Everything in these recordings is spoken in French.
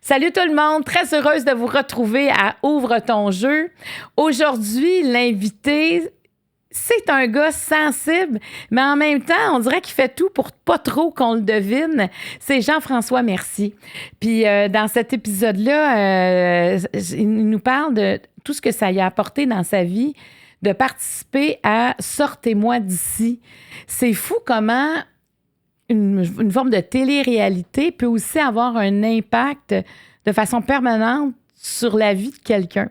Salut tout le monde, très heureuse de vous retrouver à Ouvre ton jeu. Aujourd'hui, l'invité, c'est un gars sensible, mais en même temps, on dirait qu'il fait tout pour pas trop qu'on le devine. C'est Jean-François Mercier. Puis dans cet épisode-là, il nous parle de tout ce que ça y a apporté dans sa vie, de participer à Sortez-moi d'ici. C'est fou comment une forme de télé-réalité peut aussi avoir un impact de façon permanente sur la vie de quelqu'un.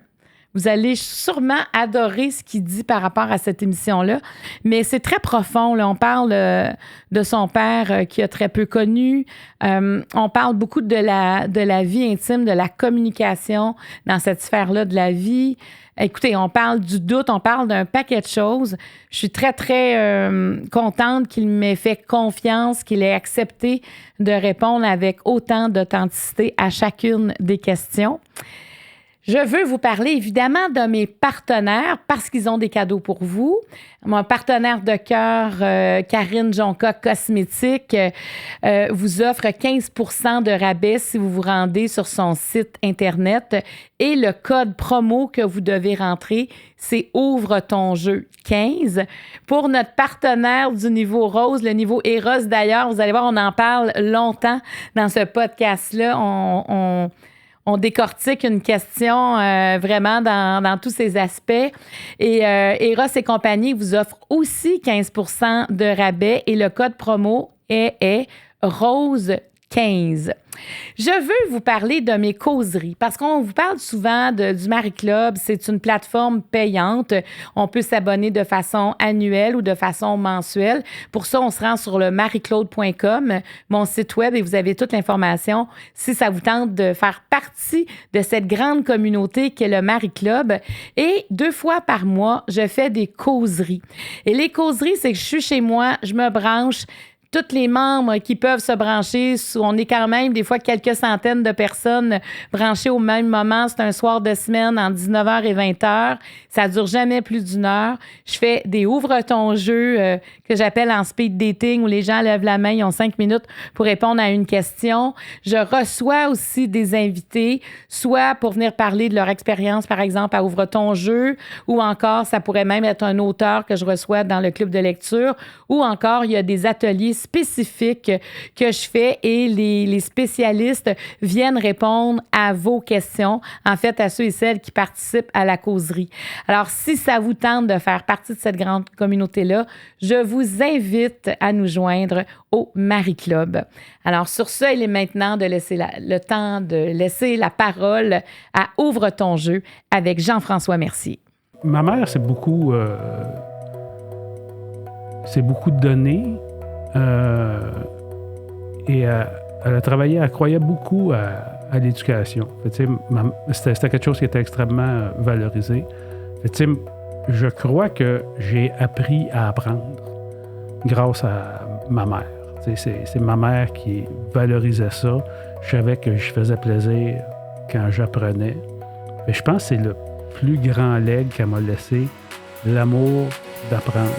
Vous allez sûrement adorer ce qu'il dit par rapport à cette émission-là, mais c'est très profond. Là. On parle de son père qui a très peu connu. On parle beaucoup de la vie intime, de la communication dans cette sphère-là de la vie. Écoutez, on parle du doute, on parle d'un paquet de choses. Je suis très, très contente qu'il m'ait fait confiance, qu'il ait accepté de répondre avec autant d'authenticité à chacune des questions. Je veux vous parler évidemment de mes partenaires parce qu'ils ont des cadeaux pour vous. Mon partenaire de cœur, Karine Jonca Cosmétiques, vous offre 15 % de rabais si vous vous rendez sur son site Internet. Et le code promo que vous devez rentrer, c'est Ouvre ton jeu 15. Pour notre partenaire du niveau rose, le niveau Eros d'ailleurs, vous allez voir, on en parle longtemps dans ce podcast-là. On décortique une question vraiment dans tous ses aspects. Et Eros et compagnie vous offre aussi 15 % de rabais et le code promo est Rose 15. Je veux vous parler de mes causeries parce qu'on vous parle souvent du Marie Club. C'est une plateforme payante. On peut s'abonner de façon annuelle ou de façon mensuelle. Pour ça, on se rend sur le marieclaude.com, mon site web, et vous avez toute l'information si ça vous tente de faire partie de cette grande communauté qu'est le Marie Club. Et 2 fois par mois, je fais des causeries. Et les causeries, c'est que je suis chez moi, je me branche. Tous les membres qui peuvent se brancher, on est quand même des fois quelques centaines de personnes branchées au même moment. C'est un soir de semaine entre 19h et 20h. Ça dure jamais plus d'1 heure. Je fais des ouvre ton jeu que j'appelle en speed dating où les gens lèvent la main, ils ont 5 minutes pour répondre à une question. Je reçois aussi des invités, soit pour venir parler de leur expérience, par exemple, à Ouvre ton jeu, ou encore, ça pourrait même être un auteur que je reçois dans le club de lecture, ou encore, il y a des ateliers spécifiques que je fais et les spécialistes viennent répondre à vos questions, en fait, à ceux et celles qui participent à la causerie. Alors, si ça vous tente de faire partie de cette grande communauté-là, je vous invite à nous joindre au Marie Club. Alors, sur ce, il est maintenant de laisser le temps de laisser la parole à Ouvre ton jeu avec Jean-François Mercier. Ma mère, c'est beaucoup de données. Et elle a travaillé, elle croyait beaucoup à l'éducation. C'était quelque chose qui était extrêmement valorisé. Je crois que j'ai appris à apprendre grâce à ma mère. C'est ma mère qui valorisait ça. Je savais que je faisais plaisir quand j'apprenais. Et je pense que c'est le plus grand legs qu'elle m'a laissé, l'amour d'apprendre.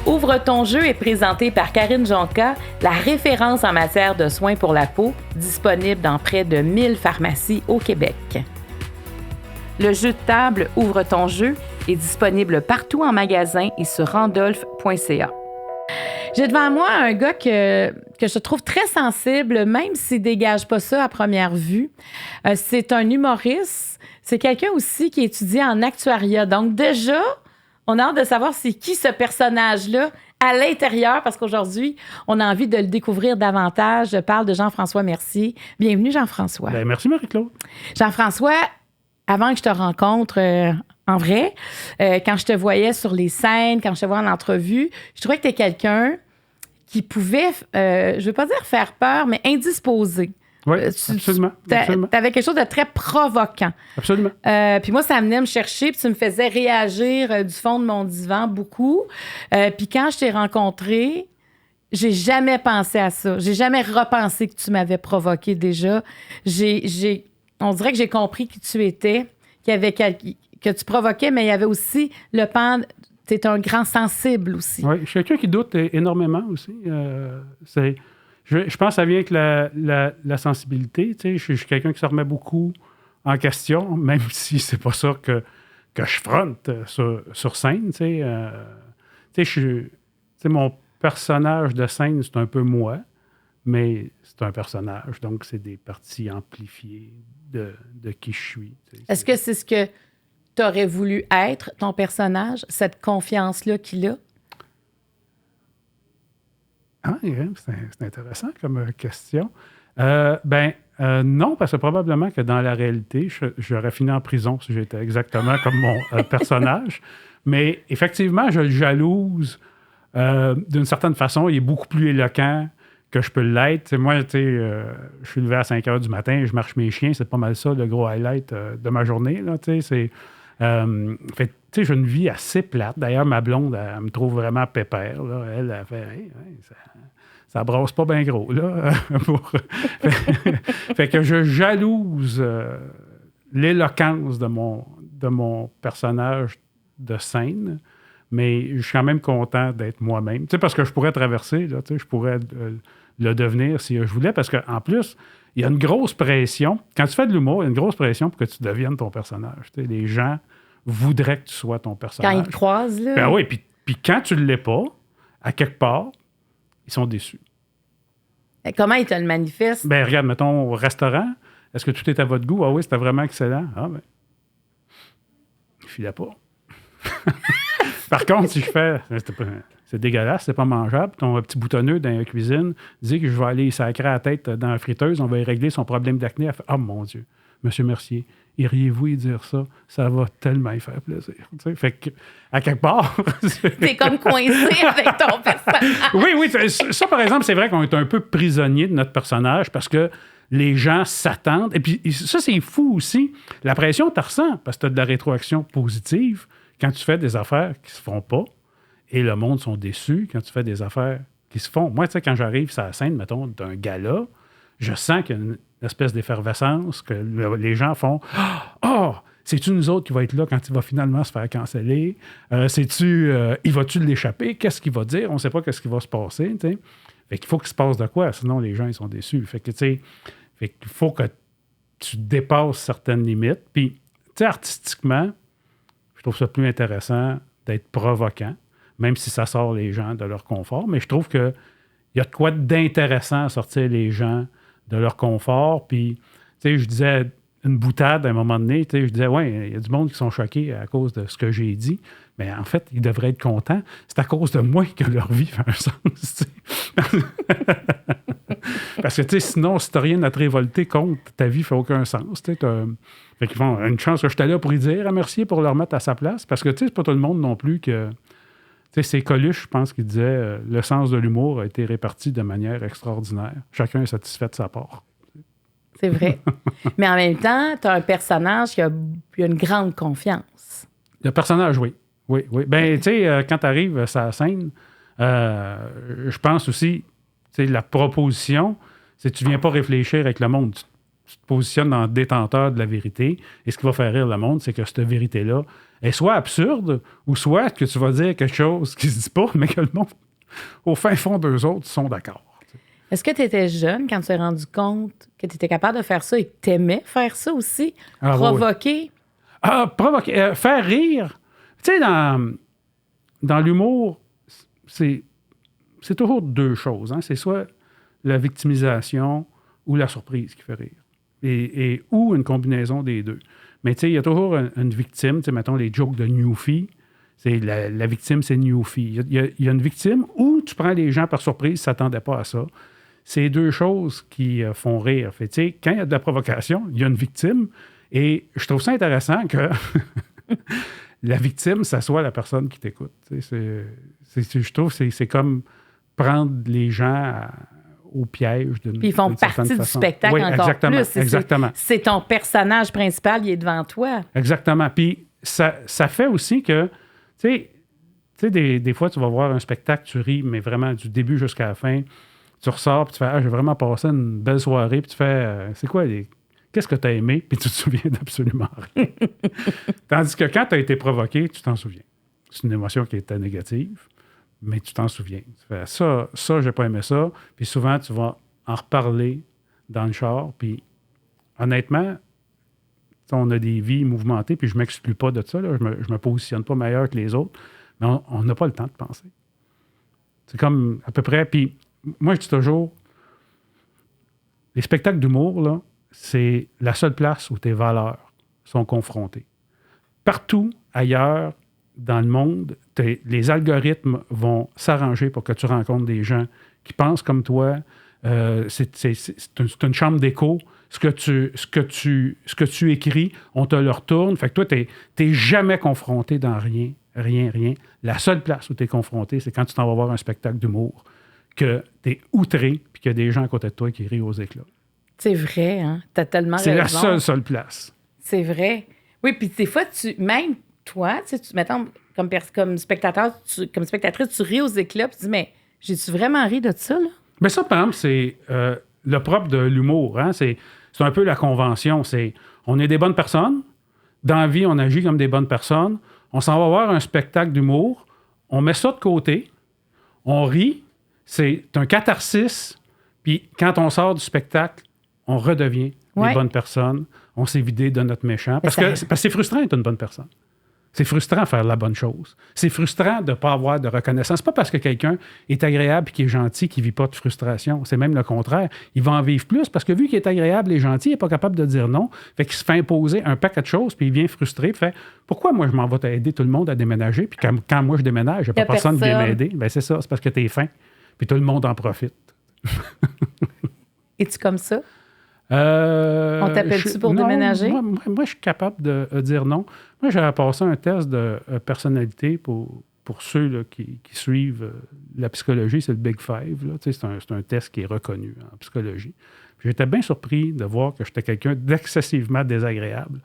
Ouvre ton jeu est présenté par Karine Jonca, la référence en matière de soins pour la peau, disponible dans près de 1000 pharmacies au Québec. Le jeu de table Ouvre ton jeu est disponible partout en magasin et sur randolph.ca. J'ai devant moi un gars que je trouve très sensible, même s'il ne dégage pas ça à première vue. C'est un humoriste. C'est quelqu'un aussi qui étudie en actuariat. Donc déjà, on a hâte de savoir c'est qui ce personnage-là à l'intérieur, parce qu'aujourd'hui, on a envie de le découvrir davantage. Je parle de Jean-François Mercier. Bienvenue, Jean-François. Bien, merci, Marie-Claude. Jean-François, avant que je te rencontre en vrai, quand je te voyais sur les scènes, quand je te voyais en entrevue, je trouvais que tu es quelqu'un qui pouvait, je ne veux pas dire faire peur, mais indisposé. Oui, absolument. Tu avais quelque chose de très provoquant. Absolument. Puis moi, ça venait me chercher, puis tu me faisais réagir du fond de mon divan beaucoup. Puis quand je t'ai rencontré, j'ai jamais pensé à ça. J'ai jamais repensé que tu m'avais provoqué déjà. On dirait que j'ai compris qui tu étais, que tu provoquais, mais il y avait aussi le pan. Tu es un grand sensible aussi. Oui, je suis quelqu'un qui doute énormément aussi. Je pense que ça vient avec la sensibilité. Tu sais, je suis quelqu'un qui se remet beaucoup en question, même si c'est pas ça que je fronte sur scène. Tu sais, mon personnage de scène, c'est un peu moi, mais c'est un personnage, donc c'est des parties amplifiées de qui je suis. Est-ce que c'est ce que tu aurais voulu être, ton personnage, cette confiance-là qu'il a? Ah, c'est intéressant comme question. Non, parce que probablement que dans la réalité, j'aurais fini en prison si j'étais exactement comme mon personnage. Mais effectivement, je le jalouse d'une certaine façon. Il est beaucoup plus éloquent que je peux l'être. T'sais, moi, je suis levé à 5 heures du matin, je marche mes chiens, c'est pas mal ça, le gros highlight de ma journée. Là, j'ai une vie assez plate. D'ailleurs, ma blonde, elle me trouve vraiment pépère. Là. Elle fait hey, ça brasse pas bien gros. Là, fait que je jalouse l'éloquence de mon personnage de scène, mais je suis quand même content d'être moi-même. Parce que je pourrais traverser, là, je pourrais le devenir si je voulais, parce qu'en plus, il y a une grosse pression. Quand tu fais de l'humour, il y a une grosse pression pour que tu deviennes ton personnage. Les gens voudraient que tu sois ton personnage. Quand ils te croisent, là. Ben oui, puis quand tu ne l'es pas, à quelque part, ils sont déçus. Et comment ils te le manifestent? Ben regarde, mettons, au restaurant, est-ce que tout est à votre goût? Ah oui, c'était vraiment excellent. Ah ben, il filait pas. Par contre, si je fais... C'est dégueulasse, c'est pas mangeable. Ton petit boutonneux dans la cuisine dit que je vais aller sacrer la tête dans la friteuse, on va y régler son problème d'acné. Elle fait « Oh mon Dieu, Monsieur Mercier, iriez-vous y dire ça? Ça va tellement y faire plaisir. » Fait que, à quelque part... T'es comme coincé avec ton personnage. Oui, ça, par exemple, c'est vrai qu'on est un peu prisonnier de notre personnage parce que les gens s'attendent. Et puis, ça, c'est fou aussi. La pression, tu ressens parce que tu as de la rétroaction positive quand tu fais des affaires qui se font pas. Et le monde sont déçus quand tu fais des affaires qui se font. Moi, tu sais, quand j'arrive sur la scène, mettons, d'un gala, je sens qu'il y a une espèce d'effervescence, que les gens font « Oh, c'est-tu nous autres qui va être là quand il va finalement se faire canceller? Il va-tu l'échapper? Qu'est-ce qu'il va dire? On ne sait pas qu'est-ce qui va se passer. » Fait qu'il faut qu'il se passe de quoi, sinon les gens, ils sont déçus. Fait que, tu sais, qu'il faut que tu dépasses certaines limites. Puis, tu sais, artistiquement, je trouve ça plus intéressant d'être provoquant, même si ça sort les gens de leur confort. Mais je trouve qu'il y a de quoi d'intéressant à sortir les gens de leur confort. Puis, tu sais, je disais une boutade à un moment donné, tu sais, je disais, ouais, il y a du monde qui sont choqués à cause de ce que j'ai dit. Mais en fait, ils devraient être contents. C'est à cause de moi que leur vie fait un sens. Parce que, tu sais, sinon, si tu n'as rien à te révolter contre, ta vie ne fait aucun sens. Fait qu'ils font une chance que j'étais là pour y dire à Mercier pour le remettre à sa place. Parce que, tu sais, c'est pas tout le monde non plus que... Tu sais, c'est Coluche, je pense, qui disait le sens de l'humour a été réparti de manière extraordinaire. Chacun est satisfait de sa part. C'est vrai. Mais en même temps, tu as un personnage qui a une grande confiance. Le personnage, oui. Oui. Ben, tu sais, quand tu arrives sur la scène, je pense aussi, tu sais, la proposition, c'est que tu ne viens pas réfléchir avec le monde. Tu te positionnes dans le détenteur de la vérité. Et ce qui va faire rire le monde, c'est que cette vérité-là est soit absurde, ou soit que tu vas dire quelque chose qui ne se dit pas, mais que le monde, au fin fond d'eux autres, sont d'accord. Est-ce que tu étais jeune quand tu t'es rendu compte que tu étais capable de faire ça et que tu aimais faire ça aussi? Provoquer? Oui. Provoquer. Faire rire. Tu sais, dans l'humour, c'est toujours deux choses. Hein? C'est soit la victimisation ou la surprise qui fait rire. Ou une combinaison des deux. Mais tu sais, il y a toujours une victime. Tu sais, mettons les jokes de Newfie. C'est la victime, c'est Newfie. Il y a une victime ou tu prends les gens par surprise, ils ne s'attendaient pas à ça. C'est deux choses qui font rire. Fait, tu sais, quand il y a de la provocation, il y a une victime. Et je trouve ça intéressant que la victime, ça soit la personne qui t'écoute. Je trouve que c'est comme prendre les gens au piège d'une Puis ils font partie du spectacle encore plus. Exactement. C'est ton personnage principal, il est devant toi. Exactement. Puis ça fait aussi que, tu sais, des fois, tu vas voir un spectacle, tu ris, mais vraiment du début jusqu'à la fin. Tu ressors, puis tu fais « Ah, j'ai vraiment passé une belle soirée. » Puis tu fais « C'est quoi qu'est-ce que tu as aimé? » Puis tu te souviens d'absolument rien. Tandis que quand tu as été provoqué, tu t'en souviens. C'est une émotion qui était négative. mais tu t'en souviens. Tu fais, ça, j'ai pas aimé ça. Puis souvent, tu vas en reparler dans le char. Puis honnêtement, on a des vies mouvementées, puis je ne m'exclus pas de ça. Là. Je me positionne pas meilleur que les autres, mais on n'a pas le temps de penser. C'est comme à peu près... Puis moi, je dis toujours, les spectacles d'humour, là, c'est la seule place où tes valeurs sont confrontées. Partout ailleurs dans le monde, les algorithmes vont s'arranger pour que tu rencontres des gens qui pensent comme toi. C'est une chambre d'écho. Ce que tu écris, on te le retourne. Fait que toi, tu n'es jamais confronté dans rien. La seule place où tu es confronté, c'est quand tu t'en vas voir un spectacle d'humour, que tu es outré, puis qu'il y a des gens à côté de toi qui rient aux éclats. C'est vrai, hein? Tu as tellement c'est raison. C'est la seule place. C'est vrai. Oui, puis des fois, même toi, mettons, comme spectateur, comme spectatrice, tu ris aux éclats, puis tu dis, mais j'ai-tu vraiment ri de ça, là? Mais ça, par exemple, c'est le propre de l'humour. Hein? C'est un peu la convention. On est des bonnes personnes. Dans la vie, on agit comme des bonnes personnes. On s'en va voir un spectacle d'humour. On met ça de côté. On rit. C'est un catharsis. Puis quand on sort du spectacle, on redevient des bonnes personnes. On s'est vidé de notre méchant. Parce que c'est frustrant d'être une bonne personne. C'est frustrant de faire la bonne chose. C'est frustrant de ne pas avoir de reconnaissance. C'est pas parce que quelqu'un est agréable et qu'il est gentil qu'il ne vit pas de frustration. C'est même le contraire. Il va en vivre plus parce que vu qu'il est agréable et gentil, il n'est pas capable de dire non. Fait qu'il se fait imposer un paquet de choses puis il vient frustré. Fait pourquoi moi je m'en vais t'aider tout le monde à déménager puis quand moi je déménage, il n'y a pas personne qui vient m'aider. Ben c'est ça, c'est parce que tu es fin. Puis tout le monde en profite. Es-tu comme ça? On t'appelle-tu pour déménager? Moi, je suis capable de dire non. Moi, j'avais passé un test de personnalité pour ceux là, qui suivent la psychologie, c'est le Big Five. Là. C'est un test qui est reconnu en psychologie. Puis j'étais bien surpris de voir que j'étais quelqu'un d'excessivement désagréable.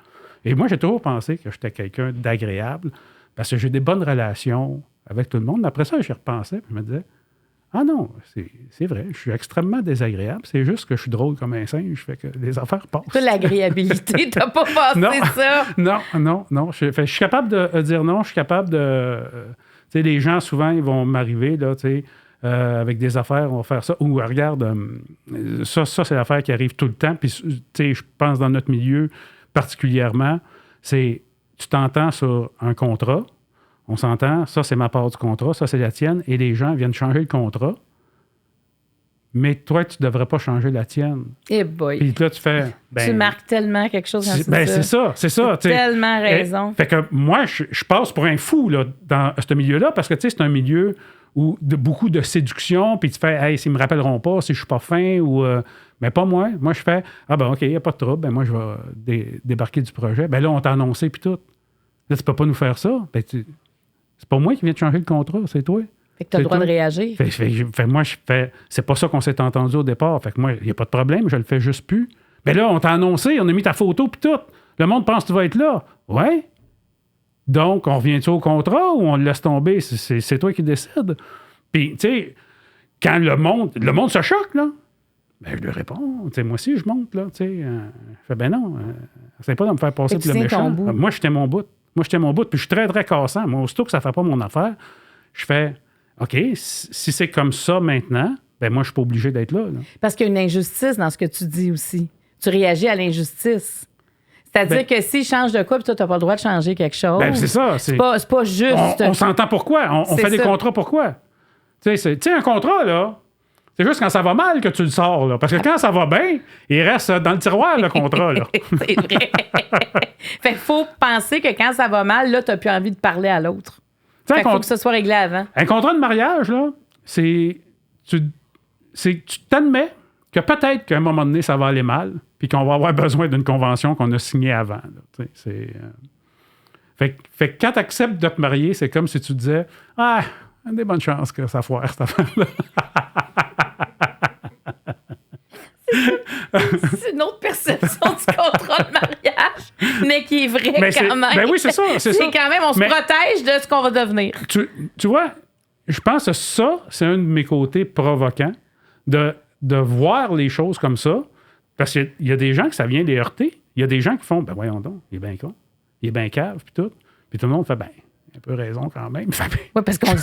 Et moi, j'ai toujours pensé que j'étais quelqu'un d'agréable parce que j'ai des bonnes relations avec tout le monde. Mais après ça, j'y repensais et je me disais, ah non, c'est vrai, je suis extrêmement désagréable. C'est juste que je suis drôle comme un singe, fait que les affaires passent. C'est l'agréabilité, t'as pas pensé ça? Non. Je suis capable de dire non, je suis capable de... tu sais, les gens, souvent, ils vont m'arriver, là, tu sais, avec des affaires, on va faire ça. Ou, regarde, ça, c'est l'affaire qui arrive tout le temps. Puis, tu sais, je pense dans notre milieu particulièrement, c'est, tu t'entends sur un contrat, on s'entend, ça, c'est ma part du contrat, ça, c'est la tienne, et les gens viennent changer le contrat, mais toi, tu ne devrais pas changer la tienne. Eh boy! Puis là, tu fais... tu marques tellement quelque chose dans c'est ça. Tu as tellement raison. Fait que moi, je passe pour un fou là, dans ce milieu-là, parce que, tu sais, c'est un milieu où beaucoup de séduction, puis tu fais, hey, s'ils ne me rappelleront pas, si je ne suis pas fin, ou... mais pas moi. Moi, je fais, ah ben OK, il n'y a pas de trouble, ben moi, je vais débarquer du projet. Ben là, on t'a annoncé, puis tout. Là, tu ne peux pas nous faire ça. Ben, c'est pas moi qui viens de changer le contrat, c'est toi. Fait que tu as le droit de réagir. Moi, c'est pas ça qu'on s'est entendu au départ. Fait que moi, il n'y a pas de problème, je le fais juste plus. Mais là, on t'a annoncé, on a mis ta photo puis tout. Le monde pense que tu vas être là. Ouais. Donc, on revient-tu au contrat ou on le laisse tomber? C'est toi qui décides. Puis, tu sais, quand le monde se choque, là, ben, je lui réponds. Tu sais, moi aussi, je monte, là. Tu sais, je fais, ben non, c'est pas de me faire passer pour le méchant. Moi, je tiens mon bout. Puis je suis très, très cassant. Moi, aussitôt que ça ne fait pas mon affaire, je fais, OK, si c'est comme ça maintenant, ben moi, je suis pas obligé d'être là. Parce qu'il y a une injustice dans ce que tu dis aussi. Tu réagis à l'injustice. C'est-à-dire que s'il change de quoi, puis toi, tu n'as pas le droit de changer quelque chose. Ben, c'est ça. C'est pas juste. On s'entend pourquoi. On fait des contrats pourquoi. Tu sais, un contrat, là, c'est juste quand ça va mal que tu le sors, là. Parce que quand ça va bien, il reste dans le tiroir, le contrat, là. C'est vrai. Fait qu'il faut penser que quand ça va mal, là, tu n'as plus envie de parler à l'autre. Fait qu'il faut que ce soit réglé avant. Un contrat de mariage, là, tu t'admets que peut-être qu'à un moment donné, ça va aller mal, puis qu'on va avoir besoin d'une convention qu'on a signée avant. Là, fait que quand tu acceptes de te marier, c'est comme si tu disais « Ah, il y a des bonnes chances que ça foire, cette affaire-là. » C'est une autre perception du contrat de mariage, mais qui est vraie quand même. Ben oui, c'est ça. C'est quand même, on se protège de ce qu'on va devenir. Tu vois, je pense que ça, c'est un de mes côtés provoquants, de voir les choses comme ça, parce qu'il y a des gens que ça vient les heurter. Il y a des gens qui font, ben voyons donc, il est bien con, il est bien cave, puis tout. Puis tout le monde fait, ben, un peu raison quand même. Oui, parce qu'on...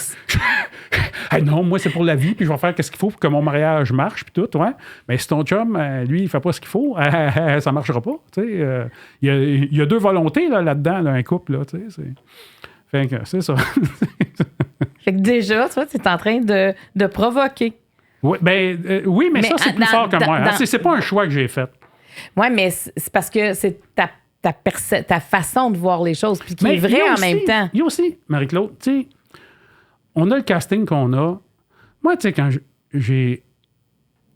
Hey, non, moi, c'est pour la vie, puis je vais faire ce qu'il faut pour que mon mariage marche, puis tout, ouais. Mais si ton chum, lui, il fait pas ce qu'il faut, ça marchera pas, tu sais. Il y a deux volontés là-dedans, un couple, là, tu sais. Fait que c'est ça. Fait que déjà, tu vois, tu es en train de provoquer. Oui, oui, mais ça, c'est plus fort que moi. C'est pas un choix que j'ai fait. Oui, mais c'est parce que c'est ta façon de voir les choses, puis qui est vraie en même temps. Il y a aussi, Marie-Claude, tu sais, on a le casting qu'on a. Moi, tu sais, quand je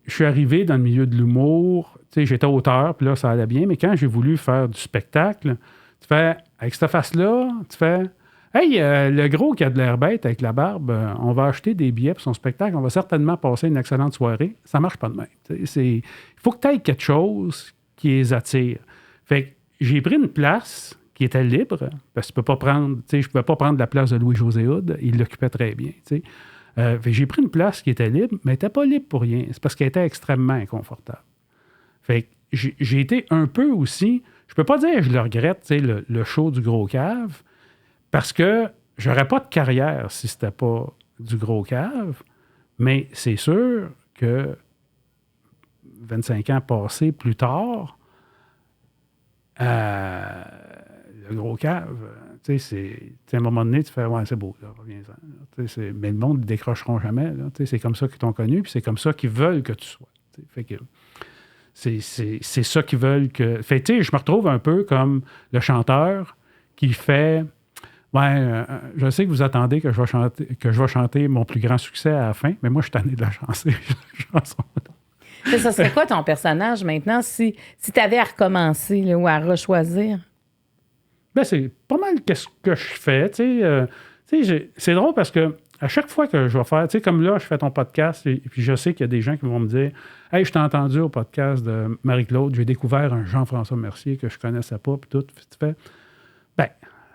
suis arrivé dans le milieu de l'humour, tu sais, j'étais auteur, puis là, ça allait bien, mais quand j'ai voulu faire du spectacle, tu fais, avec cette face-là, tu fais, hey, le gros qui a de l'air bête avec la barbe, on va acheter des billets pour son spectacle, on va certainement passer une excellente soirée. Ça marche pas de même. Il faut que tu aies quelque chose qui les attire. Fait que j'ai pris une place qui était libre, parce que je ne pouvais pas prendre la place de Louis-José Hood, il l'occupait très bien. Fait que j'ai pris une place qui était libre, mais elle n'était pas libre pour rien. C'est parce qu'elle était extrêmement inconfortable. Fait que j'ai été un peu aussi, je peux pas dire que je le regrette, le show du Gros Cave, parce que j'aurais pas de carrière si c'était pas du Gros Cave, mais c'est sûr que 25 ans passés plus tard, le Gros Cave, tu sais, à un moment donné, tu fais « Ouais, c'est beau, là, reviens-en. » Mais le monde ne décrocheront jamais. Là, c'est comme ça qu'ils t'ont connu, puis c'est comme ça qu'ils veulent que tu sois. Fait que c'est ça qu'ils veulent que... Fait tu sais, je me retrouve un peu comme le chanteur qui fait... Ouais, je sais que vous attendez que je vais chanter mon plus grand succès à la fin, mais moi, je suis tanné de la chanter. Ça serait quoi ton personnage maintenant si tu avais à recommencer là, ou à rechoisir? Ben, c'est pas mal qu'est-ce que je fais. C'est drôle parce que à chaque fois que je vais faire, comme là, je fais ton podcast et puis je sais qu'il y a des gens qui vont me dire « Hey, je t'ai entendu au podcast de Marie-Claude, j'ai découvert un Jean-François Mercier que je connaissais pas, puis tout. » Tu fais, ben,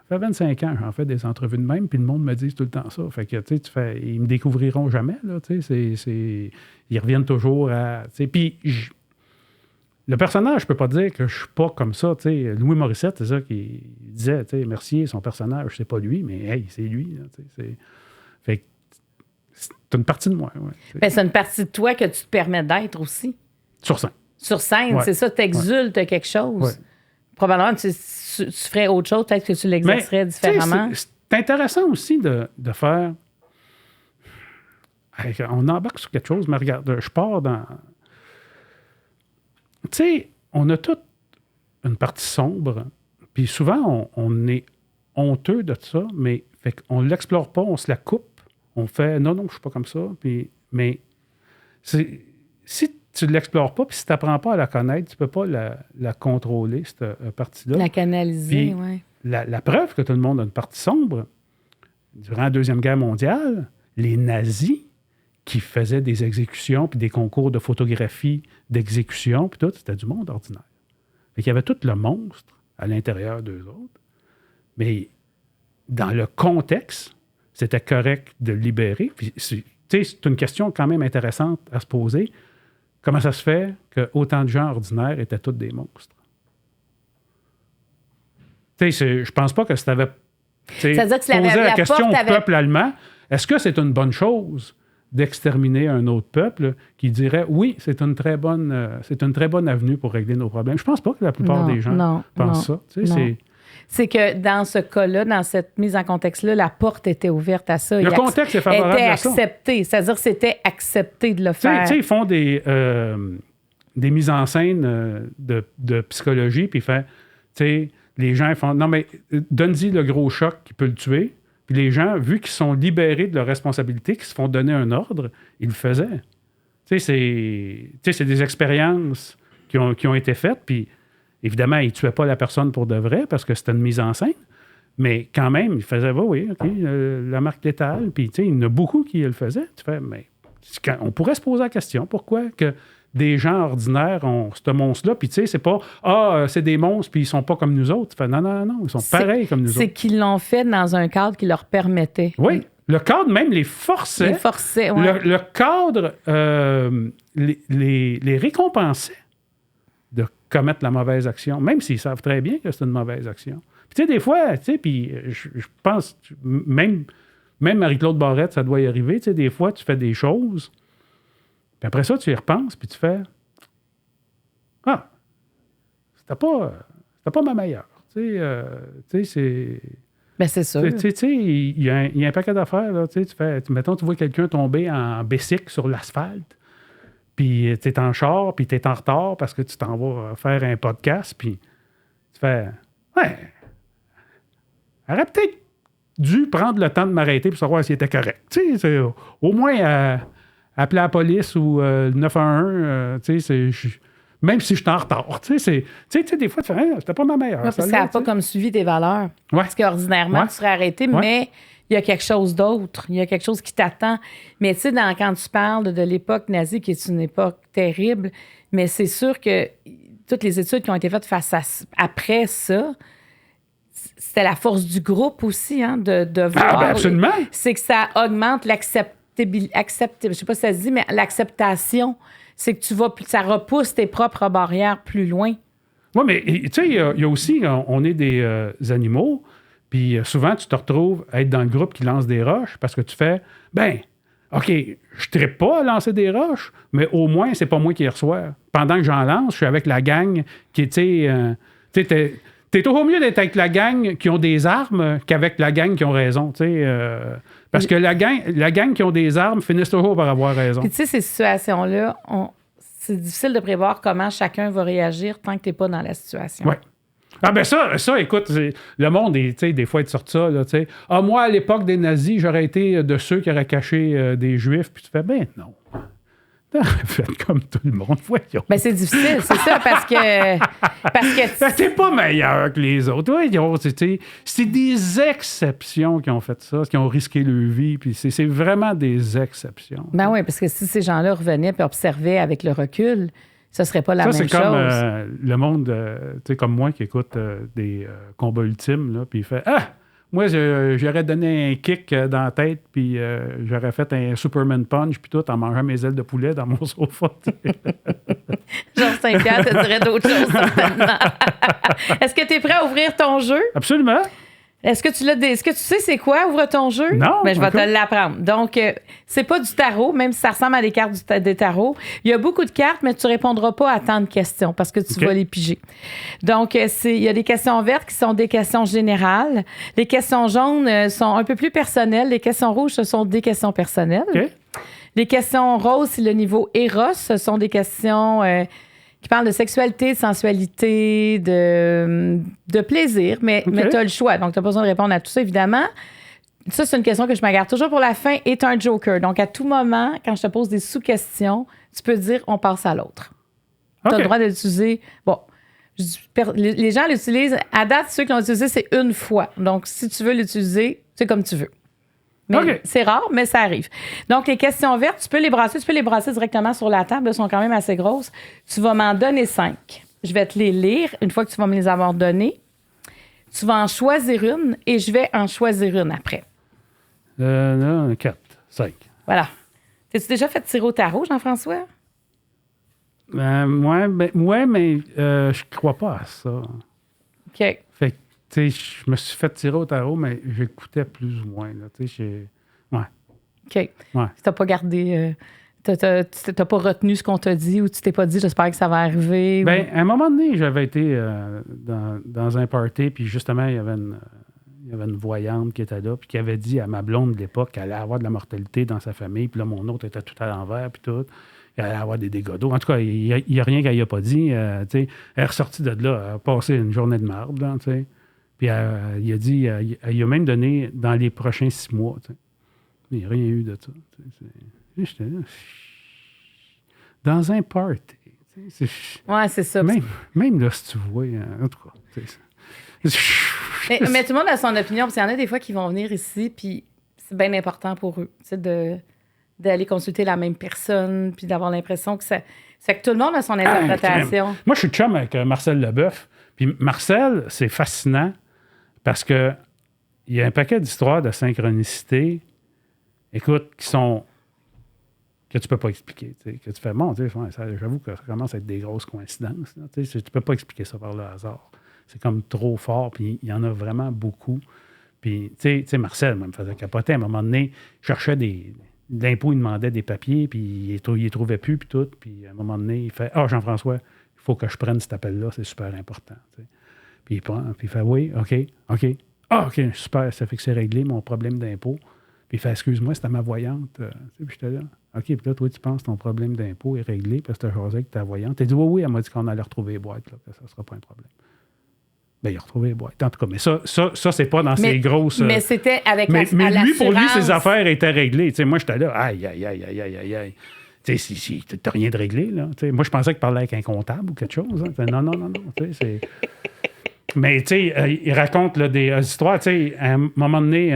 ça fait 25 ans, j'en fais des entrevues de même, puis le monde me dit tout le temps ça. Fait que, tu fais, ils me découvriront jamais, là, ils reviennent toujours à... Puis, le personnage, je peux pas dire que je suis pas comme ça, Louis Morissette, c'est ça qu'il disait, Mercier, son personnage, c'est pas lui, mais hey, c'est lui, là, Fait que c'est une partie de moi, ouais. Ben, c'est une partie de toi que tu te permets d'être aussi. Sur scène. Sur scène, ouais. C'est ça, tu exultes quelque chose. Ouais. Probablement, tu ferais autre chose, peut-être que tu l'exercerais différemment. C'est intéressant aussi de faire... On embarque sur quelque chose, mais regarde, je pars dans... Tu sais, on a toute une partie sombre, puis souvent, on est honteux de ça, mais fait qu'on ne l'explore pas, on se la coupe, on fait « Non, je ne suis pas comme ça », mais si tu ne l'explores pas, puis si tu n'apprends pas à la connaître, tu ne peux pas la contrôler, cette partie-là. La canaliser, oui. La preuve que tout le monde a une partie sombre, durant la Deuxième Guerre mondiale, les nazis qui faisaient des exécutions, puis des concours de photographie d'exécution, puis tout, c'était du monde ordinaire. Fait qu'il y avait tout le monstre à l'intérieur d'eux autres, mais dans le contexte, c'était correct de le libérer. Puis, c'est une question quand même intéressante à se poser. Comment ça se fait qu'autant de gens ordinaires étaient tous des monstres? Je pense pas que si tu avais posé la question au peuple allemand, est-ce que c'est une bonne chose d'exterminer un autre peuple qui dirait oui, c'est une très bonne avenue pour régler nos problèmes? Je pense pas que la plupart des gens pensent ça. C'est que dans ce cas-là, dans cette mise en contexte-là, la porte était ouverte à ça. Le contexte est favorable à ça. Était accepté. C'est-à-dire que c'était accepté de le faire. Ils font des mises en scène de psychologie, puis les gens font « Non, mais donne-y le gros choc qui peut le tuer. » Puis les gens, vu qu'ils sont libérés de leurs responsabilités, qu'ils se font donner un ordre, ils le faisaient. C'est des expériences qui ont été faites, puis évidemment, ils ne tuaient pas la personne pour de vrai parce que c'était une mise en scène, mais quand même, ils faisaient, oui, OK, la marque létale, puis il y en a beaucoup qui le faisaient. Tu fais, mais on pourrait se poser la question, pourquoi que des gens ordinaires ont ce monstre-là, puis c'est pas, c'est des monstres, puis ils sont pas comme nous autres. Tu fais, non, ils sont pareils comme nous autres. C'est qu'ils l'ont fait dans un cadre qui leur permettait. Oui, le cadre même les forçait. Ouais. Le cadre les récompensait de commettre la mauvaise action, même s'ils savent très bien que c'est une mauvaise action. Puis tu sais, des fois, tu sais, puis je pense, même Marie-Claude Barrette, ça doit y arriver, tu sais, des fois, tu fais des choses, puis après ça, tu y repenses, puis tu fais « Ah, c'était pas ma meilleure. » Tu sais, c'est... Ben, c'est sûr. Tu sais, il y a un paquet d'affaires, là, tu sais, mettons, tu vois quelqu'un tomber en bicycle sur l'asphalte, puis tu es en char, puis tu es en retard parce que tu t'en vas faire un podcast, puis tu fais « Ouais, elle aurait peut-être dû prendre le temps de m'arrêter pour savoir s'il était correct. » Tu sais, au moins appeler la police ou le 911, tu sais, même si je suis en retard. Tu sais, des fois, tu fais c'était pas ma meilleure. Ouais, parce que ça n'a pas comme suivi tes valeurs. Ouais. Parce qu'ordinairement, tu serais arrêté, mais il y a quelque chose d'autre. Il y a quelque chose qui t'attend. Mais tu sais, quand tu parles de l'époque nazie, qui est une époque terrible, mais c'est sûr que toutes les études qui ont été faites après ça, c'était la force du groupe aussi, hein, de voir. Ben absolument. C'est que ça augmente l'acceptabilité, je sais pas si ça se dit, mais l'acceptation. C'est que ça repousse tes propres barrières plus loin. Oui, mais tu sais, il y a aussi, on est des animaux, puis souvent, tu te retrouves à être dans le groupe qui lance des roches parce que tu fais, OK, je ne trippe pas à lancer des roches, mais au moins, c'est pas moi qui les reçois. Pendant que j'en lance, je suis avec la gang qui, tu sais, t'es toujours mieux d'être avec la gang qui ont des armes qu'avec la gang qui ont raison, tu sais. Parce que la gang qui ont des armes finissent toujours par avoir raison. Puis tu sais, ces situations-là, c'est difficile de prévoir comment chacun va réagir tant que tu n'es pas dans la situation. Oui. Ah ben ça, écoute, le monde, tu sais, des fois, il te sort ça, là, tu sais. Ah, moi, à l'époque des nazis, j'aurais été de ceux qui auraient caché des Juifs, puis tu fais, non. Faites comme tout le monde, voyons. Ben c'est difficile, c'est ça, parce que t'es pas meilleur que les autres. Voyons, c'est des exceptions qui ont fait ça, qui ont risqué leur vie, puis c'est vraiment des exceptions. Ben oui, parce que si ces gens-là revenaient et observaient avec le recul, ce serait pas la même chose. Ça, c'est comme le monde, tu sais, comme moi qui écoute des combats ultimes, là, puis il fait « Ah! Moi, j'aurais donné un kick dans la tête, puis j'aurais fait un Superman punch, puis tout, en mangeant mes ailes de poulet dans mon sofa. » Georges Saint-Pierre te dirait d'autres choses, certainement. Est-ce que tu es prêt à ouvrir ton jeu? Absolument. Est-ce que tu sais c'est quoi, ouvre ton jeu? Non. Ben, je vais te l'apprendre. Donc, c'est pas du tarot, même si ça ressemble à des cartes des tarots. Il y a beaucoup de cartes, mais tu répondras pas à tant de questions parce que tu vas les piger. Donc, il y a des questions vertes qui sont des questions générales. Les questions jaunes sont un peu plus personnelles. Les questions rouges, ce sont des questions personnelles. Okay. Les questions roses, c'est le niveau Eros. Ce sont des questions qui parlent de sexualité, de sensualité, de plaisir, mais tu as le choix. Donc, tu n'as pas besoin de répondre à tout ça, évidemment. Ça, c'est une question que je me garde toujours pour la fin, est un joker. Donc, à tout moment, quand je te pose des sous-questions, tu peux dire « on passe à l'autre ». Tu as le droit de l'utiliser. Bon, les gens l'utilisent. À date, ceux qui l'ont utilisé, c'est une fois. Donc, si tu veux l'utiliser, c'est comme tu veux. Mais c'est rare, mais ça arrive. Donc, les questions vertes, tu peux les brasser directement sur la table. Elles sont quand même assez grosses. Tu vas m'en donner 5. Je vais te les lire une fois que tu vas me les avoir données. Tu vas en choisir une et je vais en choisir une après. Non, 4, 5. Voilà. T'as-tu déjà fait tirer au tarot, Jean-François? Ouais, mais je crois pas à ça. OK. Fait que, tu sais, je me suis fait tirer au tarot, mais j'écoutais plus ou moins. Là, tu sais, ouais. OK. Ouais. Tu n'as pas gardé... tu n'as pas retenu ce qu'on t'a dit ou tu t'es pas dit, j'espère que ça va arriver? Bien, à un moment donné, j'avais été dans un party, puis justement, il y avait une voyante qui était là, puis qui avait dit à ma blonde de l'époque qu'elle allait avoir de la mortalité dans sa famille, puis là, mon autre était tout à l'envers, puis tout. Elle allait avoir des dégâts d'eau. En tout cas, il n'y a rien qu'elle n'y a pas dit. Tu sais, elle est ressortie de là, elle a passé une journée de marde, là, tu sais. Puis il a dit, il a même donné dans les prochains 6 mois, tu sais. Il n'y a rien eu de ça. J'étais là, dans un party. Ouais, c'est ça. Même là, si tu vois, en tout cas. Mais tout le monde a son opinion, parce qu'il y en a des fois qui vont venir ici, puis c'est bien important pour eux, tu sais, d'aller consulter la même personne, puis d'avoir l'impression que c'est que tout le monde a son interprétation. Moi, je suis chum avec Marcel Leboeuf. Puis Marcel, c'est fascinant parce que il y a un paquet d'histoires de synchronicité, écoute, que tu peux pas expliquer. Que tu fais, bon, j'avoue que ça commence à être des grosses coïncidences. Tu peux pas expliquer ça par le hasard. c'est comme trop fort. Puis il y en a vraiment beaucoup. Puis, tu sais, Marcel, moi, me faisait capoter. À un moment donné, il cherchait l'impôt, il demandait des papiers, puis il les trouvait plus, puis tout. Puis à un moment donné, il fait « Ah, Jean-François, il faut que je prenne cet appel-là, c'est super important. » Puis il prend, puis il fait « Oui, OK. Ah, OK, super, ça fait que c'est réglé, mon problème d'impôt. » Puis il fait « Excuse-moi, c'était ma voyante. » Puis j'étais là. OK, puis là, toi, tu penses que ton problème d'impôt est réglé parce que tu as jasé avec ta voyante. Elle dit « Oui, elle m'a dit qu'on allait retrouver les boîtes, là, que ça ne sera pas un problème. » Bien, il a retrouvé les boîtes. En tout cas, mais ça c'est pas dans ces grosses... Mais c'était avec mais lui, pour lui, ses l'assurance. affaires étaient réglées. Tu sais, moi, j'étais là, aïe. Tu sais, si t'as rien de réglé, là. Tu sais, moi, je pensais qu'il parlait avec un comptable ou quelque chose. Hein. Non. Tu sais, c'est... Mais, tu sais, il raconte là, des histoires. Tu sais, à un moment donné...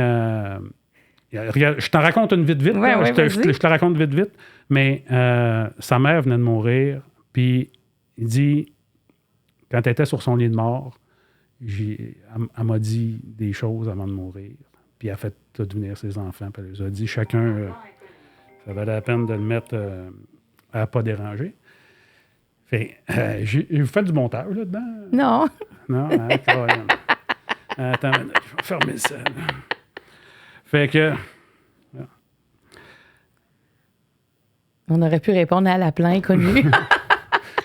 regarde, je t'en raconte une vite. Ouais, je te la raconte vite. Mais sa mère venait de mourir. Puis, il dit, quand elle était sur son lit de mort, elle m'a dit des choses avant de mourir. Puis elle a fait devenir ses enfants. Puis elle les a dit chacun, ça valait la peine de le mettre à ne pas déranger. Fait, vous faites du montage là-dedans? Non. Non? Attends, je vais fermer ça. Fait que... On aurait pu répondre à la plainte connue.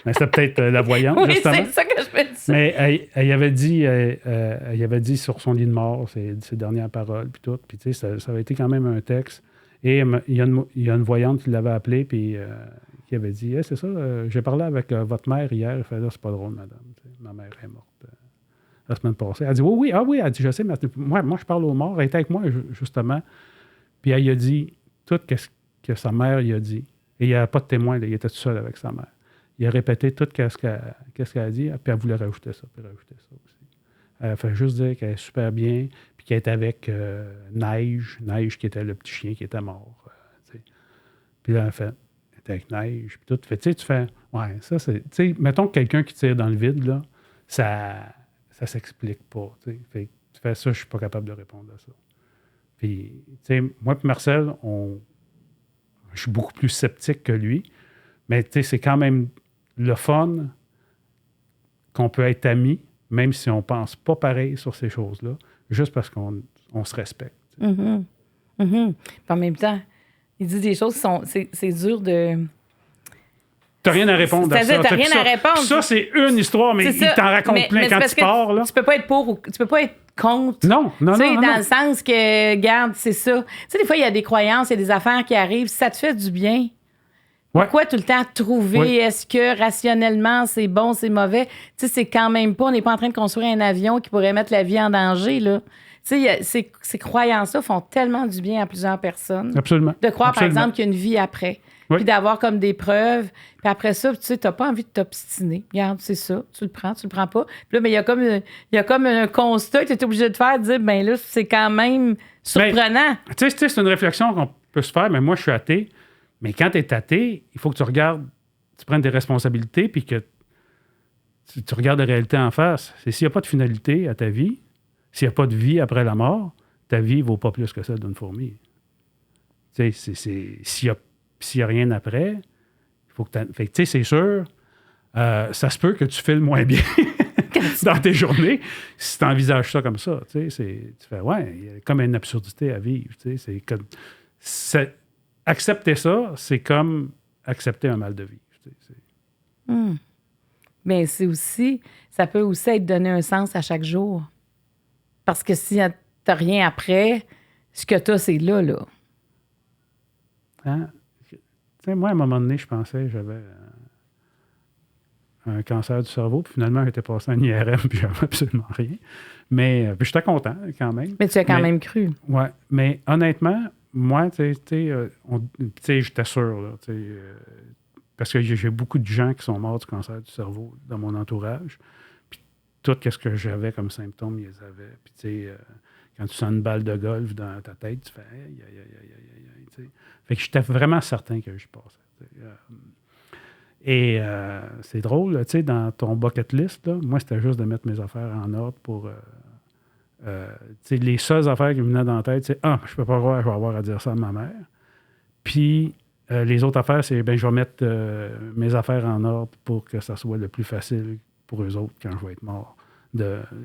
Mais c'était peut-être la voyante, oui, justement. c'est ça que je me dis. Mais elle avait dit sur son lit de mort ses dernières paroles, puis tout. Puis, tu sais, ça avait été quand même un texte. Et il y a une voyante qui l'avait appelé, puis qui avait dit c'est ça, j'ai parlé avec votre mère hier. Elle fait là, c'est pas drôle, madame. T'sais, ma mère est morte la semaine passée. Elle dit oui, elle dit je sais, mais moi, je parle aux morts. Elle était avec moi, justement. Puis elle a dit tout ce que sa mère lui a dit. Et il n'y avait pas de témoin, là, il était tout seul avec sa mère. Il a répété tout ce qu'elle a dit, puis elle voulait rajouter ça aussi. Elle a fait juste dire qu'elle est super bien, puis qu'elle est avec Neige qui était le petit chien qui était mort. Puis là, elle fait, elle était avec Neige, puis tout. Tu fais, ouais, ça c'est... Tu sais, mettons que quelqu'un qui tire dans le vide, là, ça s'explique pas. Fait, tu fais ça, je suis pas capable de répondre à ça. Puis, tu sais, moi et Marcel, je suis beaucoup plus sceptique que lui, mais tu sais, c'est quand même le fun qu'on peut être amis, même si on pense pas pareil sur ces choses-là, juste parce qu'on se respecte. Mm-hmm. Mm-hmm. Puis en même temps, il dit des choses qui sont... C'est dur de... T'as rien à répondre à ça. C'est-à-dire, t'as rien à répondre. Ça, c'est une histoire, mais il t'en raconte plein quand tu pars. Là. Tu peux pas être pour ou tu peux pas être contre. Non. Dans le sens que, regarde, c'est ça. Tu sais, des fois, il y a des croyances, il y a des affaires qui arrivent. Si ça te fait du bien, pourquoi tout le temps trouver est-ce que rationnellement c'est bon, c'est mauvais? Tu sais, c'est quand même pas, on n'est pas en train de construire un avion qui pourrait mettre la vie en danger, là. Tu sais, ces croyances-là font tellement du bien à plusieurs personnes. Absolument. De croire, par exemple, qu'il y a une vie après. Puis d'avoir comme des preuves. Puis après ça, tu sais, t'as pas envie de t'obstiner. Regarde, c'est ça. Tu le prends pas. Puis là, mais il y a comme un constat que tu es obligé de faire, de dire, ben là, c'est quand même surprenant. Tu sais, c'est une réflexion qu'on peut se faire, mais moi, je suis athée. Mais quand tu es athée, il faut que tu regardes, tu prennes des responsabilités, puis que tu regardes la réalité en face. C'est s'il n'y a pas de finalité à ta vie, s'il n'y a pas de vie après la mort, ta vie ne vaut pas plus que celle d'une fourmi. Tu sais, s'il n'y a rien après, il faut que tu... Fait que, tu sais, c'est sûr, ça se peut que tu files moins bien dans tes journées si tu envisages ça comme ça. Tu sais, tu fais, il y a comme une absurdité à vivre. Tu sais, accepter ça, c'est comme accepter un mal de vivre. Tu sais, Mais c'est aussi, ça peut aussi être donner un sens à chaque jour. Parce que si t'as rien après, ce que t'as, c'est là. Hein? Tu sais, moi, à un moment donné, je pensais que j'avais un cancer du cerveau, puis finalement, j'étais passé en IRM, puis j'avais absolument rien. Mais puis j'étais content, quand même. Mais tu as quand même cru. Oui, mais honnêtement, moi, tu sais, j'étais sûr, là, parce que j'ai beaucoup de gens qui sont morts du cancer du cerveau dans mon entourage. Puis tout ce que j'avais comme symptômes, ils les avaient. Puis tu sais, quand tu sens une balle de golf dans ta tête, tu fais aïe. Fait que j'étais vraiment certain que j'y passais. Et c'est drôle, tu sais, dans ton bucket list, là, moi, c'était juste de mettre mes affaires en ordre pour... les seules affaires qui me venaient dans la tête, c'est je peux pas croire que je vais avoir à dire ça à ma mère. Puis les autres affaires, c'est je vais mettre mes affaires en ordre pour que ça soit le plus facile pour eux autres quand je vais être mort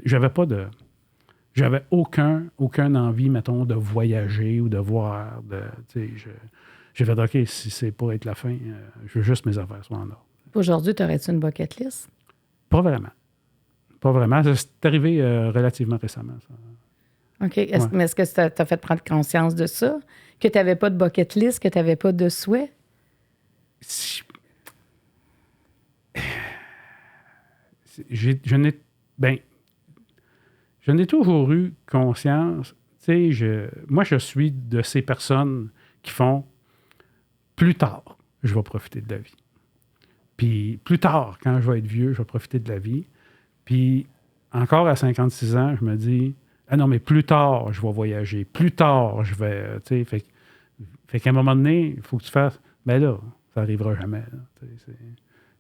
J'avais aucun envie, mettons, de voyager ou de voir. J'ai fait, OK, si c'est pour être la fin, je veux juste mes affaires soient en ordre. Aujourd'hui, t'aurais-tu une bucket list? Pas vraiment. Pas vraiment. C'est arrivé relativement récemment, ça. OK. Mais est-ce que ça t'a fait prendre conscience de ça? Que tu n'avais pas de bucket list, que tu n'avais pas de souhait? Je n'ai toujours eu conscience. Moi, je suis de ces personnes qui font plus tard, je vais profiter de la vie. Puis plus tard, quand je vais être vieux, je vais profiter de la vie. Puis encore à 56 ans, je me dis, ah non, mais plus tard, je vais voyager. Plus tard, je vais. Fait qu'à un moment donné, il faut que tu fasses. Mais là, ça n'arrivera jamais.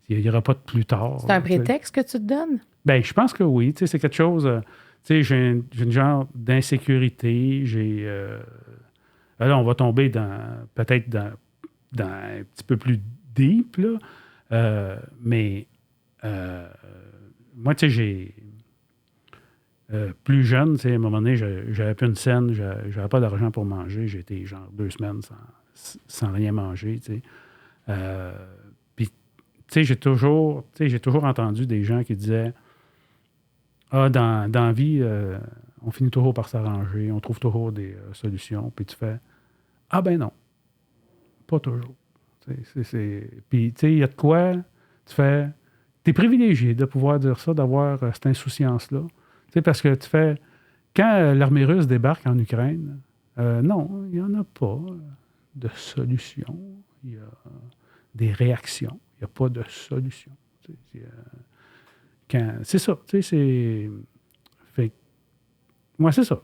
Il n'y aura pas de plus tard. C'est un prétexte que tu te donnes? Bien, je pense que oui. C'est quelque chose. J'ai une genre d'insécurité. Là, on va tomber peut-être dans un petit peu plus deep, là. Mais moi, j'ai. Plus jeune, à un moment donné, j'avais plus une scène, j'avais pas d'argent pour manger. J'ai été genre 2 semaines sans rien manger. Puis, j'ai toujours entendu des gens qui disaient dans la vie, on finit toujours par s'arranger, on trouve toujours des solutions. Puis tu fais ben non, pas toujours. Puis, il y a de quoi, tu fais. T'es privilégié de pouvoir dire ça, d'avoir cette insouciance-là. Parce que tu fais. Quand l'armée russe débarque en Ukraine, non, il n'y en a pas de solution. Il y a des réactions. Il n'y a pas de solution. C'est ça. Moi, c'est ça.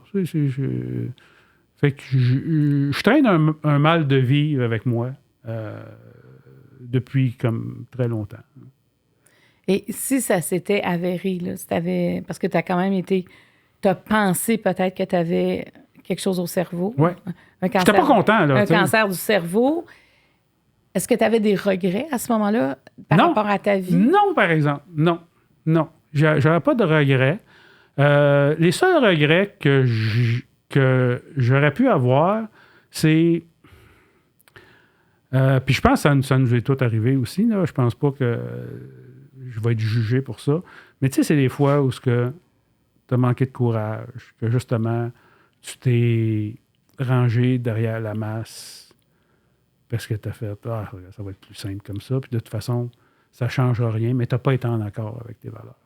Fait que je traîne un mal de vie avec moi depuis comme très longtemps. Et si ça s'était avéré, là, parce que tu as quand même été... Tu as pensé peut-être que tu avais quelque chose au cerveau. Oui. J'étais pas content, là. Un cancer du cerveau. Est-ce que tu avais des regrets à ce moment-là par rapport à ta vie? Non, par exemple. Non. J'avais pas de regrets. Les seuls regrets que j'aurais pu avoir, c'est... puis je pense que ça nous est tout arrivé aussi, là. Je pense pas que je vais être jugé pour ça. Mais tu sais, c'est des fois où tu as manqué de courage, que justement, tu t'es rangé derrière la masse parce que tu as fait « Ah, ça va être plus simple comme ça. » Puis de toute façon, ça ne changera rien, mais tu n'as pas été en accord avec tes valeurs.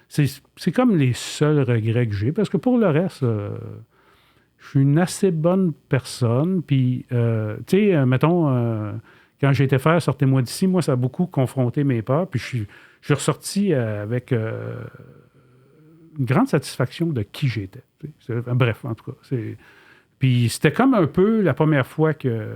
C'est comme les seuls regrets que j'ai, parce que pour le reste, je suis une assez bonne personne. Puis, tu sais, mettons... quand j'ai été faire « Sortez-moi d'ici », moi, ça a beaucoup confronté mes peurs. Puis je suis ressorti avec une grande satisfaction de qui j'étais. Bref, en tout cas. Puis c'était comme un peu la première fois que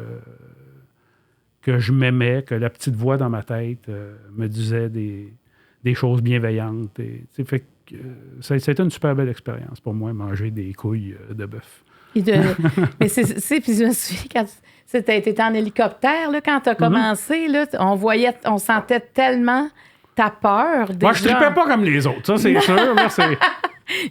je m'aimais, que la petite voix dans ma tête me disait des choses bienveillantes. Fait que, ça a été une super belle expérience pour moi, manger des couilles de bœuf. Mais puis je me souviens quand t'étais en hélicoptère, là, quand tu as commencé, là, on sentait tellement ta peur. Déjà. Moi, je tripais pas comme les autres, ça, c'est sûr. Là,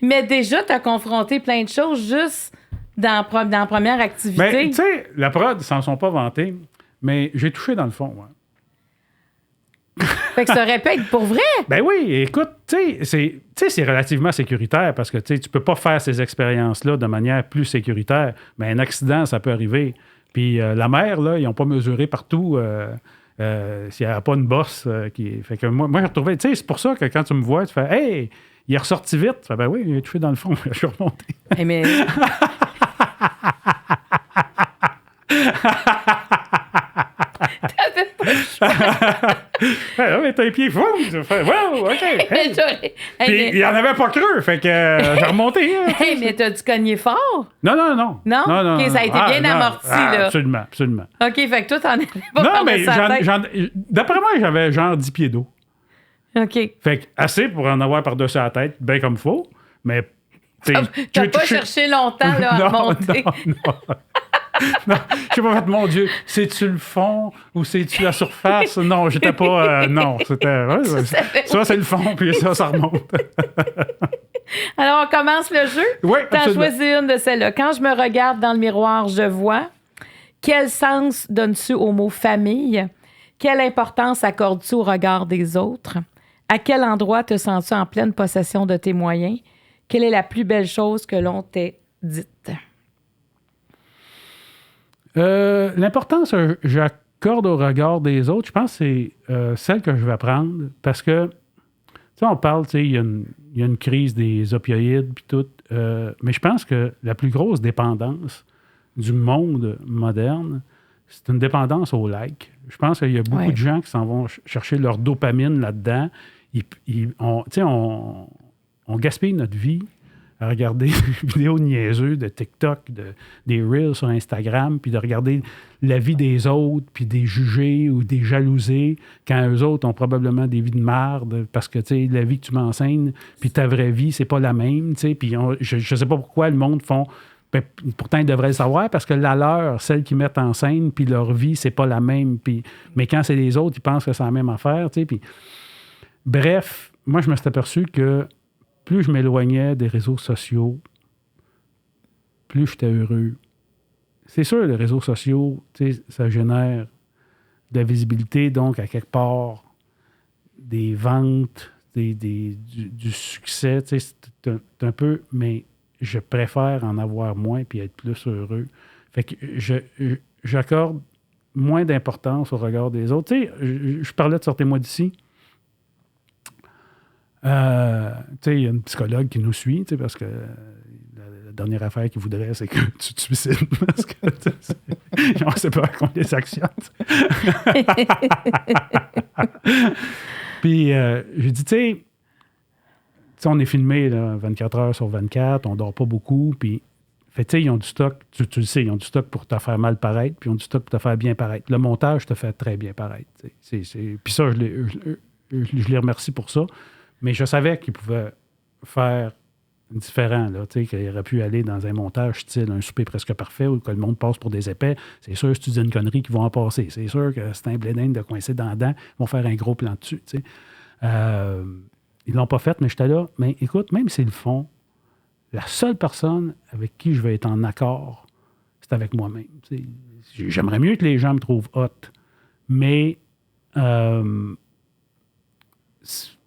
Mais déjà, tu as confronté plein de choses juste dans la première activité. Mais tu sais, la prod, ils s'en sont pas vantés, mais j'ai touché dans le fond. Ouais. Fait que ça aurait pu être pour vrai. Ben oui, écoute, tu sais, c'est relativement sécuritaire parce que tu peux pas faire ces expériences-là de manière plus sécuritaire. Mais un accident, ça peut arriver. Puis la mer, là, ils n'ont pas mesuré partout s'il n'y avait pas une bosse qui... Fait que moi j'ai retrouvé... Tu sais, c'est pour ça que quand tu me vois, tu fais « Hey, il est ressorti vite. » Je fais « Ben oui, il est touché dans le fond. » Je suis remonté. Hey, mais... T'avais pas le choix. Hey, mais t'as les pieds fous. Tu fais « Wow, OK. Hey. » Puis il n'y en avait pas creux. Fait que j'ai remonté. Hey, mais t'as-tu cogné fort? Non. Non? OK, ça a été bien amorti, là. Absolument. OK, fait que toi, t'en avais pas Non, mais tête. d'après moi, j'avais genre 10 pieds d'eau. OK. Fait que assez pour en avoir par-dessus la tête, bien comme il faut, mais... T'as pas cherché longtemps là, à remonter. Non. Non, je sais pas, mon Dieu, c'est-tu le fond ou c'est-tu la surface? Non, j'étais pas... non, c'était... Ouais, ça, c'est le fond, puis ça remonte. Alors, on commence le jeu. Oui, T'en absolument. choisis une de celles-là. Quand je me regarde dans le miroir, je vois. Quel sens donnes-tu au mot famille? Quelle importance accordes-tu au regard des autres? À quel endroit te sens-tu en pleine possession de tes moyens? Quelle est la plus belle chose que l'on t'ait dite? L'importance que j'accorde au regard des autres, je pense que c'est celle que je vais prendre parce que, tu sais, on parle, tu sais, il y a une crise des opioïdes puis tout, mais je pense que la plus grosse dépendance du monde moderne, c'est une dépendance au like. Je pense qu'il y a beaucoup de gens qui s'en vont chercher leur dopamine là-dedans. On gaspille notre vie à regarder des vidéos niaiseux de TikTok, des Reels sur Instagram, puis de regarder la vie des autres, puis des juger ou des jalouser, quand eux autres ont probablement des vies de merde, parce que, tu sais, la vie que tu m'enseignes, puis ta vraie vie, c'est pas la même, tu sais, puis je sais pas pourquoi le monde font... Ben, pourtant, ils devraient le savoir, parce que la leur, celle qu'ils mettent en scène, puis leur vie, c'est pas la même, puis... Mais quand c'est les autres, ils pensent que c'est la même affaire, tu sais, puis... Bref, moi, je me suis aperçu que plus je m'éloignais des réseaux sociaux, plus j'étais heureux. C'est sûr, les réseaux sociaux, ça génère de la visibilité, donc à quelque part, des ventes, du succès. C'est un peu, mais je préfère en avoir moins puis être plus heureux. Fait que j'accorde moins d'importance au regard des autres. Tu sais, je parlais de Sortez-moi d'ici. Il y a une psychologue qui nous suit, parce que la dernière affaire qu'il voudrait, c'est que tu te suicides. Parce que on ne sait pas qu'on les actionne. Puis, j'ai dit, tu sais, on est filmé là, 24 heures sur 24, on ne dort pas beaucoup, puis, fait, tu sais, ils ont du stock, tu le sais, ils ont du stock pour te faire mal paraître, puis ils ont du stock pour te faire bien paraître. Le montage te fait très bien paraître. Puis ça, je les remercie pour ça. Mais je savais qu'il pouvait faire différent, là, qu'il aurait pu aller dans un montage style un souper presque parfait où que le monde passe pour des épais. C'est sûr, si tu dis une connerie, qu'ils vont en passer. C'est sûr que c'est un blé d'Inde de coincer dans la dent, ils vont faire un gros plan dessus. Ils ne l'ont pas fait, mais j'étais là. Mais écoute, même s'ils le font, la seule personne avec qui je vais être en accord, c'est avec moi-même. J'aimerais mieux que les gens me trouvent hot, mais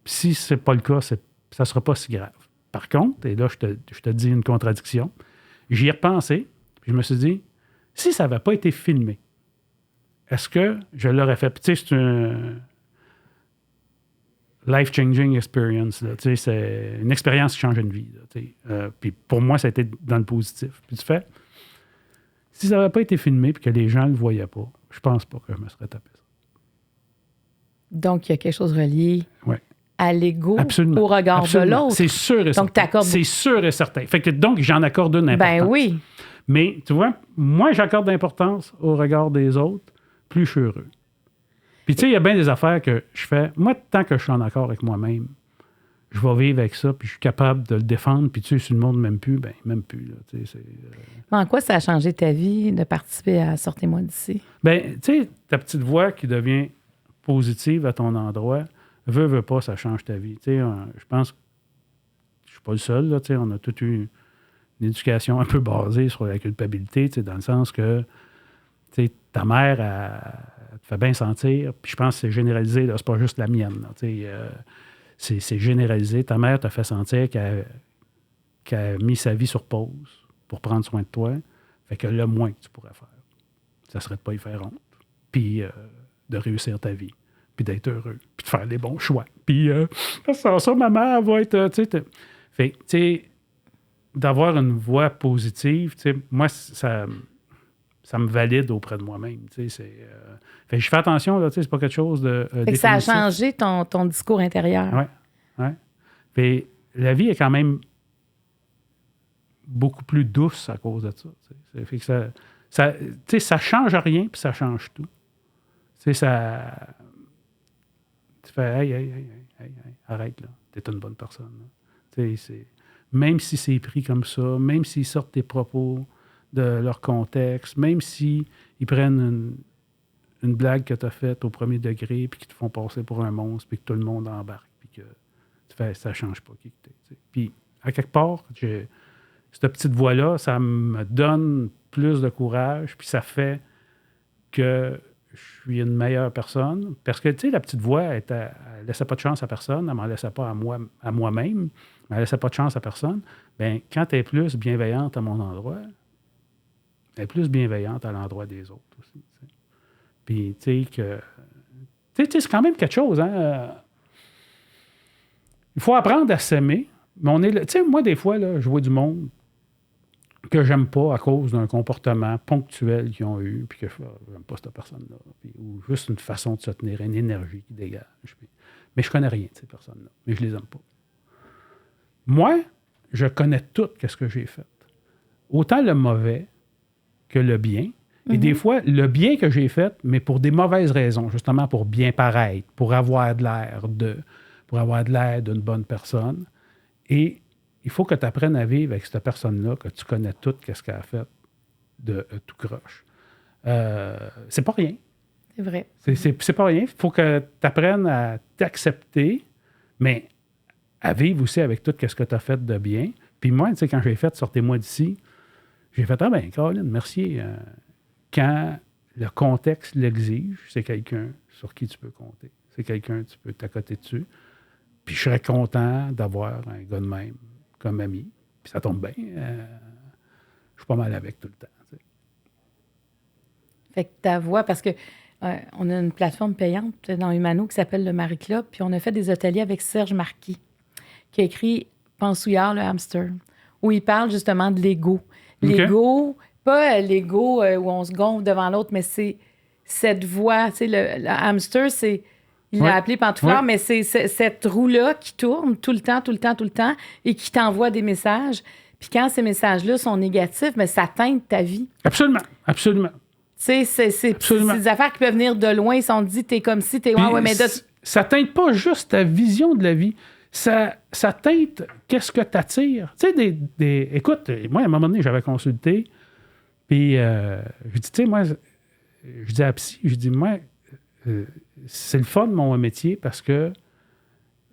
si ce n'est pas le cas, ça ne sera pas si grave. Par contre, et là, je te dis une contradiction, j'y ai repensé, puis je me suis dit, si ça n'avait pas été filmé, est-ce que je l'aurais fait? Puis, tu sais, c'est une life-changing experience. Là, c'est une expérience qui change une vie. Puis pour moi, ça a été dans le positif. Puis tu fais, si ça n'avait pas été filmé et que les gens ne le voyaient pas, je pense pas que je me serais tapé ça. Donc, il y a quelque chose relié à l'ego, absolument, au regard absolument. de l'autre. C'est sûr et certain. C'est sûr et certain. Fait que, donc, j'en accorde une importance. Ben oui. Mais, tu vois, moins j'accorde d'importance au regard des autres, plus je suis heureux. Puis, tu sais, il y a bien des affaires que je fais. Moi, tant que je suis en accord avec moi-même, je vais vivre avec ça, puis je suis capable de le défendre. Puis, tu sais, si le monde ne m'aime plus, ben même plus. Là, Mais en quoi ça a changé ta vie de participer à Sortez-moi d'ici? Ben, tu sais, ta petite voix qui devient positive à ton endroit, veux pas, ça change ta vie. Tu sais, je pense que je suis pas le seul. Là, tu sais, on a toute une éducation un peu basée sur la culpabilité, tu sais, dans le sens que tu sais, ta mère, elle te fait bien sentir. Puis je pense que c'est généralisé, là, c'est pas juste la mienne. Là, c'est généralisé. Ta mère t'a fait sentir qu'elle a mis sa vie sur pause pour prendre soin de toi. Fait que le moins que tu pourrais faire, ça serait de pas y faire honte. Puis de réussir ta vie. Puis d'être heureux. Puis de faire les bons choix. Puis sans ça, ma mère va être... Fait tu sais, d'avoir une voix positive, tu sais, moi, ça me valide auprès de moi-même. Fait que je fais attention, là, c'est pas quelque chose de fait que ça a changé ton discours intérieur. Oui. Puis la vie est quand même beaucoup plus douce à cause de ça. Fait que ça change rien, puis ça change tout. Ça... Tu fais, hey, arrête, là. T'es une bonne personne. Même si c'est pris comme ça, même s'ils sortent tes propos de leur contexte, même si ils prennent une blague que tu as faite au premier degré, puis qu'ils te font passer pour un monstre, puis que tout le monde embarque, puis que tu fais, ça change pas qui que t'es. Tu sais. Puis, à quelque part, cette petite voix-là, ça me donne plus de courage, puis ça fait que je suis une meilleure personne. Parce que, tu sais, la petite voix, elle ne laissait pas de chance à personne, elle m'en laissait pas à moi-même, elle ne laissait pas de chance à personne. Bien, quand elle est plus bienveillante à mon endroit, elle est plus bienveillante à l'endroit des autres aussi. Tu sais. Puis, tu sais, c'est quand même quelque chose, hein? Il faut apprendre à s'aimer. Mais on est là. Tu sais, moi, des fois, là, je vois du monde que j'aime pas à cause d'un comportement ponctuel qu'ils ont eu, puis que j'aime pas cette personne-là. Puis, ou juste une façon de se tenir, une énergie qui dégage. Mais je connais rien de ces personnes-là. Mais je les aime pas. Moi, je connais tout ce que j'ai fait. Autant le mauvais que le bien. Et des fois, le bien que j'ai fait, mais pour des mauvaises raisons, justement pour bien paraître, pour avoir de l'air d'une bonne personne. Et il faut que tu apprennes à vivre avec cette personne-là, que tu connais tout ce qu'elle a fait de tout croche. C'est pas rien. C'est vrai. C'est pas rien. Il faut que tu apprennes à t'accepter, mais à vivre aussi avec tout ce que tu as fait de bien. Puis moi, tu sais, quand j'ai fait « Sortez-moi d'ici », j'ai fait « Ah ben, Caroline, merci. » Quand le contexte l'exige, c'est quelqu'un sur qui tu peux compter. C'est quelqu'un que tu peux t'accoter dessus. Puis je serais content d'avoir un gars de même comme ami. Puis ça tombe bien. Je suis pas mal avec tout le temps. Tu sais. Fait que ta voix, parce que on a une plateforme payante dans Humano qui s'appelle le Marie Club, puis on a fait des ateliers avec Serge Marquis, qui a écrit Pensouillard, le hamster, où il parle justement de l'ego. L'ego, pas l'ego où on se gonfle devant l'autre, mais c'est cette voix. Tu sais, le hamster, c'est... Il l'a appelé pantouflard, mais c'est cette roue-là qui tourne tout le temps, et qui t'envoie des messages. Puis quand ces messages-là sont négatifs, mais ça teinte ta vie. Absolument. Tu sais, c'est des affaires qui peuvent venir de loin. Ils sont dit, t'es comme si, t'es... Ça teinte pas juste ta vision de la vie. Ça teinte qu'est-ce que tu attires. Tu sais, écoute, moi, à un moment donné, j'avais consulté, puis je dis, tu sais, moi, je dis à la psy, je dis, moi... c'est le fun de mon métier parce que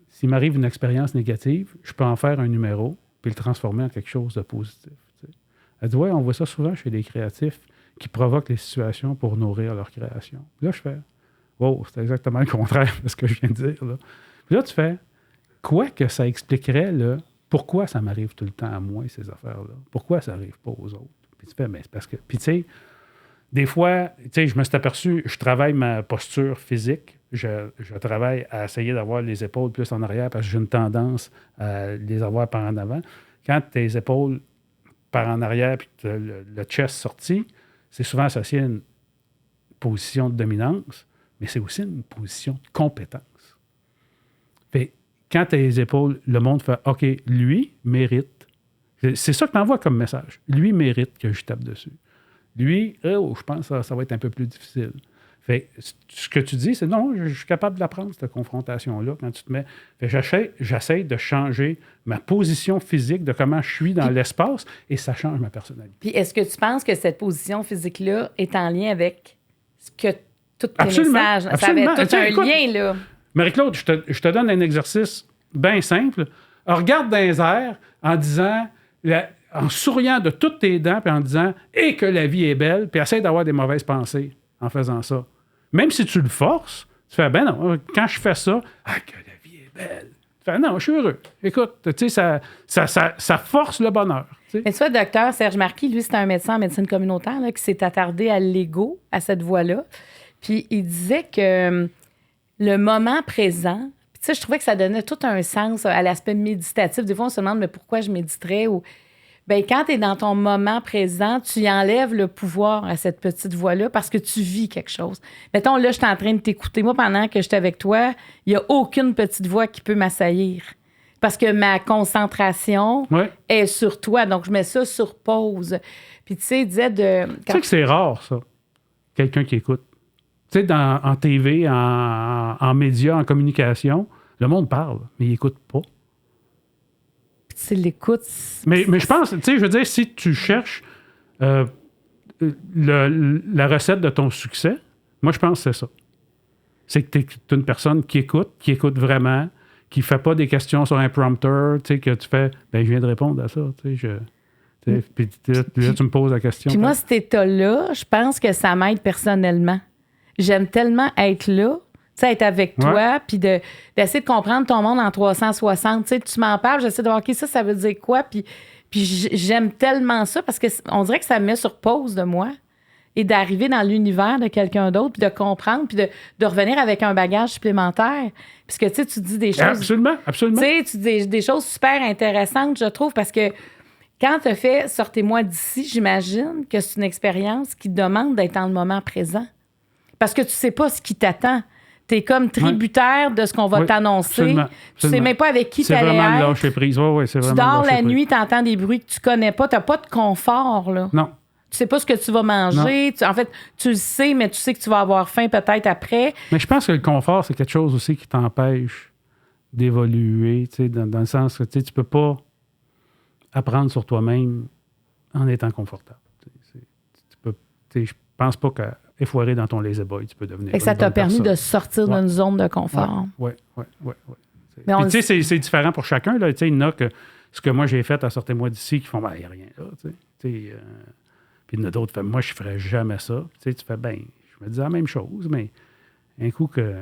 s'il m'arrive une expérience négative, je peux en faire un numéro puis le transformer en quelque chose de positif. Tu sais. Elle dit, ouais, on voit ça souvent chez les créatifs qui provoquent les situations pour nourrir leur création. Puis là, je fais, wow, c'est exactement le contraire de ce que je viens de dire. Là. Puis là, tu fais, quoi que ça expliquerait, là, pourquoi ça m'arrive tout le temps à moi, ces affaires-là? Pourquoi ça n'arrive pas aux autres? Puis tu fais, mais c'est parce que... Puis tu sais, des fois, tu sais, je me suis aperçu, je travaille ma posture physique. Je travaille à essayer d'avoir les épaules plus en arrière parce que j'ai une tendance à les avoir par en avant. Quand tes épaules par en arrière et que le chest sorti, c'est souvent associé à une position de dominance, mais c'est aussi une position de compétence. Fait, quand tes épaules, le monde fait « OK, lui mérite ». C'est ça que tu envoies comme message. Lui mérite que je tape dessus. Lui, je pense que ça va être un peu plus difficile. Fait ce que tu dis, c'est non, je suis capable de l'apprendre, cette confrontation-là, quand tu te mets. J'essaie de changer ma position physique, de comment je suis dans l'espace, et ça change ma personnalité. Puis est-ce que tu penses que cette position physique-là est en lien avec ce que tous tes messages? Ça avait tout un lien, là. Marie-Claude, je te donne un exercice bien simple. Regarde dans les airs en disant... en souriant de toutes tes dents, puis en disant « Et que la vie est belle », puis essaie d'avoir des mauvaises pensées en faisant ça. Même si tu le forces, tu fais « Ben non, quand je fais ça, que la vie est belle ». Tu fais « Non, je suis heureux ». Écoute, tu sais, ça force le bonheur. Tu sais. Mais tu vois, docteur Serge Marquis, lui, c'est un médecin en médecine communautaire là, qui s'est attardé à l'ego, à cette voie-là. Puis il disait que le moment présent... Tu sais, je trouvais que ça donnait tout un sens à l'aspect méditatif. Des fois, on se demande « Mais pourquoi je méditerais » ou... Bien, quand tu es dans ton moment présent, tu y enlèves le pouvoir à cette petite voix-là parce que tu vis quelque chose. Mettons, là, je suis en train de t'écouter. Moi, pendant que j'étais avec toi, il n'y a aucune petite voix qui peut m'assaillir parce que ma concentration est sur toi. Donc, je mets ça sur pause. Puis, tu sais, il disait de... Tu sais que c'est rare, ça, quelqu'un qui écoute. Tu sais, en TV, en médias, en communication, le monde parle, mais il n'écoute pas. Tu l'écoutes. Mais je pense, tu sais, je veux dire, si tu cherches La recette de ton succès, moi, je pense que c'est ça. C'est que tu es une personne qui écoute vraiment, qui ne fait pas des questions sur un prompteur, tu sais, que tu fais, ben je viens de répondre à ça, tu sais, puis là, tu me poses la question. Puis moi, cet état-là, je pense que ça m'aide personnellement. J'aime tellement être là, tu sais, être avec toi, puis d'essayer de comprendre ton monde en 360. Tu sais, tu m'en parles, j'essaie de voir, OK, ça veut dire quoi? Puis j'aime tellement ça parce qu'on dirait que ça me met sur pause de moi et d'arriver dans l'univers de quelqu'un d'autre, puis de comprendre, puis de revenir avec un bagage supplémentaire. Parce que, tu sais, tu dis des choses... Absolument. Tu sais, tu dis des choses super intéressantes, je trouve, parce que quand tu as fait « Sortez-moi d'ici », j'imagine que c'est une expérience qui demande d'être dans le moment présent. Parce que tu sais pas ce qui t'attend. Tu es comme tributaire de ce qu'on va t'annoncer. Absolument. Tu sais même pas avec qui tu allais être. C'est vraiment être. lâcher prise. C'est tu vraiment dors la nuit, tu entends des bruits que tu connais pas. Tu n'as pas de confort, là. Non. Tu sais pas ce que tu vas manger. En fait, tu le sais, mais tu sais que tu vas avoir faim peut-être après. Mais je pense que le confort, c'est quelque chose aussi qui t'empêche d'évoluer, tu sais, dans le sens que tu peux pas apprendre sur toi-même en étant confortable. Je pense pas qu'effoiré dans ton lazy boy, tu peux devenir. Et ça t'a permis de sortir d'une zone de confort. Oui. Puis tu sais, c'est différent pour chacun. Là. Il y en a que ce que moi j'ai fait à Sortez-moi d'ici qui font, il n'y a rien là. Puis il y en a d'autres qui font, moi je ne ferais jamais ça. Tu fais, je me dis la même chose, mais un coup que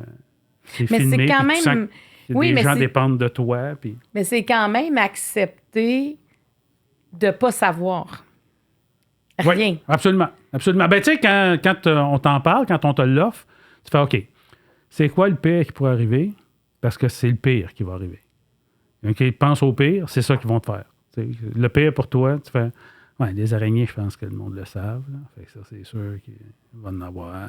c'est filmé, c'est quand même... tu sens que les gens dépendent de toi. Puis... Mais c'est quand même accepter de ne pas savoir. Rien. Oui, absolument. Ben, tu sais, quand on t'en parle, quand on te l'offre, tu fais OK, c'est quoi le pire qui pourrait arriver? Parce que c'est le pire qui va arriver. OK, pense au pire, c'est ça qu'ils vont te faire. T'sais, le pire pour toi, tu fais des araignées, je pense que le monde le savent. Là. Fait que ça, c'est sûr qu'il va en avoir.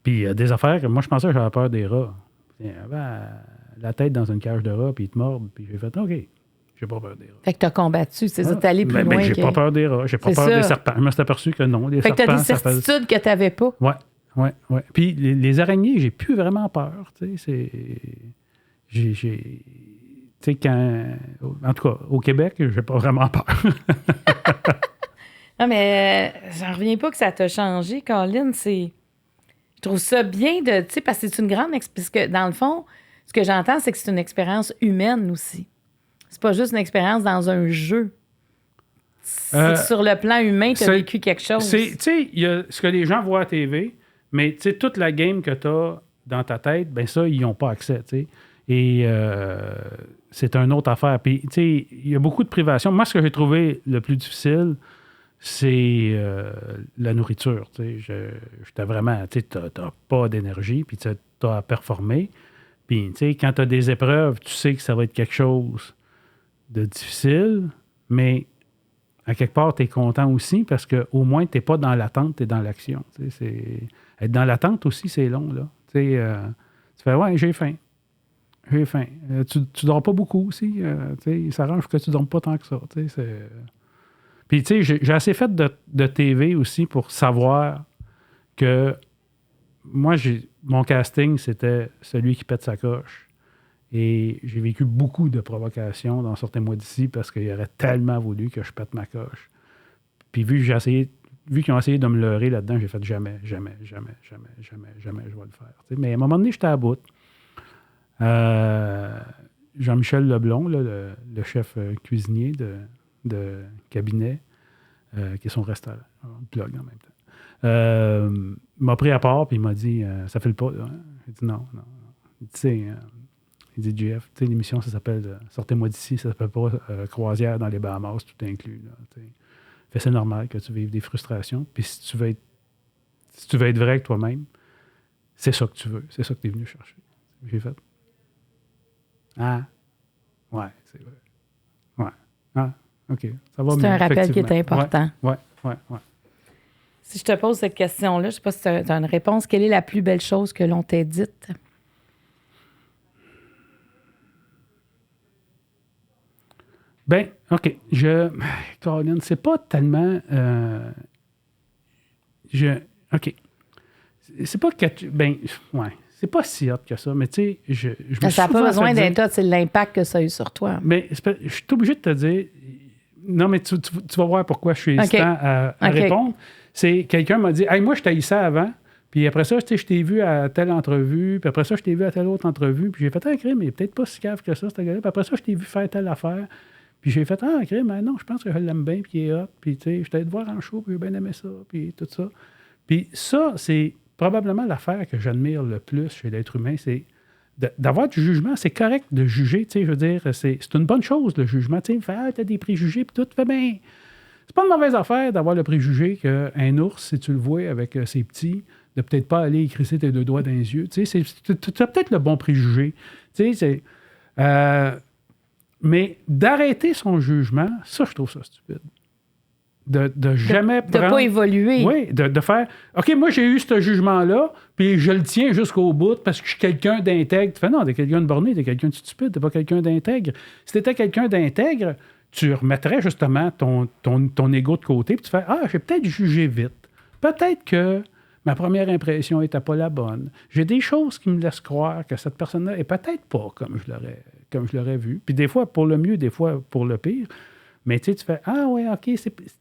Puis des affaires que moi, je pensais que j'avais peur des rats. La tête dans une cage de rats, puis ils te mordent, puis j'ai fait OK. J'ai pas peur des rats. Fait que t'as combattu, c'est ça, t'es allé plus loin. J'ai pas peur des rats, j'ai pas peur des serpents. Je me suis aperçu que non, les serpents... Fait que t'as des certitudes que t'avais pas. Oui. Puis les araignées, j'ai plus vraiment peur, tu sais, tu sais, en tout cas, au Québec, j'ai pas vraiment peur. Non, mais j'en reviens pas que ça t'a changé, Colin, Je trouve ça bien de... Tu sais, parce que c'est une grande... Parce que, dans le fond, ce que j'entends, c'est que c'est une expérience humaine aussi. C'est pas juste une expérience dans un jeu. C'est sur le plan humain, tu as vécu quelque chose. Tu sais, il y a ce que les gens voient à TV, mais tu sais, toute la game que tu as dans ta tête, ben ça, ils n'ont pas accès, tu sais. Et c'est une autre affaire. Puis, tu sais, il y a beaucoup de privations. Moi, ce que j'ai trouvé le plus difficile, c'est la nourriture, tu sais. J'étais vraiment, tu sais, t'as pas d'énergie, puis tu as à performer. Puis, tu sais, quand tu as des épreuves, tu sais que ça va être quelque chose de difficile, mais à quelque part, tu es content aussi parce qu'au moins, tu n'es pas dans l'attente, tu es dans l'action. Être dans l'attente aussi, c'est long. Là. Tu fais, j'ai faim. Tu dors pas beaucoup aussi. Il s'arrange que tu ne dormes pas tant que ça. Puis, tu sais, j'ai assez fait de TV aussi pour savoir que moi, mon casting, c'était celui qui pète sa coche. Et j'ai vécu beaucoup de provocations dans Sortez-moi d'ici parce qu'il aurait tellement voulu que je pète ma coche. Puis vu qu'ils ont essayé de me leurrer là-dedans, j'ai fait jamais je vais le faire. T'sais, mais à un moment donné, j'étais à bout. Jean-Michel Leblond, là, le chef cuisinier de cabinet, qui est son restaurant, blog en même temps, m'a pris à part et il m'a dit ça fait le pas. Hein? J'ai dit non. Tu sais, il dit JF, tu sais, l'émission, ça s'appelle Sortez-moi d'ici, ça s'appelle pas Croisière dans les Bahamas, tout inclus. Là, fait, c'est normal que tu vives des frustrations. Puis si tu veux être vrai avec toi-même, c'est ça que tu veux. C'est ça que tu es venu chercher. J'ai fait. Ah, ouais, c'est vrai. Ouais. Ah, OK. Ça va mieux. C'est un rappel qui est important. Ouais. Si je te pose cette question-là, je ne sais pas si tu as une réponse. Quelle est la plus belle chose que l'on t'ait dite? Ben, OK. Caroline, c'est pas tellement... OK. C'est pas que... c'est pas si hot que ça, mais tu sais, je me Ça n'a pas besoin d'être hot, c'est l'impact que ça a eu sur toi. Mais je suis obligé de te dire, non, mais tu vas voir pourquoi je suis hésitant à répondre. C'est quelqu'un m'a dit, hey, moi, je t'haïssais avant. Puis après ça, je t'ai vu à telle entrevue. Puis après ça, je t'ai vu à telle autre entrevue. Puis j'ai fait, crime, mais il est peut-être pas si cave que ça, ce gars-là. Puis après ça, je t'ai vu faire telle affaire. Puis j'ai fait, crime, mais non, je pense que je l'aime bien. Puis il est hot. Puis tu sais, je t'allais te voir en show. Puis j'ai bien aimé ça. Puis tout ça. Puis ça, c'est probablement l'affaire que j'admire le plus chez l'être humain. C'est d'avoir du jugement. C'est correct de juger. Tu sais, je veux dire, c'est une bonne chose, le jugement. Tu sais, t'as des préjugés. Puis tout fait bien. C'est pas une mauvaise affaire d'avoir le préjugé qu'un ours, si tu le vois avec ses petits, de peut-être pas aller écrisser tes 2 doigts dans les yeux. Tu sais, tu as peut-être le bon préjugé. Tu sais, mais d'arrêter son jugement, ça, je trouve ça stupide. De jamais prendre... De pas évoluer. Oui, de faire... OK, moi, j'ai eu ce jugement-là, puis je le tiens jusqu'au bout parce que je suis quelqu'un d'intègre. Tu fais, non, t'es quelqu'un de borné, t'es quelqu'un de stupide, t'es pas quelqu'un d'intègre. Si t'étais quelqu'un d'intègre, tu remettrais justement ton ego de côté, puis tu fais, j'ai peut-être jugé vite. Peut-être que ma première impression n'était pas la bonne. J'ai des choses qui me laissent croire que cette personne-là est peut-être pas comme je l'aurais vu. Puis des fois pour le mieux, des fois pour le pire. Mais tu fais, OK,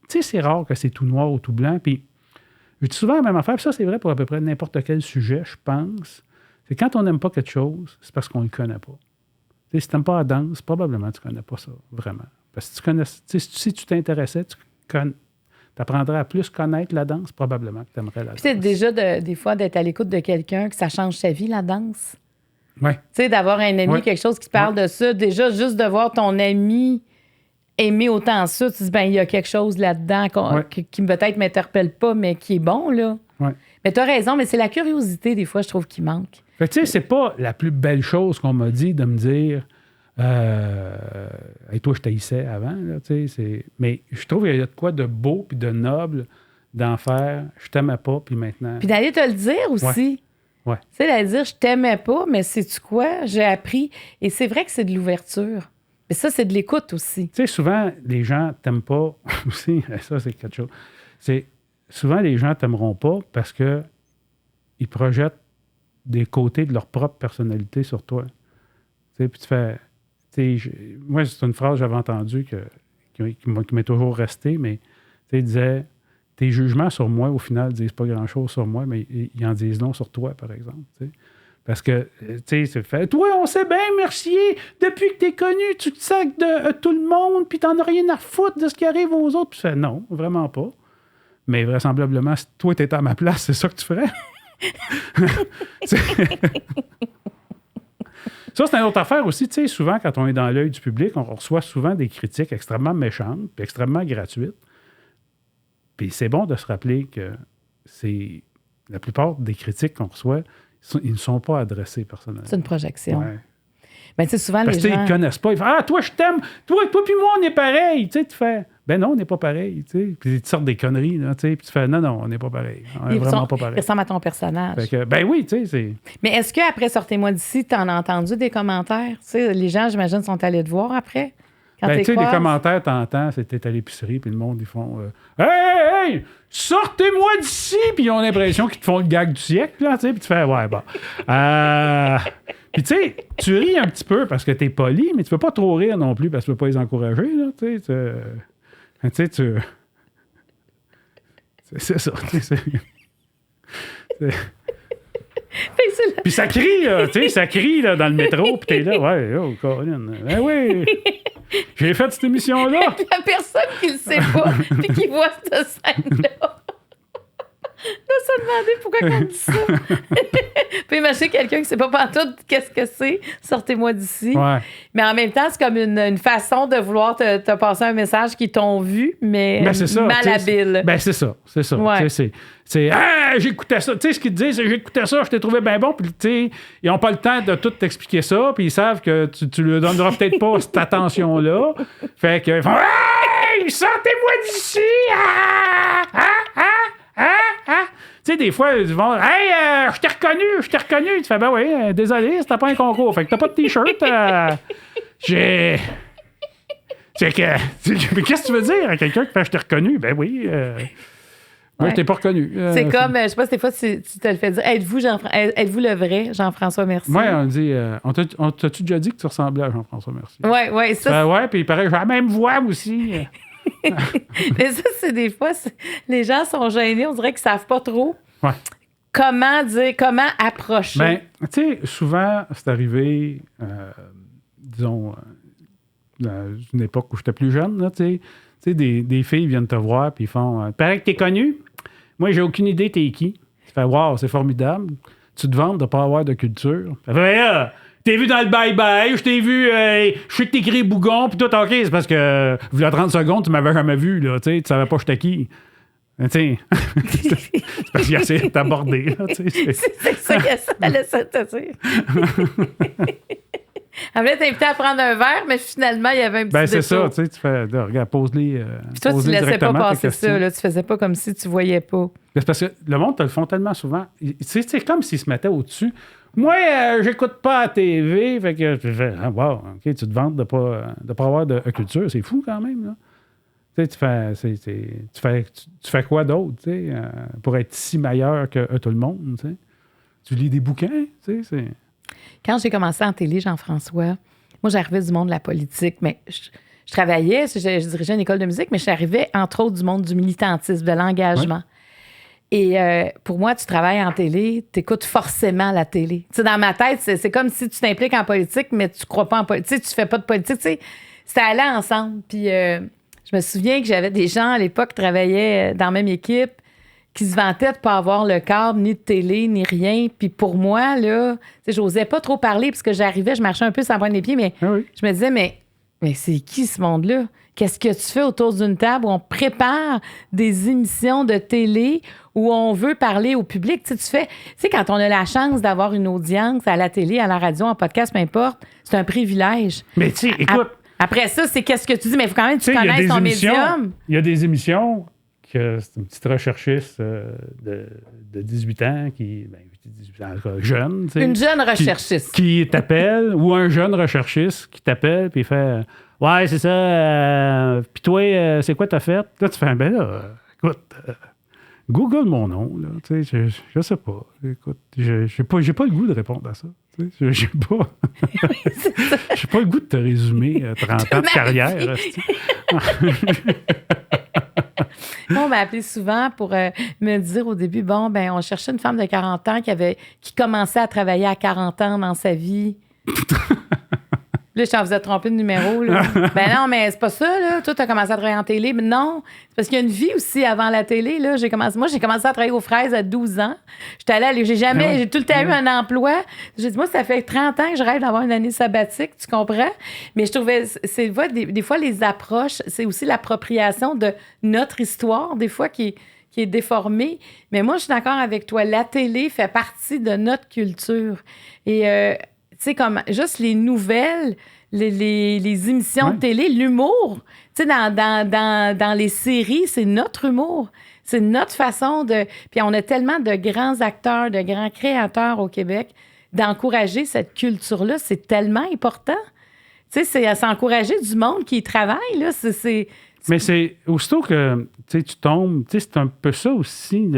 c'est rare que c'est tout noir ou tout blanc. Puis je dis souvent la même affaire, puis ça c'est vrai pour à peu près n'importe quel sujet, je pense. C'est quand on n'aime pas quelque chose, c'est parce qu'on ne le connaît pas. T'sais, si tu n'aimes pas la danse, probablement tu ne connais pas ça, vraiment. Parce que si tu t'intéressais, tu apprendrais à plus connaître la danse, probablement que tu aimerais la danse. C'est déjà des fois d'être à l'écoute de quelqu'un, que ça change sa vie, la danse. Oui. Tu sais, d'avoir un ami, quelque chose qui parle de ça. Déjà, juste de voir ton ami aimer autant ça, tu te dis, il y a quelque chose là-dedans qui peut-être ne m'interpelle pas, mais qui est bon, là. Oui. Mais tu as raison, mais c'est la curiosité, des fois, je trouve, qui manque. Fait que, tu sais, c'est pas la plus belle chose qu'on m'a dit de me dire... et toi, je t'haïssais avant, là, tu sais, mais je trouve qu'il y a de quoi de beau puis de noble d'en faire. Je t'aimais pas, puis maintenant... Puis d'aller te le dire aussi. Ouais. Tu sais, d'aller dire, je t'aimais pas, mais sais-tu quoi? J'ai appris. Et c'est vrai que c'est de l'ouverture. Mais ça, c'est de l'écoute aussi. Tu sais, souvent, les gens t'aiment pas aussi. Ça, c'est quelque chose. C'est souvent, les gens t'aimeront pas parce que ils projettent des côtés de leur propre personnalité sur toi. Tu sais, puis tu fais... moi, c'est une phrase que j'avais entendue qui m'est toujours restée, mais il disait, tes jugements sur moi, au final, disent pas grand-chose sur moi, mais ils en disent long sur toi, par exemple. T'sais. Parce que, tu sais, c'est fait, toi, on sait bien, Mercier, depuis que t'es connu, tu te sacs de tout le monde, puis t'en as rien à foutre de ce qui arrive aux autres. Puis tu fais, non, vraiment pas. Mais vraisemblablement, si toi, t'étais à ma place, c'est ça que tu ferais. Ça, c'est une autre affaire aussi. Tu sais, souvent, quand on est dans l'œil du public, on reçoit souvent des critiques extrêmement méchantes puis extrêmement gratuites. Puis c'est bon de se rappeler que la plupart des critiques qu'on reçoit, ils ne sont pas adressés personnellement. C'est une projection. Ouais. Ben, tu sais, souvent, parce les gens... Parce qu'ils ne connaissent pas. Ils font, toi, je t'aime. Toi puis moi, on est pareil. Tu sais, tu fais, ben non, on n'est pas pareil. Tu sais. Puis ils sortent des conneries. Là, tu sais, puis tu fais, non, on n'est pas pareil. On n'est vraiment pas pareil. Ils ressemblent à ton personnage. Fait que, ben oui, tu sais, c'est... Mais est-ce qu'après Sortez-moi d'ici, tu en as entendu des commentaires? Tu sais, les gens, j'imagine, sont allés te voir après? Ben, tu sais, les commentaires, t'entends, c'était à l'épicerie, puis le monde, ils font hey, sortez-moi d'ici! Puis ils ont l'impression qu'ils te font le gag du siècle, là, tu sais, puis tu fais, ouais, bon. Puis tu sais, tu ris un petit peu parce que t'es poli, mais tu peux pas trop rire non plus parce que tu veux pas les encourager, là, tu sais. C'est ça, tu sais. Puis ça crie, là, tu sais, ça crie là, dans le métro, puis t'es là, ouais, oh, Colin, ben oui, j'ai fait cette émission-là. La personne qui le sait pas, puis qui voit cette scène-là, doit se demander pourquoi on dit ça. Puis imaginer quelqu'un qui ne sait pas pantoute qu'est-ce que c'est, sortez-moi d'ici. Ouais. Mais en même temps, c'est comme une façon de vouloir te passer un message qu'ils t'ont vu, mais malhabile. Ben c'est ça. Ouais. C'est j'écoutais ça. Tu sais, ce qu'ils te disent, c'est j'écoutais ça, je t'ai trouvé bien bon. Puis, tu sais, ils n'ont pas le temps de tout t'expliquer ça. Puis, ils savent que tu lui donneras peut-être pas cette attention-là. Fait qu'ils font hey, sortez-moi d'ici! Tu sais, des fois, ils vont hey, je t'ai reconnu. Tu fais ben oui, désolé, c'était pas un concours. Fait que t'as pas de t-shirt. J'ai. C'est que. Mais qu'est-ce que tu veux dire à quelqu'un qui fait je t'ai reconnu? Ben oui. Moi, je t'ai pas reconnu. C'est comme, je sais pas, des fois, tu te le fais dire. Êtes-vous le vrai Jean-François Mercier? Oui, on dit. On t'a-tu déjà dit que tu ressemblais à Jean-François Mercier? Oui, ça. Ouais, puis il paraît, j'ai la même voix aussi. Mais ça, c'est des fois, les gens sont gênés, on dirait qu'ils savent pas trop Ouais. comment dire, comment approcher. Ben, tu sais, souvent, c'est arrivé, disons, dans une époque où j'étais plus jeune, là, tu sais, des filles viennent te voir puis ils font paraît que t'es connu. Moi, j'ai aucune idée t'es qui. Tu fais wow, c'est formidable. Tu te vantes de pas avoir de culture. Tu fais t'es vu dans le bye-bye, je t'ai vu, je sais que t'écris Bougon, puis tout, OK, c'est parce que, il y a 30 secondes, tu m'avais jamais vu, là, tu sais, tu savais pas j'étais qui. Tu sais, c'est parce qu'il a essayé de t'aborder, là, tu sais. C'est ça qu'elle allait te dire. Elle voulait t'inviter à prendre un verre, mais finalement, il y avait un petit Ben, c'est détour. ça, tu sais, tu fais, là, regarde, pose-les. Puis toi, tu ne laissais pas passer ça, là, tu faisais pas comme si tu voyais pas. C'est parce que le monde te le font tellement souvent. C'est comme s'ils se mettaient au-dessus. Moi, j'écoute pas à TV, fait que tu fais, wow, OK, tu te vantes de pas avoir de culture, c'est fou quand même, là. Tu sais, tu fais quoi d'autre, tu sais, pour être si meilleur que tout le monde, tu sais? Tu lis des bouquins, tu sais, c'est... Quand j'ai commencé en télé, Jean-François, moi, j'arrivais du monde de la politique, mais je travaillais, je dirigeais une école de musique, mais j'arrivais, entre autres, du monde du militantisme, de l'engagement. Ouais. Et pour moi, tu travailles en télé, tu écoutes forcément la télé. Tu sais, dans ma tête, c'est comme si tu t'impliques en politique, mais tu crois pas en politique. Tu fais pas de politique. Tu sais, c'était allé ensemble. Puis je me souviens que j'avais des gens à l'époque qui travaillaient dans la même équipe qui se vantaient de pas avoir le câble, ni de télé, ni rien. Puis pour moi, là, j'osais pas trop parler parce que j'arrivais, je marchais un peu sans pointe des pieds, mais je me disais, mais c'est qui ce monde-là? Qu'est-ce que tu fais autour d'une table où on prépare des émissions de télé où on veut parler au public? Tu sais, quand on a la chance d'avoir une audience à la télé, à la radio, en podcast, peu importe, c'est un privilège. Mais tu sais, écoute... Après ça, c'est qu'est-ce que tu dis? Mais il faut quand même que tu connaisses ton médium. Il y a des émissions que c'est une petite recherchiste de 18 ans qui... Ben, 18 ans, jeune. Une jeune recherchiste. Qui t'appelle, ou un jeune recherchiste qui t'appelle, puis il fait « Ouais, c'est ça. Puis toi, c'est quoi t'as fait? » Là, tu fais « Ben là, écoute, Google mon nom. Là, je sais pas. Écoute, j'ai pas le gout de répondre à ça. J'ai pas... j'ai pas le goût de te résumer 30 ans de carrière. On m'a appelé souvent pour me dire au début, bon, ben on cherchait une femme de 40 ans qui commençait à travailler à 40 ans dans sa vie. Là, je t'en faisais tromper de numéro. Là. Ben non, mais c'est pas ça, là. Toi, t'as commencé à travailler en télé. Mais non, c'est parce qu'il y a une vie aussi avant la télé. Là. Moi, j'ai commencé à travailler aux Fraises à 12 ans. J'ai tout le temps eu un emploi. J'ai dit, moi, ça fait 30 ans que je rêve d'avoir une année sabbatique, tu comprends? Mais je trouvais, des fois, les approches, c'est aussi l'appropriation de notre histoire, des fois, qui est déformée. Mais moi, je suis d'accord avec toi. La télé fait partie de notre culture. Et... tu sais, comme juste les nouvelles, les émissions de télé, l'humour. Tu sais, dans les séries, c'est notre humour. C'est notre façon de... Puis on a tellement de grands acteurs, de grands créateurs au Québec. D'encourager cette culture-là, c'est tellement important. Tu sais, c'est encourager du monde qui y travaille, là. Mais c'est... Aussitôt que tu tombes... Tu sais, c'est un peu ça aussi,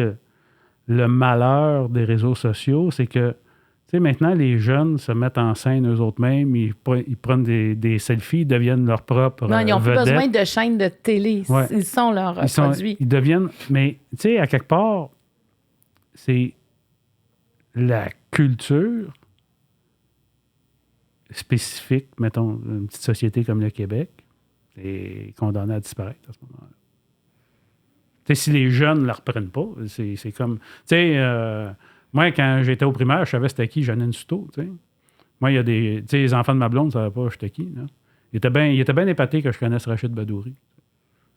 le malheur des réseaux sociaux, c'est que tu sais, maintenant, les jeunes se mettent en scène eux-mêmes, ils prennent des selfies, ils deviennent leur propre non, ils n'ont plus vedette. besoin de chaînes de télé. Ouais. Ils sont leurs produits. Ils deviennent... Mais, tu sais, à quelque part, c'est la culture spécifique, mettons, une petite société comme le Québec, est condamnée à disparaître à ce moment-là. Tu sais, si les jeunes ne la reprennent pas, c'est comme... Tu sais... moi, quand j'étais au primaire, je savais c'était qui Janine Souto, tu sais. Moi, il y a des... Tu sais, les enfants de ma blonde ne savaient pas j'étais qui, là. Il était bien épaté que je connaisse Rachid Badouri.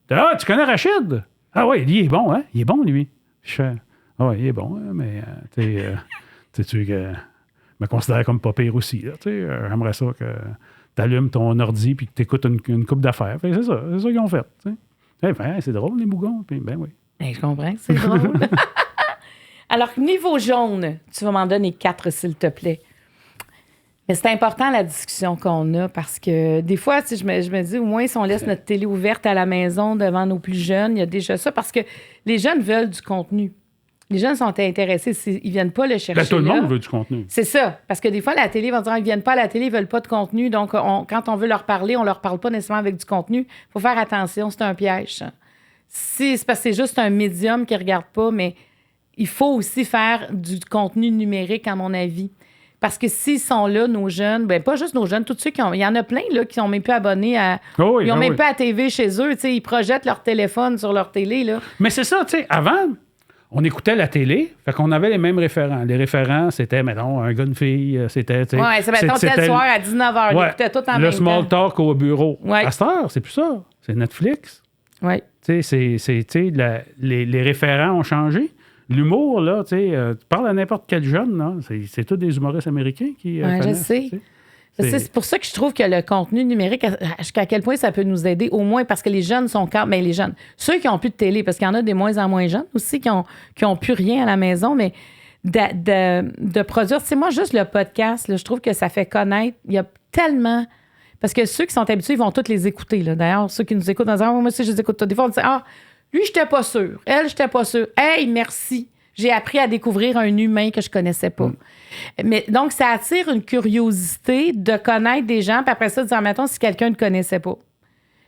Ah, tu connais Rachid? Ah oui, il est bon, hein? Il est bon, lui. Je fais, ah oui, il est bon, hein, mais, tu sais, tu me considère comme pas pire aussi, là, tu sais. J'aimerais ça que tu allumes ton ordi puis que tu écoutes une coupe d'affaires. C'est ça qu'ils ont fait, tu sais. Ben, c'est drôle, les mougons. Puis, ben oui. Ben, je comprends que c'est drôle. Alors, niveau jaune, tu vas m'en donner 4, s'il te plaît. Mais c'est important, la discussion qu'on a, parce que des fois, je me dis, au moins, si on laisse notre télé ouverte à la maison devant nos plus jeunes, il y a déjà ça, parce que les jeunes veulent du contenu. Les jeunes sont intéressés. Ils viennent pas le chercher. Ben, tout le là. monde veut du contenu. C'est ça. Parce que des fois, la télé va dire ils viennent pas à la télé, ils veulent pas de contenu. Donc, quand on veut leur parler, on leur parle pas nécessairement avec du contenu. Il faut faire attention, c'est un piège. Ça. C'est parce que c'est juste un médium qui regarde pas, mais il faut aussi faire du contenu numérique, à mon avis. Parce que s'ils sont là, nos jeunes, ben pas juste nos jeunes, tous ceux qui ont... Il y en a plein là, qui sont même plus abonnés à... Oh oui, ils ont même oui. pas à TV chez eux. Ils projettent leur téléphone sur leur télé. Là. Mais c'est ça, tu sais, avant, on écoutait la télé, fait qu'on avait les mêmes référents. Les référents, c'était, mettons, un gars, une fille, c'était... Oui, c'est mettons tel soir à 19h. Ouais, Ils écoutaient tout en le même small temps. talk au bureau. Ouais. À cette heure, c'est plus ça. C'est Netflix. Oui. Tu sais, les référents ont changé. L'humour, là, tu sais, tu parles à n'importe quel jeune, là, c'est tous des humoristes américains qui Ouais, je connaissent, sais. tu sais. C'est pour ça que je trouve que le contenu numérique, jusqu'à quel point ça peut nous aider, au moins parce que les jeunes sont quand même les jeunes. Ceux qui n'ont plus de télé, parce qu'il y en a des moins en moins jeunes aussi qui ont plus rien à la maison, mais de produire. C'est moi, juste le podcast, là, je trouve que ça fait connaître. Il y a tellement. Parce que ceux qui sont habitués, ils vont tous les écouter. Là. D'ailleurs, ceux qui nous écoutent, moi aussi, je les écoute tous. Des fois, on dit lui, je n'étais pas sûr. Elle, je n'étais pas sûr. Hey, merci. J'ai appris à découvrir un humain que je connaissais pas. Mais donc, ça attire une curiosité de connaître des gens, puis après ça, de dire, mettons, si quelqu'un ne connaissait pas.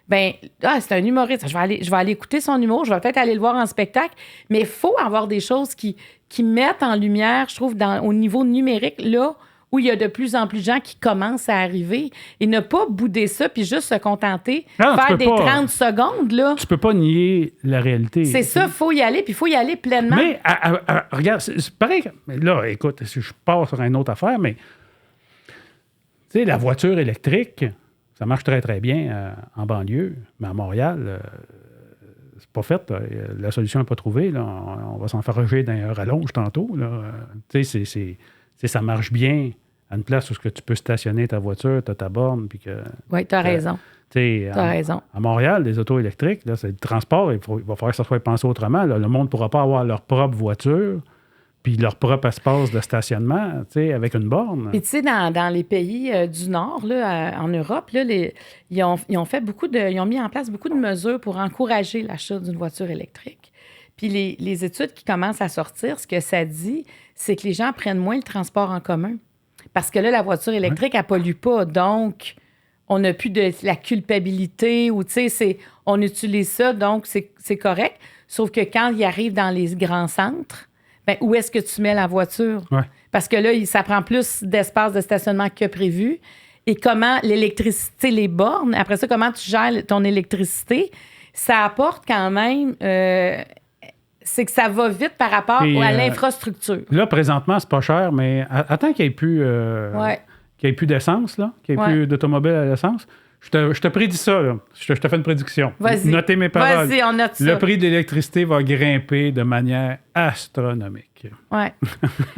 Ben, c'est un humoriste. Je vais aller écouter son humour, je vais peut-être aller le voir en spectacle, mais il faut avoir des choses qui mettent en lumière, je trouve, au niveau numérique, là, où il y a de plus en plus de gens qui commencent à arriver, et ne pas bouder ça, puis juste se contenter, faire des 30 secondes, là. Tu peux pas nier la réalité. C'est ça, il faut y aller, puis il faut y aller pleinement. Mais, regarde, c'est pareil. Mais là, écoute, si je pars sur une autre affaire, mais, tu sais, la voiture électrique, ça marche très, très bien en banlieue, mais à Montréal, c'est pas fait. Là. La solution n'est pas trouvée. Là. On va s'en faire rejeter dans un rallonge tantôt. Tu sais, ça marche bien à une place où tu peux stationner ta voiture, tu as ta borne. Oui, tu as raison. Tu as raison. À Montréal, les autos électriques, là, c'est le transport. Il va falloir que ça soit pensé autrement. Là. Le monde ne pourra pas avoir leur propre voiture puis leur propre espace de stationnement avec une borne. Puis tu sais, dans les pays du Nord, là, en Europe, là, ils ont fait ils ont mis en place beaucoup de mesures pour encourager l'achat d'une voiture électrique. Puis les études qui commencent à sortir, ce que ça dit, c'est que les gens prennent moins le transport en commun. Parce que là, la voiture électrique, elle ne pollue pas. Donc, on n'a plus de la culpabilité ou, tu sais, on utilise ça, donc c'est correct. Sauf que quand ils arrivent dans les grands centres, ben, où est-ce que tu mets la voiture? Ouais. Parce que là, ça prend plus d'espace de stationnement que prévu. Et comment l'électricité, les bornes, après ça, comment tu gères ton électricité, ça apporte quand même... c'est que ça va vite par rapport à l'infrastructure. Là, présentement, c'est pas cher, mais attends qu'il n'y ait plus, d'essence, là, qu'il n'y ait plus d'automobile à l'essence. Je te prédis ça, là. Je te fais une prédiction. Vas-y. Notez mes paroles. Vas-y, on note ça. Le prix de l'électricité va grimper de manière astronomique. Oui.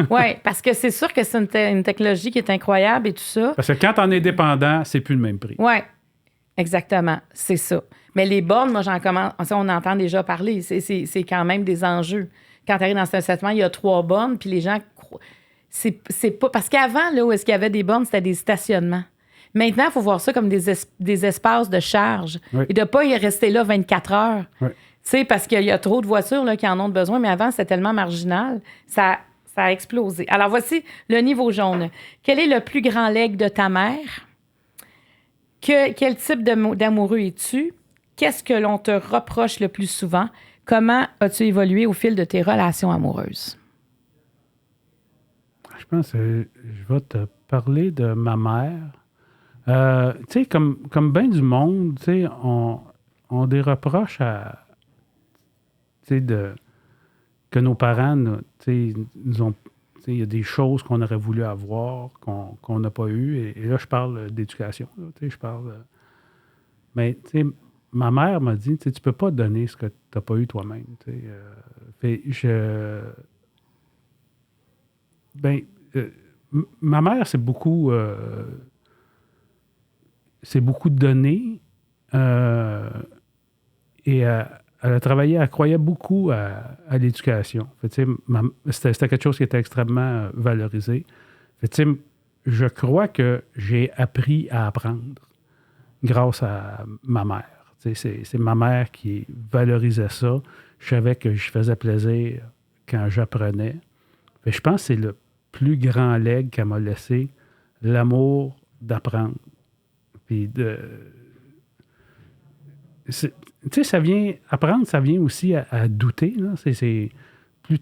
Ouais, parce que c'est sûr que c'est une technologie qui est incroyable et tout ça. Parce que quand on est dépendant, c'est plus le même prix. Oui, exactement. C'est ça. Mais les bornes, moi, on entend déjà parler. C'est quand même des enjeux. Quand tu arrives dans ce stationnement, il y a 3 bornes, puis les gens... C'est pas... Parce qu'avant, là, où est-ce qu'il y avait des bornes, c'était des stationnements. Maintenant, il faut voir ça comme des espaces de charge. Oui. Et de ne pas y rester là 24 heures. Oui. Tu sais, parce qu'il y a trop de voitures là, qui en ont besoin, mais avant, c'était tellement marginal. Ça a explosé. Alors, voici le niveau jaune. Quel est le plus grand legs de ta mère? Quel type d'amoureux es-tu? Qu'est-ce que l'on te reproche le plus souvent? Comment as-tu évolué au fil de tes relations amoureuses? Je pense que je vais te parler de ma mère. Tu sais, comme bien du monde, tu sais, on des reproches à, tu sais, que nos parents, tu sais, nous ont, tu sais, il y a des choses qu'on aurait voulu avoir, qu'on n'a pas eues. Et là, je parle d'éducation, là, tu sais, je parle... mais, tu sais, ma mère m'a dit, tu sais, tu peux pas donner ce que tu n'as pas eu toi-même, tu sais. Ma mère, c'est beaucoup donné. Et elle a travaillé, elle croyait beaucoup à l'éducation. Fait, c'était quelque chose qui était extrêmement valorisé. Fait, je crois que j'ai appris à apprendre grâce à ma mère. C'est ma mère qui valorisait ça. Je savais que je faisais plaisir quand j'apprenais. Fait que je pense que c'est le plus grand legs qu'elle m'a laissé, l'amour d'apprendre. Puis tu sais, ça vient... Apprendre, ça vient aussi à douter. Là. Plus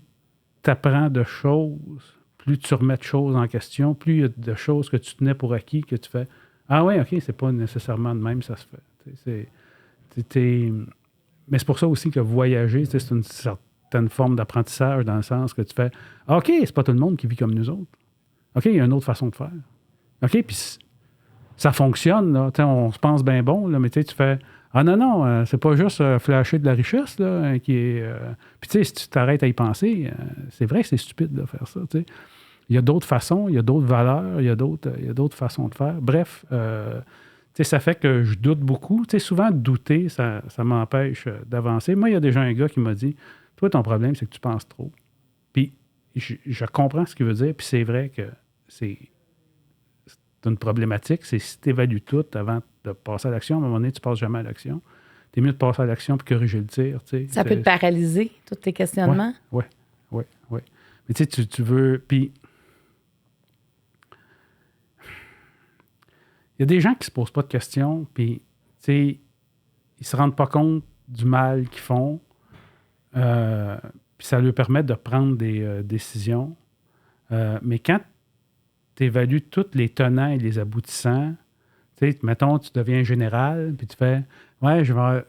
tu apprends de choses, plus tu remets de choses en question, plus il y a de choses que tu tenais pour acquis, que tu fais « Ah oui, OK, c'est pas nécessairement de même, ça se fait. » Mais c'est pour ça aussi que voyager, c'est une certaine forme d'apprentissage dans le sens que tu fais « OK, c'est pas tout le monde qui vit comme nous autres. OK, il y a une autre façon de faire. OK, puis ça fonctionne, là. On se pense bien bon, là, mais tu fais « Ah non, c'est pas juste flasher de la richesse, là, qui est... Puis tu sais, si tu t'arrêtes à y penser, c'est vrai que c'est stupide de faire ça, tu sais. Il y a d'autres façons, il y a d'autres valeurs, il y a d'autres façons de faire. Bref, ça fait que je doute beaucoup. Souvent, douter, ça m'empêche d'avancer. Moi, il y a déjà un gars qui m'a dit « Toi, ton problème, c'est que tu penses trop. » Puis, je comprends ce qu'il veut dire, puis c'est vrai que c'est une problématique. C'est si tu évalues tout avant de passer à l'action, à un moment donné, tu ne passes jamais à l'action. Tu es mieux de passer à l'action puis corriger le tir. Ça peut te paralyser, tous tes questionnements. Oui. Mais tu veux... Puis, il y a des gens qui ne se posent pas de questions, puis, ils ne se rendent pas compte du mal qu'ils font, puis ça leur permet de prendre des décisions. Mais quand tu évalues tous les tenants et les aboutissants, mettons, tu deviens général, puis tu fais « Ouais,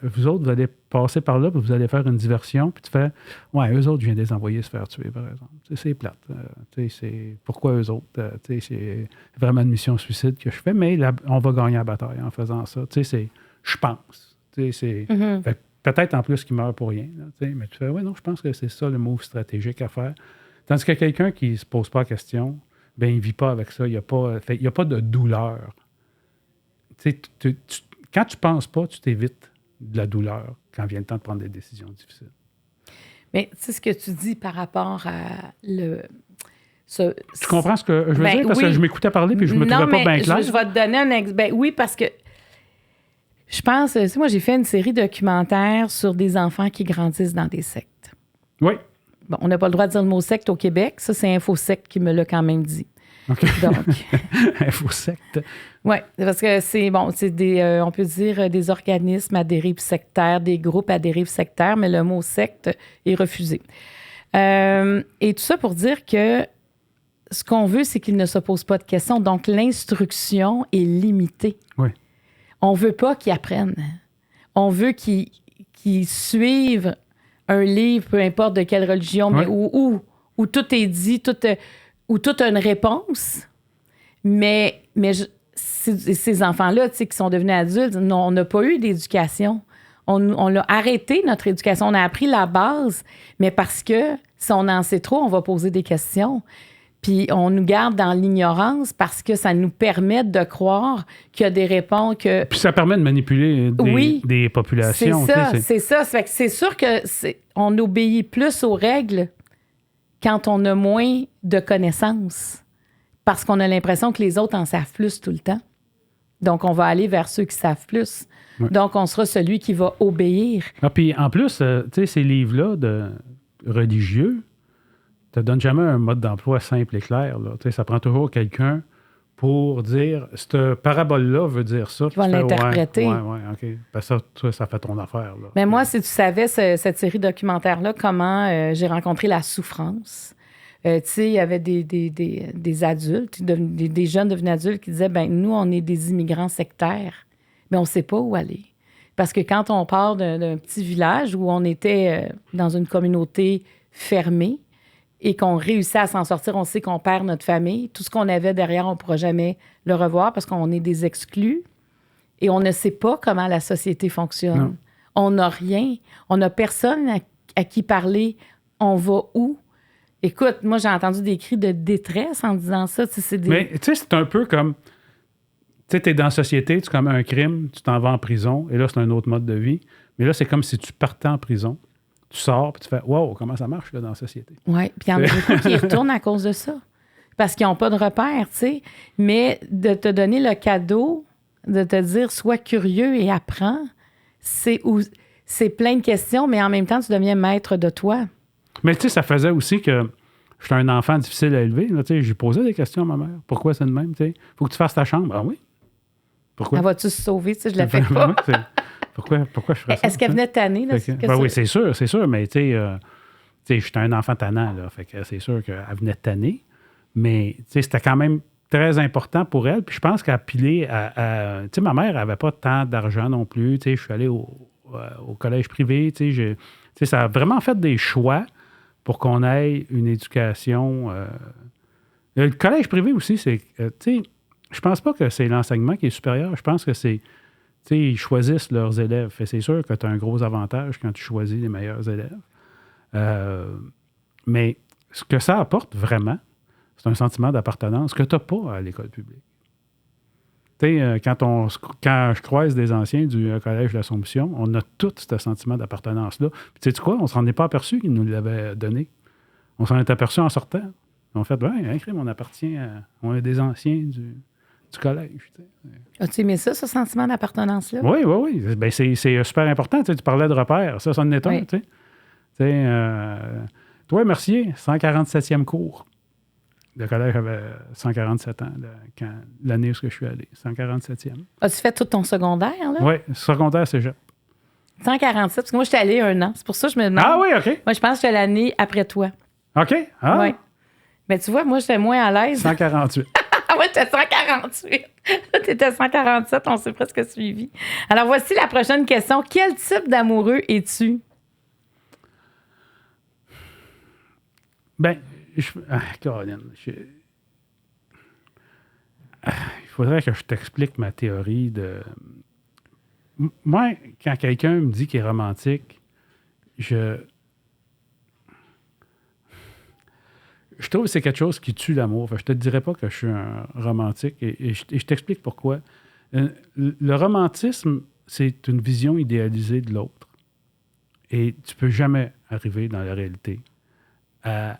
vous autres, vous allez passer par là, puis vous allez faire une diversion. » Puis tu fais « Ouais, eux autres, je viens de les envoyer se faire tuer, par exemple. » C'est plate. Pourquoi eux autres? C'est vraiment une mission suicide que je fais, mais on va gagner la bataille en faisant ça. Je pense. Fait, peut-être en plus qu'ils meurent pour rien. Là, mais tu fais « Ouais, non, je pense que c'est ça le move stratégique à faire. » Tandis que quelqu'un qui ne se pose pas la question, ben il ne vit pas avec ça. Il n'y a pas de douleur. Quand tu ne penses pas, tu t'évites de la douleur quand vient le temps de prendre des décisions difficiles. Mais tu sais ce que tu dis par rapport à Tu comprends ce que je veux dire? Parce que je m'écoutais parler puis je me trouvais pas bien clair. Je vais te donner un exemple. Oui, parce que je pense... Tu sais, moi, j'ai fait une série documentaire sur des enfants qui grandissent dans des sectes. Oui. Bon, on n'a pas le droit de dire le mot secte au Québec. Ça, c'est InfoSecte qui me l'a quand même dit. OK. Donc... InfoSecte. Oui, parce que c'est des, on peut dire des organismes à dérive sectaire, des groupes à dérive sectaire, mais le mot secte est refusé. Et tout ça pour dire que ce qu'on veut, c'est qu'ils ne se posent pas de questions. Donc, l'instruction est limitée. Oui. On ne veut pas qu'ils apprennent. On veut qu'ils suivent un livre, peu importe de quelle religion, mais où tout est dit, où tout a une réponse. Mais ces enfants-là, qui sont devenus adultes, on n'a pas eu d'éducation. On a arrêté notre éducation. On a appris la base, mais parce que si on en sait trop, on va poser des questions. Puis on nous garde dans l'ignorance parce que ça nous permet de croire qu'il y a des réponses que... Puis ça permet de manipuler des populations. C'est ça. Ça fait que c'est sûr qu'on obéit plus aux règles quand on a moins de connaissances. Parce qu'on a l'impression que les autres en savent plus tout le temps. Donc, on va aller vers ceux qui savent plus. Oui. Donc, on sera celui qui va obéir. Ah, puis en plus, tu sais, ces livres-là de religieux ne te donnent jamais un mode d'emploi simple et clair. Là. Ça prend toujours quelqu'un pour dire cette parabole-là veut dire ça. Tu vas l'interpréter. Oui, OK. Ben ça fait ton affaire. Là. Mais moi, si tu savais cette série documentaire-là, comment j'ai rencontré la souffrance. Tu sais, il y avait des adultes, des jeunes devenus adultes qui disaient, ben nous, on est des immigrants sectaires, mais on ne sait pas où aller. Parce que quand on part d'un petit village où on était dans une communauté fermée et qu'on réussit à s'en sortir, on sait qu'on perd notre famille. Tout ce qu'on avait derrière, on ne pourra jamais le revoir parce qu'on est des exclus et on ne sait pas comment la société fonctionne. Non. On n'a rien. On n'a personne à qui parler. On va où? Écoute, moi, j'ai entendu des cris de détresse en disant ça. Mais tu sais, c'est un peu comme... Tu sais, t'es dans la société, tu commets un crime, tu t'en vas en prison, et là, c'est un autre mode de vie. Mais là, c'est comme si tu partais en prison, tu sors, puis tu fais « Wow, comment ça marche là, dans la société? » Oui, puis il y en a beaucoup qui y retournent à cause de ça. Parce qu'ils n'ont pas de repères, tu sais. Mais de te donner le cadeau, de te dire « Sois curieux et apprends », c'est plein de questions, mais en même temps, tu deviens maître de toi. Mais tu sais, ça faisait aussi que j'étais un enfant difficile à élever. Là, tu sais, j'ai posé des questions à ma mère. Pourquoi c'est de même? Tu sais, faut que tu fasses ta chambre. Ah oui? Pourquoi? Elle va-tu se sauver? Tu sais, je la fais pas. Pourquoi je ferais ça? Est-ce qu'elle venait tanner? Là, Oui, c'est sûr. Mais tu sais, j'étais un enfant tannant. Là, fait que c'est sûr qu'elle venait tanner. Mais tu sais, c'était quand même très important pour elle. Puis je pense qu'elle a pilé à tu sais, ma mère n'avait pas tant d'argent non plus. Tu sais, je suis allé au collège privé. Tu sais, ça a vraiment fait des choix pour qu'on ait une éducation. Le collège privé aussi, c'est. Tu sais, je pense pas que c'est l'enseignement qui est supérieur. Je pense que c'est. Tu sais, ils choisissent leurs élèves. Fait, c'est sûr que tu as un gros avantage quand tu choisis les meilleurs élèves. Mais ce que ça apporte vraiment, c'est un sentiment d'appartenance que tu n'as pas à l'école publique. Tu sais, quand je croise des anciens du Collège de l'Assomption, on a tout ce sentiment d'appartenance-là. Puis tu sais quoi? On ne s'en est pas aperçu qu'ils nous l'avaient donné. On s'en est aperçu en sortant. On fait, on appartient à... On est des anciens du collège. Tu sais. As-tu aimé ça, ce sentiment d'appartenance-là? Oui. Ben, c'est super important. Tu parlais de repères. Ça en est un. Oui. Tu sais, toi, Mercier, 147e cours. Le collège avait 147 ans l'année où je suis allé. 147e. As-tu fait tout ton secondaire, là? Oui, secondaire cégep. 147, parce que moi, j'étais allée 1 an. C'est pour ça que je me demande. Ah oui, OK. Moi, je pense que j'étais l'année après toi. OK. Ah. Oui. Mais tu vois, moi, j'étais moins à l'aise. 148. Ah ouais, j'étais 148. Tu étais 147, on s'est presque suivi. Alors, voici la prochaine question. Quel type d'amoureux es-tu? Ben, Caroline, il faudrait que je t'explique ma théorie de... Moi, quand quelqu'un me dit qu'il est romantique, je trouve que c'est quelque chose qui tue l'amour. Enfin, je te dirais pas que je suis un romantique et je t'explique pourquoi. Le romantisme, c'est une vision idéalisée de l'autre. Et tu peux jamais arriver dans la réalité à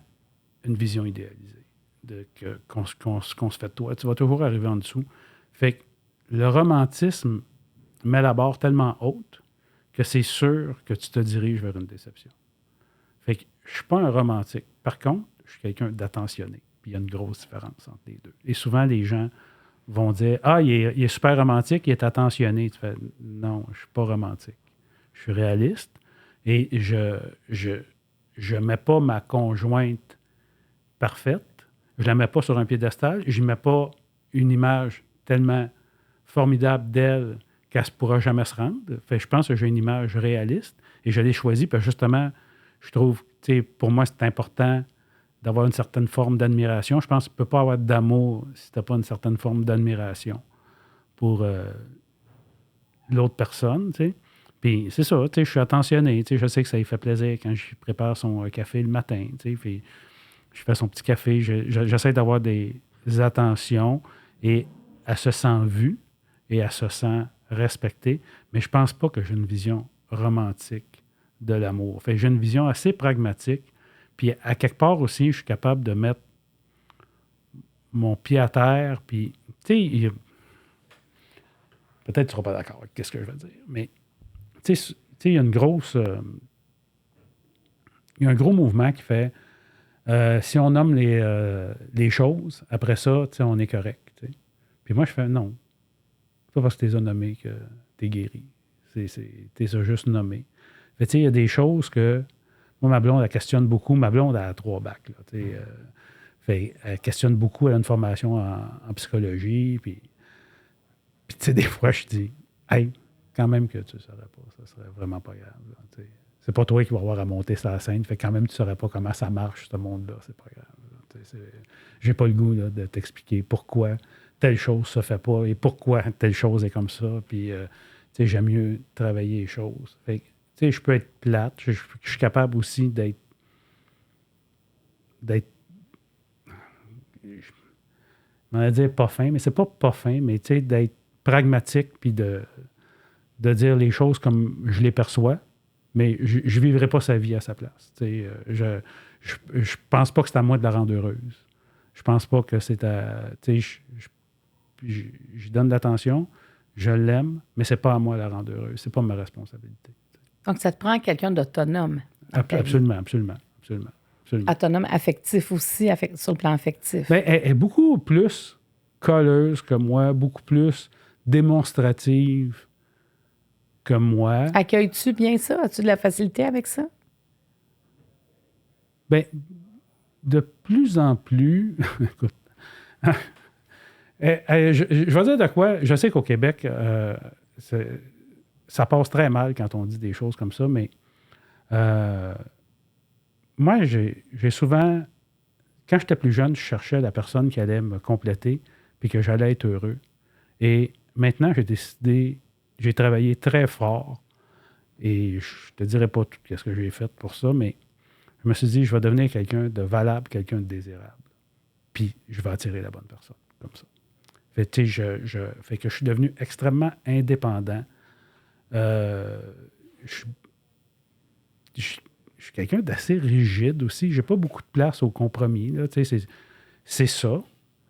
une vision idéalisée qu'on se fait de toi. Tu vas toujours arriver en dessous. Fait que le romantisme met la barre tellement haute que c'est sûr que tu te diriges vers une déception. Fait que je suis pas un romantique. Par contre, je suis quelqu'un d'attentionné. Puis il y a une grosse différence entre les deux. Et souvent, les gens vont dire « Ah, il est super romantique, il est attentionné. » Tu fais « Non, je ne suis pas romantique. Je suis réaliste et je mets pas ma conjointe parfaite. Je la mets pas sur un piédestal. Je ne mets pas une image tellement formidable d'elle qu'elle ne pourra jamais se rendre. Fait, je pense que j'ai une image réaliste et je l'ai choisie parce que justement, je trouve, pour moi, c'est important d'avoir une certaine forme d'admiration. Je pense que tu ne peux pas avoir d'amour si tu n'as pas une certaine forme d'admiration pour l'autre personne. T'sais. Puis c'est ça, je suis attentionné. Je sais que ça lui fait plaisir quand je prépare son café le matin. Puis je fais son petit café. J'essaie d'avoir des attentions et elle se sent vue et elle se sent respectée. Mais je ne pense pas que j'ai une vision romantique de l'amour. Fait, j'ai une vision assez pragmatique. Puis à quelque part aussi, je suis capable de mettre mon pied à terre. Puis, tu sais, peut-être que tu ne seras pas d'accord avec ce que je veux dire, mais tu sais, il y a une grosse... il y a un gros mouvement qui fait si on nomme les choses, après ça, on est correct. T'sais. Puis moi, je fais non. C'est pas parce que tu les as nommées que tu es guéri. Tu es juste nommé. Fait, il y a des choses que... Moi, ma blonde, elle questionne beaucoup. Ma blonde, elle a 3 bacs. Là, fait, elle questionne beaucoup. Elle a une formation en psychologie. Puis tu sais, des fois, je dis, hey, quand même que tu ne saurais pas. Ça serait vraiment pas grave. Là, c'est pas toi qui vas avoir à monter sur la scène. Fait quand même, tu ne saurais pas comment ça marche, ce monde-là. C'est pas grave. J'ai pas le goût là, de t'expliquer pourquoi telle chose se fait pas et pourquoi telle chose est comme ça. Puis, j'aime mieux travailler les choses. Fait je peux être plate. Je suis capable aussi d'être je m'en ai dire pas fin, mais c'est pas fin, mais d'être pragmatique puis de dire les choses comme je les perçois, mais je ne vivrai pas sa vie à sa place. Je pense pas que c'est à moi de la rendre heureuse. Je pense pas que c'est à... Je donne de l'attention, je l'aime, mais c'est pas à moi de la rendre heureuse. C'est pas ma responsabilité. Donc, ça te prend quelqu'un d'autonome. Absolument. absolument. Autonome, affectif aussi, sur le plan affectif. Ben, elle est beaucoup plus colleuse que moi, beaucoup plus démonstrative que moi. Accueilles-tu bien ça? As-tu de la facilité avec ça? Ben, de plus en plus... Écoute, je vais dire de quoi. Je sais qu'au Québec, ça passe très mal quand on dit des choses comme ça, mais moi, j'ai souvent... Quand j'étais plus jeune, je cherchais la personne qui allait me compléter puis que j'allais être heureux. Et maintenant, j'ai décidé... J'ai travaillé très fort et je te dirai pas tout ce que j'ai fait pour ça, mais je me suis dit, je vais devenir quelqu'un de valable, quelqu'un de désirable. Puis, je vais attirer la bonne personne, comme ça. Fait que je suis devenu extrêmement indépendant. Je suis quelqu'un d'assez rigide aussi. J'ai pas beaucoup de place au compromis. Là. C'est ça.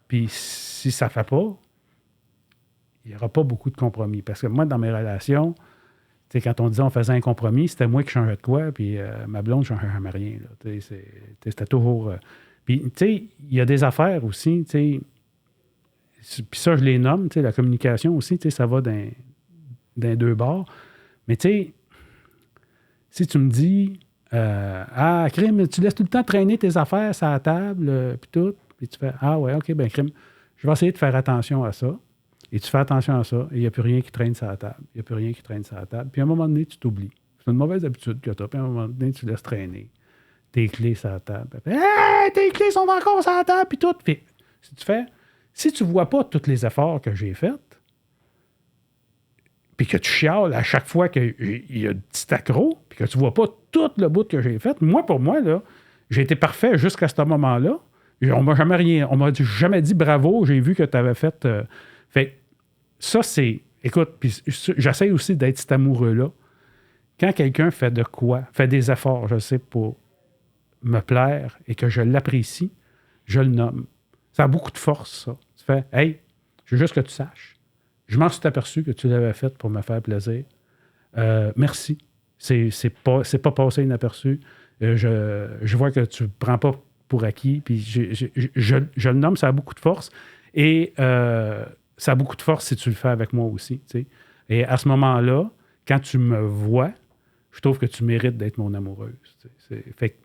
Puis, si ça ne fait pas, il n'y aura pas beaucoup de compromis. Parce que moi, dans mes relations, quand on disait on faisait un compromis, c'était moi qui changeais de quoi, puis ma blonde ne changeait jamais rien. Là. C'était toujours... Puis, tu sais, il y a des affaires aussi, tu sais, puis ça, je les nomme, tu sais, la communication aussi, tu sais, ça va d'un deux bords. Mais tu sais, si tu me dis, crime, tu laisses tout le temps traîner tes affaires sur la table, puis tout, puis tu fais, ouais, OK, ben crime, je vais essayer de faire attention à ça. Et tu fais attention à ça, et il n'y a plus rien qui traîne sur la table. Il n'y a plus rien qui traîne sur la table. Puis à un moment donné, tu t'oublies. C'est une mauvaise habitude que tu as. Puis à un moment donné, tu laisses traîner tes clés sur la table. Puis, tes clés sont encore sur la table, puis tout. Puis, si tu ne vois pas tous les efforts que j'ai faits, puis que tu chiales à chaque fois qu'il y a un petit accro, puis que tu ne vois pas tout le bout que j'ai fait, pour moi, là, j'ai été parfait jusqu'à ce moment-là. On m'a jamais dit bravo, j'ai vu que tu avais fait... fait ça, c'est... Écoute, puis j'essaie aussi d'être cet amoureux-là. Quand quelqu'un fait de quoi, fait des efforts, je sais, pour me plaire et que je l'apprécie, je le nomme. Ça a beaucoup de force, ça. Tu fais, hey, je veux juste que tu saches. Je m'en suis aperçu que tu l'avais fait pour me faire plaisir. Merci. C'est pas passé inaperçu. Je vois que tu ne prends pas pour acquis. Puis je le nomme, ça a beaucoup de force. Et ça a beaucoup de force si tu le fais avec moi aussi. T'sais. Et à ce moment-là, quand tu me vois, je trouve que tu mérites d'être mon amoureuse. Fait que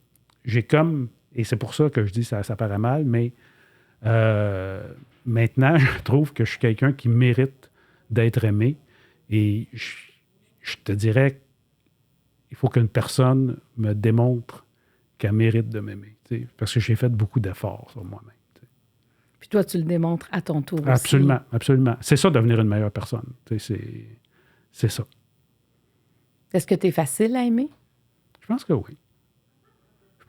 j'ai comme... Et c'est pour ça que je dis ça paraît mal, mais maintenant, je trouve que je suis quelqu'un qui mérite d'être aimé. Et je te dirais qu'il faut qu'une personne me démontre qu'elle mérite de m'aimer. Parce que j'ai fait beaucoup d'efforts sur moi-même. Puis toi, tu le démontres à ton tour absolument, aussi. Absolument. C'est ça, devenir une meilleure personne. C'est ça. Est-ce que tu es facile à aimer? Je pense que oui. Je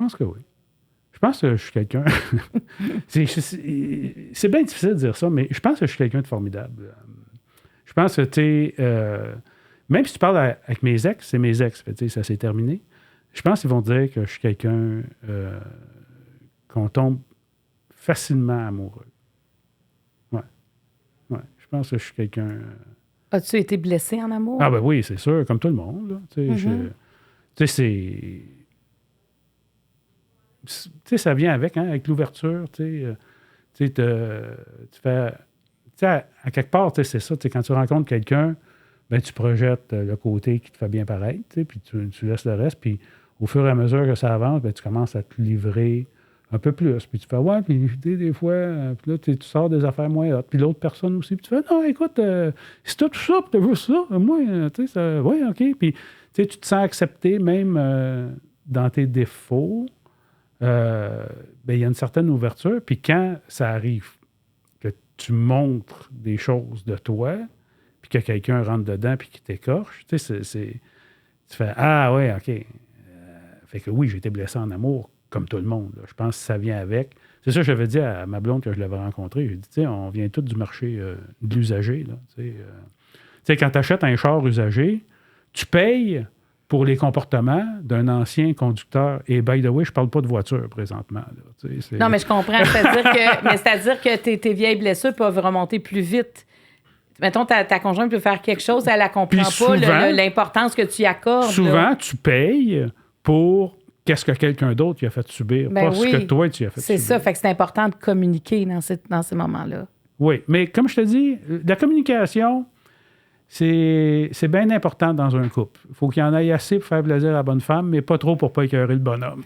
pense que je suis quelqu'un... c'est bien difficile de dire ça, mais je pense que je suis quelqu'un de formidable. Je pense que, tu sais... même si tu parles avec mes ex, c'est mes ex. Ça s'est terminé. Je pense qu'ils vont dire que je suis quelqu'un qu'on tombe facilement amoureux. Ouais. Je pense que je suis quelqu'un... As-tu été blessé en amour? Ah ben oui, c'est sûr, comme tout le monde. Là. Tu sais, c'est... Tu sais, ça vient avec l'ouverture. Tu fais... Tu sais, à quelque part, c'est ça. Quand tu rencontres quelqu'un, ben, tu projettes le côté qui te fait bien paraître, puis tu laisses le reste. Puis au fur et à mesure que ça avance, ben, tu commences à te livrer un peu plus. Puis tu fais, ouais, puis des fois, puis là, tu sors des affaires moins hautes. Puis l'autre personne aussi, puis tu fais, non, écoute, si tu as tout ça, puis tu veux ça, moi, tu sais, ouais, OK. Puis tu te sens accepté même dans tes défauts. Ben, il y a une certaine ouverture. Puis quand ça arrive que tu montres des choses de toi, puis que quelqu'un rentre dedans puis qui t'écorche, tu sais, tu fais, ah ouais, OK. Fait que oui, j'ai été blessé en amour, comme tout le monde. Là. Je pense que ça vient avec. C'est ça que j'avais dit à ma blonde quand je l'avais rencontrée. J'ai dit, tu sais, on vient tous du marché de l'usager. Tu sais, quand tu achètes un char usagé, tu payes pour les comportements d'un ancien conducteur. Et by the way, je parle pas de voiture présentement. Là. Non, mais je comprends. C'est-à-dire que tes vieilles blessures peuvent remonter plus vite. Mettons, ta conjointe peut faire quelque chose, elle ne comprend pas l'importance que tu y accordes. Souvent, tu payes pour qu'est-ce que quelqu'un d'autre lui a fait subir, Ben pas oui, ce que toi, tu as fait c'est subir. ça. Fait que c'est important de communiquer dans ces moments-là. Oui, mais comme je te dis, la communication, c'est bien important dans un couple. Il faut qu'il y en ait assez pour faire plaisir à la bonne femme, mais pas trop pour pas écœurer le bonhomme.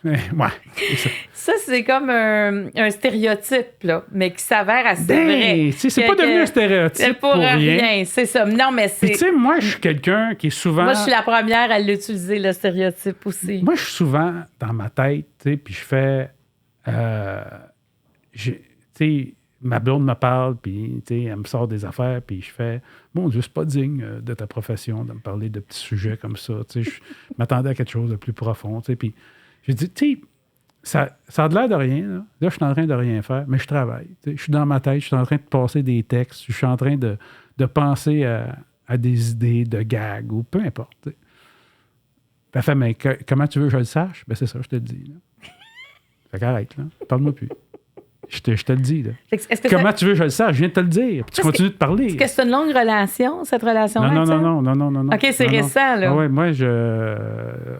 Mais, ouais, c'est ça. Ça, c'est comme un stéréotype, là, mais qui s'avère assez vrai. Ben, c'est pas devenu un stéréotype pour rien. C'est ça. Non, mais c'est... Puis tu sais, moi, je suis quelqu'un qui est souvent... Moi, je suis la première à l'utiliser, le stéréotype aussi. Moi, je suis souvent dans ma tête, tu sais, puis je fais... tu sais, ma blonde me parle, puis tu sais, elle me sort des affaires, puis je fais « Mon Dieu, c'est pas digne de ta profession de me parler de petits sujets comme ça. » Tu sais, je m'attendais à quelque chose de plus profond, tu sais, puis j'ai dit, tu sais, ça a l'air de rien, là. Là, je suis en train de rien faire, mais je travaille. Tu sais, je suis dans ma tête, je suis en train de passer des textes, je suis en train de penser à des idées, de gags, ou peu importe. Tu sais. Elle fait, mais comment tu veux que je le sache? Ben, c'est ça, je te le dis. Là. Fait qu'arrête, là. Parle-moi plus. Je te le dis, là. Comment tu veux que je le sache? Je viens de te le dire. Puis tu continues de parler. Est-ce que c'est une longue relation, cette relation-là? Non. OK, c'est récent, là. Oui, moi,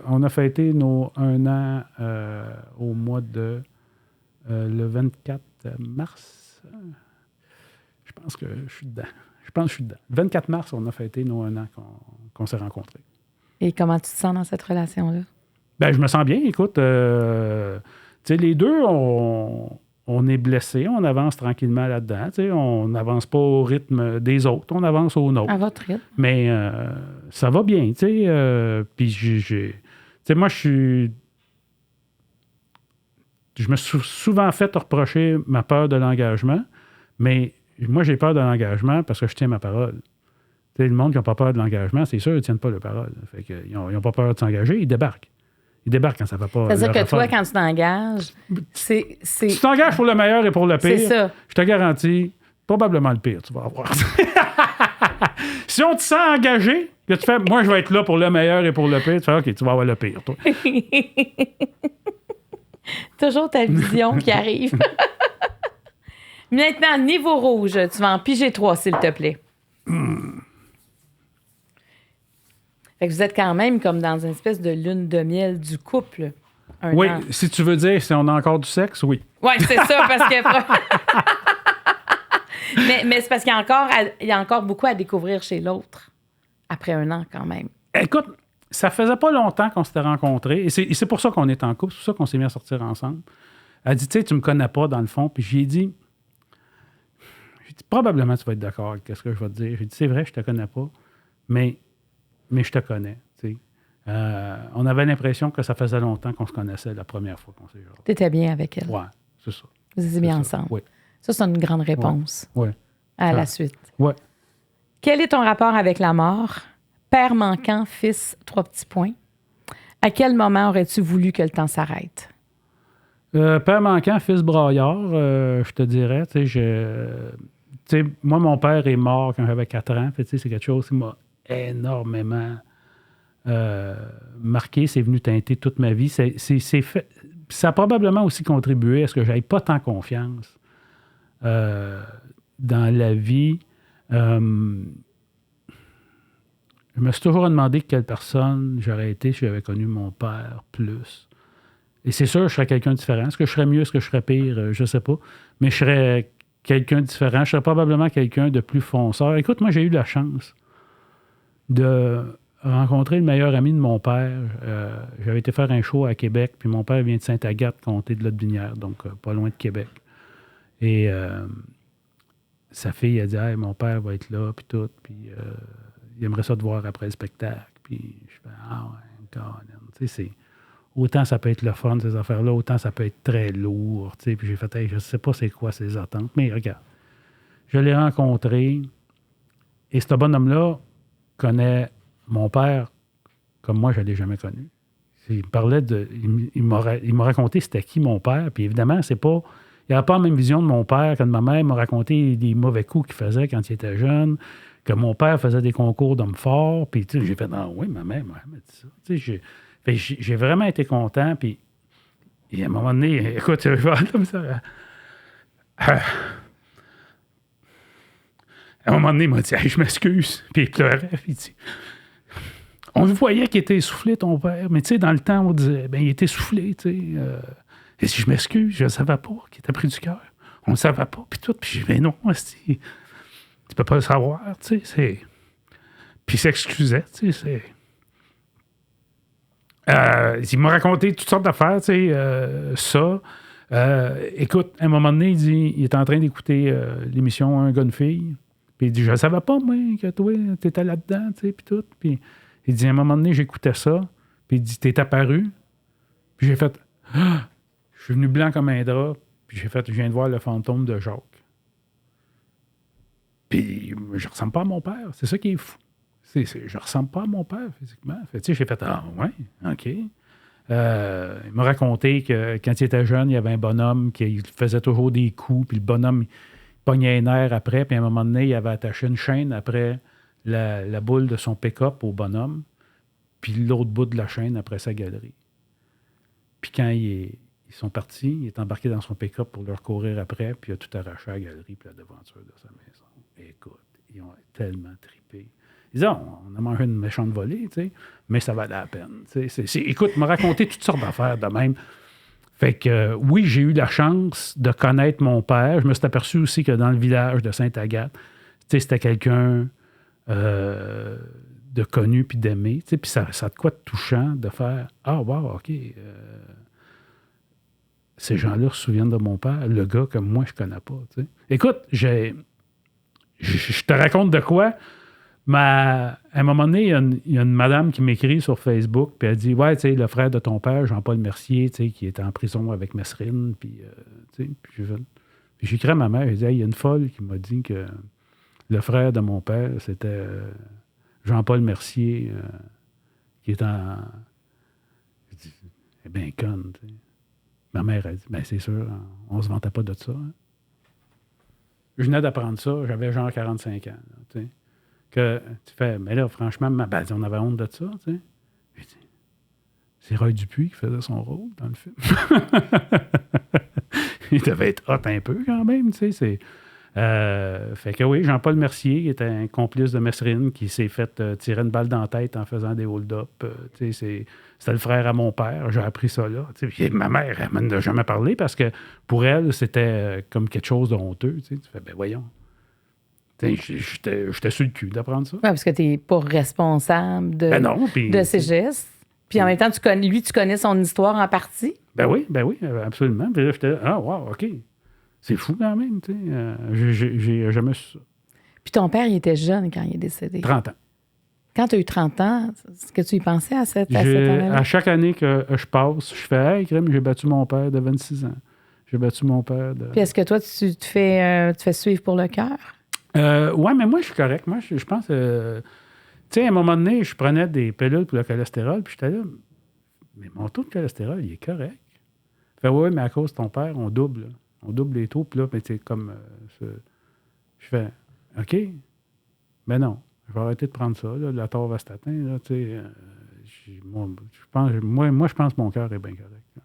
on a fêté nos 1 an au mois de... le 24 mars. Je pense que je suis dedans. Le 24 mars, on a fêté nos 1 an qu'on s'est rencontrés. Et comment tu te sens dans cette relation-là? Ben, je me sens bien, écoute. Tu sais, les deux, on est blessés, on avance tranquillement là-dedans. Tu sais, on n'avance pas au rythme des autres, on avance au nôtre. À votre rythme. Mais ça va bien, tu sais. Puis tu sais, moi, je me suis souvent fait reprocher ma peur de l'engagement, mais moi, j'ai peur de l'engagement parce que je tiens ma parole. Tu sais, le monde qui n'a pas peur de l'engagement, c'est sûr, ils ne tiennent pas leur parole. Fait qu'ils n'ont pas peur de s'engager, ils débarquent. Ils débarquent quand ça ne va pas. C'est-à-dire que toi, quand tu t'engages, c'est... Tu t'engages pour le meilleur et pour le pire. C'est ça. Je te garantis, probablement le pire, tu vas avoir. Si on te sent engagé, que tu fais, moi, je vais être là pour le meilleur et pour le pire, tu fais, OK, tu vas avoir le pire, toi. Toujours ta vision qui arrive. Maintenant, niveau rouge, tu vas en piger 3, s'il te plaît. Fait que vous êtes quand même comme dans une espèce de lune de miel du couple. Oui, si tu veux dire si on a encore du sexe, oui. Oui, c'est ça, parce que... mais c'est parce qu'il y a encore beaucoup à découvrir chez l'autre, après 1 an quand même. Écoute, ça faisait pas longtemps qu'on s'était rencontrés, et c'est pour ça qu'on est en couple, c'est pour ça qu'on s'est mis à sortir ensemble. Elle dit, tu sais, tu me connais pas, dans le fond, puis j'ai dit, probablement tu vas être d'accord avec ce que je vais te dire. J'ai dit, c'est vrai, je te connais pas, mais je te connais, tu sais. On avait l'impression que ça faisait longtemps qu'on se connaissait la première fois qu'on s'est joué. T'étais bien avec elle. Oui, c'est ça. Vous étiez bien ensemble. Oui. Ça, c'est une grande réponse à la suite. Oui. Quel est ton rapport avec la mort? Père manquant, fils, 3 petits points. À quel moment aurais-tu voulu que le temps s'arrête? Père manquant, fils braillard, je te dirais. Tu sais, moi, mon père est mort quand j'avais 4 ans. Fait, c'est quelque chose qui m'a énormément marqué. C'est venu teinter toute ma vie. Ça a probablement aussi contribué à ce que je n'aie pas tant confiance dans la vie. Je me suis toujours demandé quelle personne j'aurais été si j'avais connu mon père plus. Et c'est sûr, je serais quelqu'un de différent. Est-ce que je serais mieux, est-ce que je serais pire? Je ne sais pas. Mais je serais quelqu'un de différent. Je serais probablement quelqu'un de plus fonceur. Écoute, moi, j'ai eu la chance de rencontrer le meilleur ami de mon père. J'avais été faire un show à Québec, puis mon père vient de Sainte-Agathe, comté de Lotbinière, donc pas loin de Québec. Et sa fille a dit, hey, mon père va être là, puis tout, puis il aimerait ça te voir après le spectacle. Puis je fais, ah ouais, God, tu sais, c'est... Autant ça peut être le fun, ces affaires-là, autant ça peut être très lourd. Tu sais. Puis j'ai fait, hey, je ne sais pas c'est quoi ces attentes. Mais regarde, je l'ai rencontré et ce bonhomme-là connaît mon père comme moi, je ne l'ai jamais connu. Il me parlait il m'a raconté c'était qui mon père. Puis évidemment, c'est pas... Il n'avait pas la même vision de mon père que de ma mère. Il m'a raconté des mauvais coups qu'il faisait quand il était jeune, que mon père faisait des concours d'hommes forts. Puis tu sais, j'ai fait, non, oui, ma mère m'a dit ça. Tu sais, j'ai vraiment été content, puis et à un moment donné, écoute, je vais comme ça. À un moment donné, il m'a dit « Hey, je m'excuse. » Puis il pleurait. Puis il dit « On voyait qu'il était essoufflé, ton père. Mais tu sais, dans le temps, on disait « Ben, il était essoufflé, tu sais. Et si je m'excuse, je ne savais pas qu'il était pris du cœur. On ne savait pas. Puis tout. Puis je dis « Mais non, tu peux pas le savoir, tu sais. C'est... » Puis il s'excusait, tu sais. Il m'a raconté toutes sortes d'affaires, tu sais, ça. Écoute, à un moment donné, il est en train d'écouter l'émission Un gars, une fille. Puis il dit, je ne savais pas, moi, que toi, t'étais là-dedans, tu sais, puis tout. Puis il dit, à un moment donné, j'écoutais ça. Puis il dit, t'es apparu. Puis j'ai fait, ah! Je suis venu blanc comme un drap. Puis j'ai fait, je viens de voir le fantôme de Jacques. Puis je ressemble pas à mon père. C'est ça qui est fou. Je ressemble pas à mon père, physiquement. Fait, tu sais, j'ai fait, ah, ouais, OK. Il m'a raconté que quand il était jeune, il y avait un bonhomme qui faisait toujours des coups, puis le bonhomme, il pognait un air après, puis à un moment donné, il avait attaché une chaîne après la boule de son pick-up au bonhomme, puis l'autre bout de la chaîne après sa galerie. Puis quand ils sont partis, il est embarqué dans son pick-up pour leur courir après, puis il a tout arraché à la galerie puis la devanture de sa maison. Écoute, ils ont tellement trippé. Ils disaient, on a mangé une méchante volée, tu sais, mais ça valait la peine. Écoute, il m'a raconté toutes sortes d'affaires de même. Fait que, oui, j'ai eu la chance de connaître mon père. Je me suis aperçu aussi que dans le village de Sainte-Agathe, tu sais, c'était quelqu'un de connu puis d'aimé. Tu sais, puis ça a de quoi de touchant de faire, ah, wow, OK. Ces gens-là se souviennent de mon père, le gars comme moi, je connais pas. Tu sais. Écoute, je te raconte de quoi. Mais à un moment donné, il y a une madame qui m'écrit sur Facebook, puis elle dit, ouais, tu sais, le frère de ton père, Jean-Paul Mercier, tu sais, qui était en prison avec Mesrine, puis, tu sais, puis j'écris à ma mère, je dis, hey, il y a une folle qui m'a dit que le frère de mon père, c'était Jean-Paul Mercier, qui est en... Je dis, elle est bien conne, tu sais. Ma mère a dit, ben c'est sûr, on se vantait pas de ça. Hein. Je venais d'apprendre ça, j'avais genre 45 ans, là, tu sais. Que tu fais, mais là, franchement, on avait honte de ça, tu sais. J'ai dit, c'est Roy Dupuis qui faisait son rôle dans le film. Il devait être hot un peu quand même, tu sais. Fait que oui, Jean-Paul Mercier, qui était un complice de Mesrine, qui s'est fait tirer une balle dans la tête en faisant des hold-up. Tu sais, c'était le frère à mon père. J'ai appris ça là. Tu sais, ma mère, elle m'en a jamais parlé parce que pour elle, c'était comme quelque chose de honteux. Tu sais. Tu fais, ben voyons. J'étais sur le cul d'apprendre ça. Oui, parce que tu n'es pas responsable de ses gestes. Puis en même temps, tu connais son histoire en partie. Ben oui, absolument. Puis là, j'étais, ah, wow, OK. C'est fou quand même, tu sais. J'ai jamais su ça. Puis ton père, il était jeune quand il est décédé. 30 ans. Quand tu as eu 30 ans, est-ce que tu y pensais à cette année-là? À chaque année que je passe, je fais, hey, crème, j'ai battu mon père de 26 ans. J'ai battu mon père de... Puis est-ce que toi, tu te fais suivre pour le cœur? Oui, mais moi, je suis correct. Moi, je pense... tu sais, à un moment donné, je prenais des pilules pour le cholestérol, puis j'étais là, mais mon taux de cholestérol, il est correct. Fait, oui, mais à cause de ton père, on double. Là. On double les taux, puis là, c'est comme... je fais, OK, mais non, je vais arrêter de prendre ça, là, la torvastatin, là, tu sais... je pense que mon cœur est bien correct. Là,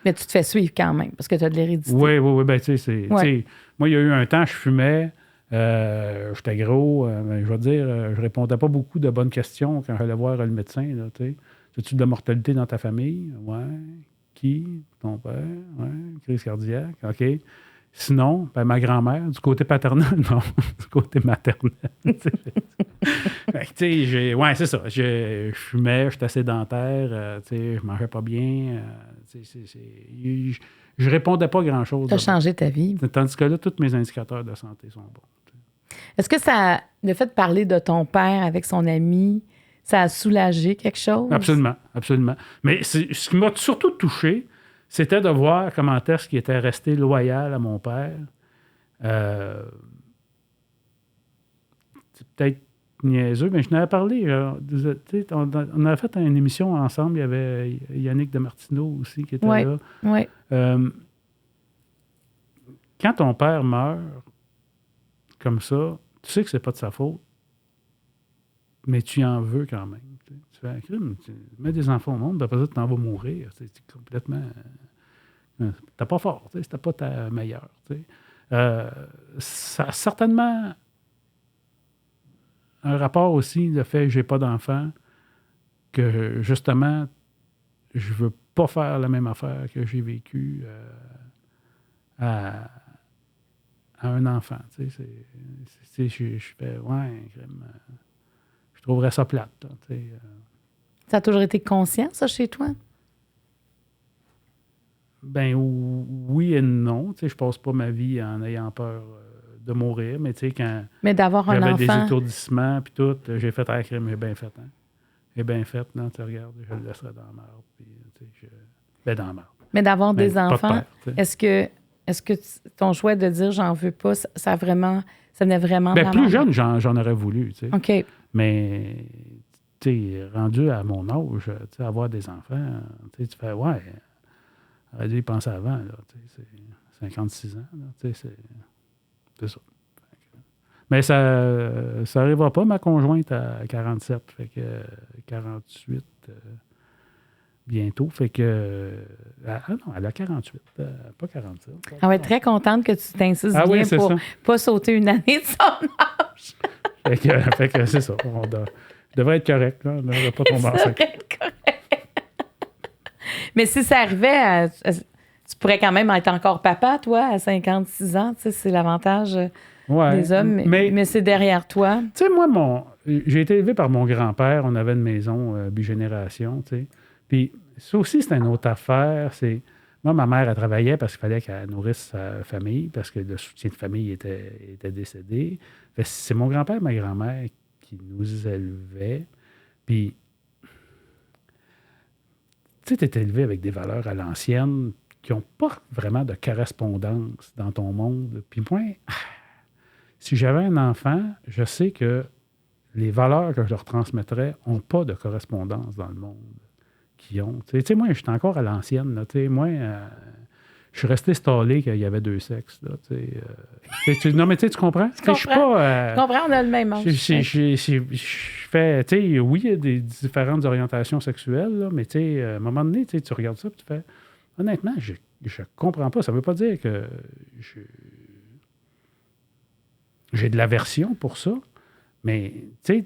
mais tu te fais suivre quand même, parce que tu as de l'hérédité. Oui, ben tu sais, moi, il y a eu un temps, je fumais... j'étais gros, je vais dire, je répondais pas beaucoup de bonnes questions quand j'allais voir le médecin. Là, as-tu de la mortalité dans ta famille? Ouais. Qui? Ton père? Ouais. Crise cardiaque? OK. Sinon, ben, ma grand-mère, du côté paternel, non, du côté maternel. Ouais, c'est ça. Je fumais, j'étais sédentaire, je mangeais pas bien. Je répondais pas grand-chose. Tu as changé ta vie. Tandis que là, tous mes indicateurs de santé sont bons. Est-ce que le fait de parler de ton père avec son ami, ça a soulagé quelque chose? Absolument, absolument. Mais ce qui m'a surtout touché, c'était de voir comment est-ce qu'il était resté loyal à mon père. C'est peut-être niaiseux, mais je n'avais parlé. On avait fait une émission ensemble. Il y avait Yannick Demartino aussi qui était là. Oui. Quand ton père meurt comme ça, tu sais que c'est pas de sa faute, mais tu en veux quand même. Tu fais un crime, tu mets des enfants au monde, puis après ça, tu t'en vas mourir. C'est complètement... T'es pas fort, c'était pas ta meilleure. Ça a certainement un rapport aussi, le fait que j'ai pas d'enfant, que justement, je veux pas faire la même affaire que j'ai vécu à un enfant. Tu sais, je fais, ouais, je trouverais ça plate. Là, tu sais, Ça a toujours été conscient, ça, chez toi? Ben oui et non. Tu sais, je passe pas ma vie en ayant peur de mourir, mais tu sais, quand Mais d'avoir un j'avais des enfant... étourdissements puis tout, j'ai fait un crime, j'ai bien fait. Hein? J'ai bien fait, non, tu regardes, je le laisserai dans la merde. Puis, tu sais, ben dans la merde. Mais d'avoir Mais des pas de enfants, père, tu sais. est-ce que ton choix de dire j'en veux pas, ça venait vraiment Ben, de la plus mort? jeune, j'en aurais voulu, tu sais. OK. Mais, tu sais, rendu à mon âge, tu sais, avoir des enfants, tu sais, tu fais, ouais, j'aurais dû y penser avant, là, tu sais, c'est 56 ans, là, tu sais, c'est ça. Mais ça n'arrivera pas, ma conjointe à 47, fait que 48 bientôt, fait que... ah non, elle a 48, pas 47. Elle va être très contente que tu t'insistes Ah oui, bien c'est pour ça. pas sauter une année de son âge. Fait que c'est ça. Je devrais être correct, là. On ne devrait pas tomber Ça enceinte. va être correct. Mais si ça arrivait, tu pourrais quand même être encore papa, toi, à 56 ans. Tu sais, c'est l'avantage Ouais, des hommes, mais c'est derrière toi. Tu sais, moi, j'ai été élevé par mon grand-père. On avait une maison bigénération, tu sais. Puis ça aussi, c'est une autre affaire. Moi, ma mère, elle travaillait parce qu'il fallait qu'elle nourrisse sa famille, parce que le soutien de famille était décédé. Fait que c'est mon grand-père et ma grand-mère qui nous élevaient. Puis, tu sais, tu es élevé avec des valeurs à l'ancienne qui n'ont pas vraiment de correspondance dans ton monde. Puis moi, si j'avais un enfant, je sais que les valeurs que je leur transmettrais n'ont pas de correspondance dans le monde qu'ils ont. Tu sais, moi, je suis encore à l'ancienne. Là, tu sais, moi, je suis resté stallé qu'il y avait deux sexes. Là, tu sais. Non, mais tu comprends? Je suis pas... Je comprends, on a le même âge. Je fais... Tu sais, oui, il y a des différentes orientations sexuelles, là, mais tu sais, à un moment donné, tu regardes ça et tu fais... Honnêtement, je comprends pas. Ça veut pas dire que j'ai de l'aversion pour ça. Mais, tu sais,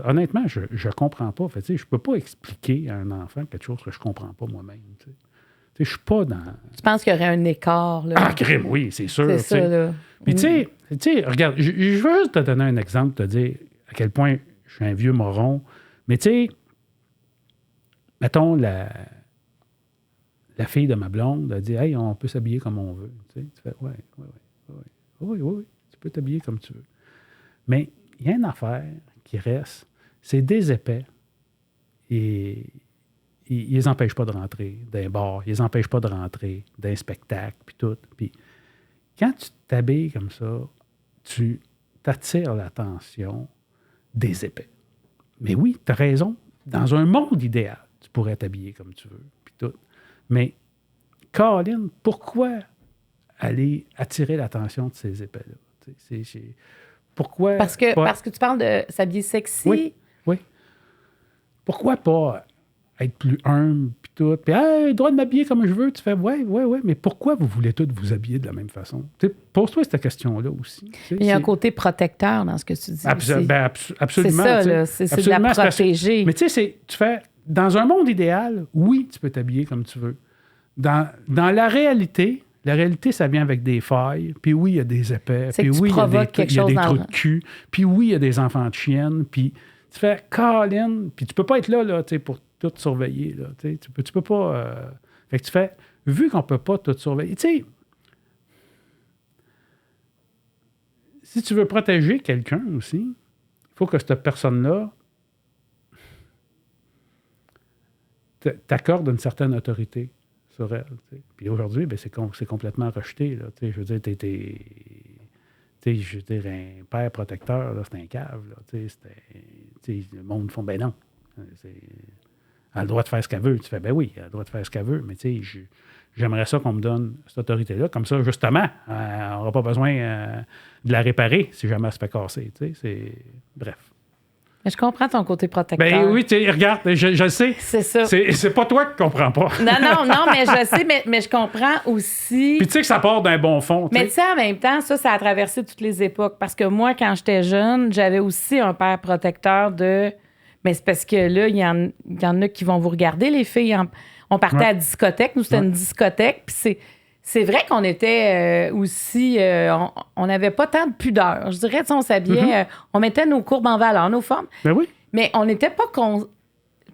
honnêtement, je comprends pas. Fait, je peux pas expliquer à un enfant quelque chose que je comprends pas moi-même. Tu sais, je suis pas dans... Tu penses qu'il y aurait un écart, là? Ah, crime, oui, c'est sûr. C'est ça, là. Puis, tu sais, regarde, je veux juste te donner un exemple, te dire à quel point je suis un vieux moron. Mais, tu sais, mettons, la fille de ma blonde a dit « Hey, on peut s'habiller comme on veut. » Tu sais, tu fais « Oui, tu peux t'habiller comme tu veux. » Mais il y a une affaire qui reste, c'est des épais. Et ils les empêchent pas de rentrer d'un bar, ils les empêchent pas de rentrer d'un spectacle, puis tout. Puis quand tu t'habilles comme ça, tu t'attires l'attention des épais. Mais oui, tu as raison. Dans un monde idéal, tu pourrais t'habiller comme tu veux, puis tout. Mais, Colin, pourquoi aller attirer l'attention de ces épais-là? Pourquoi... Parce que tu parles de s'habiller sexy. Oui. Pourquoi pas être plus humble, puis tout? Puis, hey, droit de m'habiller comme je veux. Tu fais, ouais, mais pourquoi vous voulez tous vous habiller de la même façon? Pose-toi cette question-là aussi. Il y a un côté protecteur dans ce que tu dis. Absolument. C'est ça, là. C'est de la protéger. Mais tu sais, tu fais, dans un monde idéal, oui, tu peux t'habiller comme tu veux. Dans la réalité, ça vient avec des failles. Puis oui, il y a des épais. Puis oui, il y a des trous de cul. Puis oui, il y a des enfants de chienne. Puis tu fais, Colin, puis tu peux pas être là pour tout surveiller. Là, tu peux pas... Fait que tu fais, vu qu'on peut pas tout surveiller, tu sais, si tu veux protéger quelqu'un aussi, il faut que cette personne-là t'accorde une certaine autorité sur elle. T'sais. Puis aujourd'hui, ben, c'est complètement rejeté. Là, je veux dire, je veux dire, un père protecteur, là, c'est un cave. Là, le monde font, ben non. Elle a le droit de faire ce qu'elle veut. Tu fais, ben oui, elle a le droit de faire ce qu'elle veut, mais j'aimerais ça qu'on me donne cette autorité-là. Comme ça, justement, on n'aura pas besoin de la réparer si jamais elle se fait casser. Bref. Mais je comprends ton côté protecteur. Ben oui, tu sais, regarde, je sais. C'est ça. C'est pas toi qui comprends pas. Non, mais je sais, mais je comprends aussi. Puis tu sais que ça part d'un bon fond. Mais tu sais, en même temps, ça a traversé toutes les époques. Parce que moi, quand j'étais jeune, j'avais aussi un père protecteur de... Mais c'est parce que là, il y en a qui vont vous regarder, les filles. On partait à la discothèque. Nous, c'était une discothèque. Puis c'est vrai qu'on était aussi... on n'avait pas tant de pudeur. Je dirais, tu sais, on s'habillait... on mettait nos courbes en valeur, nos formes. Ben oui. Mais on n'était pas...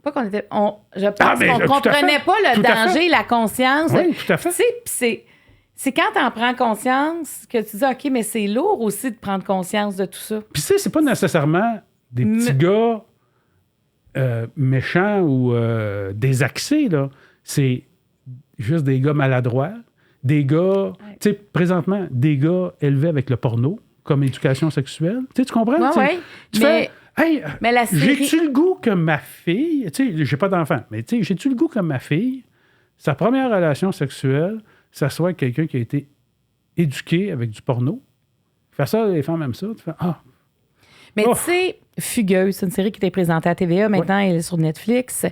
Pas qu'on était... je pense qu'on ne comprenait pas le danger, la conscience. Oui, tout à fait. Tu sais, c'est quand tu en prends conscience que tu dis, OK, mais c'est lourd aussi de prendre conscience de tout ça. Puis tu sais, c'est pas nécessairement des petits gars méchants ou désaxés, là. C'est juste des gars maladroits, des gars, tu sais, présentement, des gars élevés avec le porno comme éducation sexuelle. Tu sais, tu comprends? Oui, tu fais, hey, mais la série... j'ai-tu le goût que ma fille, tu sais, j'ai pas d'enfant, mais tu sais, j'ai-tu le goût que ma fille, sa première relation sexuelle, ça soit avec quelqu'un qui a été éduqué avec du porno? Fais ça, les femmes aiment ça. Tu fais, Mais tu sais, Fugueuse, c'est une série qui était présentée à TVA. Maintenant, elle est sur Netflix.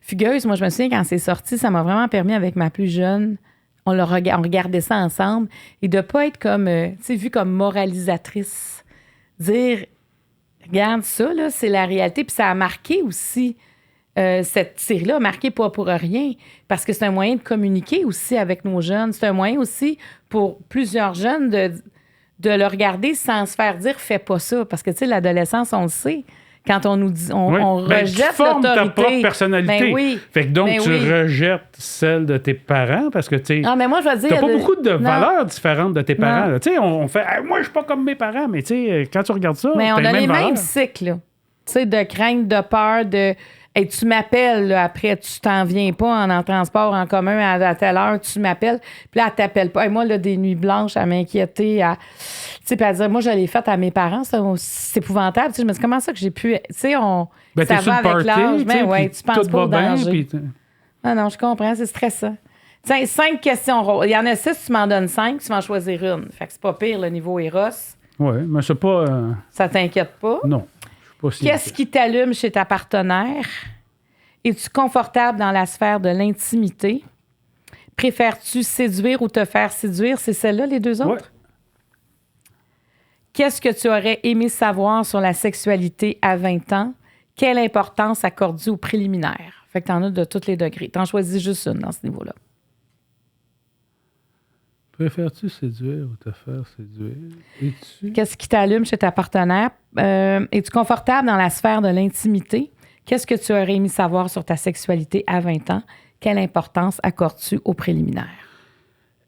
Fugueuse, moi, je me souviens, quand c'est sorti, ça m'a vraiment permis, avec ma plus jeune, on regardait ça ensemble, et de ne pas être comme, tu sais, vue comme moralisatrice. Dire, regarde ça, là, c'est la réalité. Puis ça a marqué aussi, cette série-là a marqué pas pour rien, parce que c'est un moyen de communiquer aussi avec nos jeunes. C'est un moyen aussi pour plusieurs jeunes de le regarder sans se faire dire « fais pas ça ». Parce que, tu sais, l'adolescence, on le sait. Quand on nous dit, on rejette tu formes l'autorité. ta propre personnalité. Ben oui. Fait que donc, Ben tu oui. rejettes celle de tes parents parce que, tu sais, mais moi, je vais dire... t'as pas beaucoup de valeurs différentes de tes parents. Non. Tu sais, on fait « moi, je suis pas comme mes parents », mais tu sais, quand tu regardes ça, mais on t'as a les valeurs. mêmes cycles, là. Tu sais, de crainte, de peur, de... Hey, tu m'appelles, là, après, tu t'en viens pas en transport en commun à telle heure, tu m'appelles, puis là, elle t'appelle pas. Et moi, là, des nuits blanches à m'inquiéter, tu sais, puis à dire, moi, je l'ai faite à mes parents, c'est épouvantable. Tu sais, je me dis, comment ça que j'ai pu... Tu sais, ça va avec l'âge. Mais ouais, tu penses pas au danger. Non, je comprends, c'est stressant. Tiens, 5 questions. Il y en a 6, tu m'en donnes 5, tu vas en choisir une. Fait que c'est pas pire, le niveau Eros. Oui, mais c'est pas... Ça t'inquiète pas? Non. Qu'est-ce qui t'allume chez ta partenaire? Es-tu confortable dans la sphère de l'intimité? Préfères-tu séduire ou te faire séduire? C'est celle-là, les deux autres? Ouais. Qu'est-ce que tu aurais aimé savoir sur la sexualité à 20 ans? Quelle importance accordes-tu aux préliminaires? Fait que t'en as de tous les degrés. T'en choisis juste une dans ce niveau-là. Préfères-tu séduire ou te faire séduire? Qu'est-ce qui t'allume chez ta partenaire? Es-tu confortable dans la sphère de l'intimité? Qu'est-ce que tu aurais aimé savoir sur ta sexualité à 20 ans? Quelle importance accordes-tu aux préliminaires?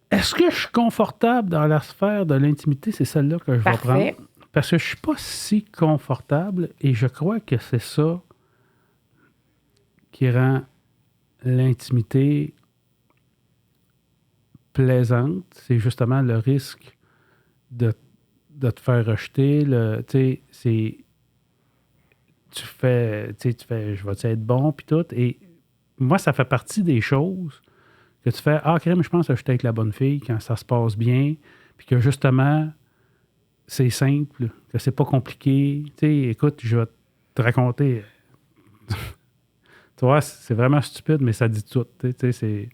Est-ce que je suis confortable dans la sphère de l'intimité? C'est celle-là que je vais prendre. Parce que je ne suis pas si confortable et je crois que c'est ça qui rend l'intimité plaisante. C'est justement le risque de te faire rejeter. Tu fais, je vais-tu être bon, puis tout. Et moi, ça fait partie des choses que tu fais, crème, je pense que je suis avec la bonne fille quand ça se passe bien, puis que justement, c'est simple, que c'est pas compliqué. Tu sais, écoute, je vais te raconter. Tu vois, c'est vraiment stupide, mais ça dit tout. Tu sais, c'est...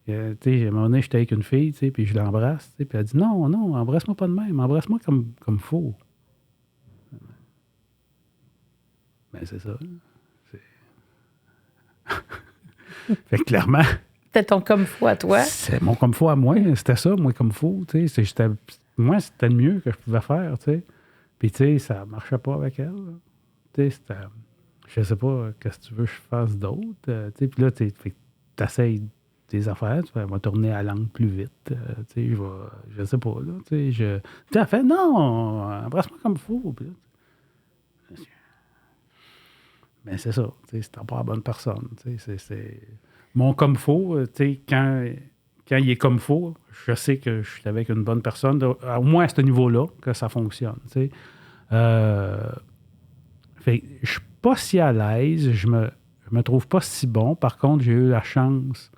à un moment donné, j'étais avec une fille, puis je l'embrasse, puis elle dit, non, embrasse-moi pas de même, embrasse-moi comme faut. Ben, c'est ça. Fait que clairement... C'était ton comme fou à toi. C'est mon comme fou à moi. C'était ça, moi, comme fou. Moi, c'était le mieux que je pouvais faire, tu sais. Puis, tu sais, ça marchait pas avec elle. Tu sais, je sais pas, qu'est-ce que tu veux que je fasse d'autre. Tu sais, puis là, tu essaies des affaires, tu vas tourner la langue plus vite. Tu sais, je sais pas, là. Tu sais, elle fait, non, embrasse-moi comme fou. Puis là, mais c'est ça, tu sais, c'est pas la bonne personne. Tu sais, c'est mon comme faut, tu sais, quand il est comme faut, je sais que je suis avec une bonne personne, au moins à ce niveau-là, que ça fonctionne, tu sais. Fait je suis pas si à l'aise, je me trouve pas si bon. Par contre, j'ai eu la chance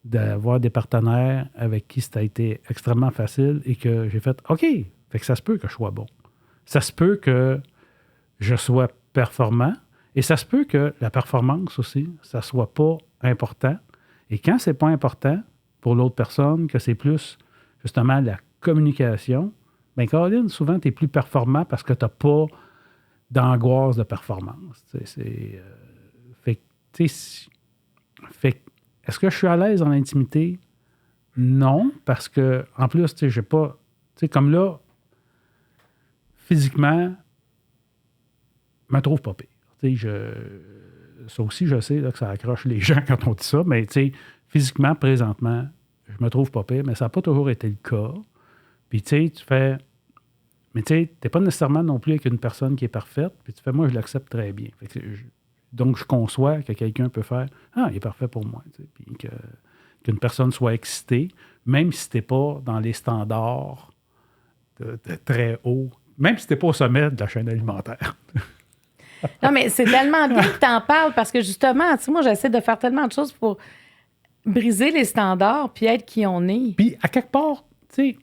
d'avoir des partenaires avec qui ça a été extrêmement facile et que j'ai fait OK, fait que ça se peut que je sois bon. Ça se peut que je sois performant. Et ça se peut que la performance aussi, ça soit pas important. Et quand c'est pas important pour l'autre personne, que c'est plus justement la communication, bien, Caroline, souvent, tu es plus performant parce que tu n'as pas d'angoisse de performance. Fait que, est-ce que je suis à l'aise dans l'intimité? Non, parce que, en plus, j'ai pas. Comme là, physiquement, je me trouve pas pire. Ça aussi, je sais là, que ça accroche les gens quand on dit ça, mais physiquement, présentement, je me trouve pas pire, mais ça n'a pas toujours été le cas. Puis, tu fais. Mais tu n'es pas nécessairement non plus avec une personne qui est parfaite, puis tu fais, moi, je l'accepte très bien. Donc, je conçois que quelqu'un peut faire, il est parfait pour moi. Puis qu'une personne soit excitée, même si tu n'es pas dans les standards de très haut, même si tu n'es pas au sommet de la chaîne alimentaire. Non, mais c'est tellement bien que tu en parles parce que justement, moi, j'essaie de faire tellement de choses pour briser les standards puis être qui on est. Puis, à quelque part, tu sais,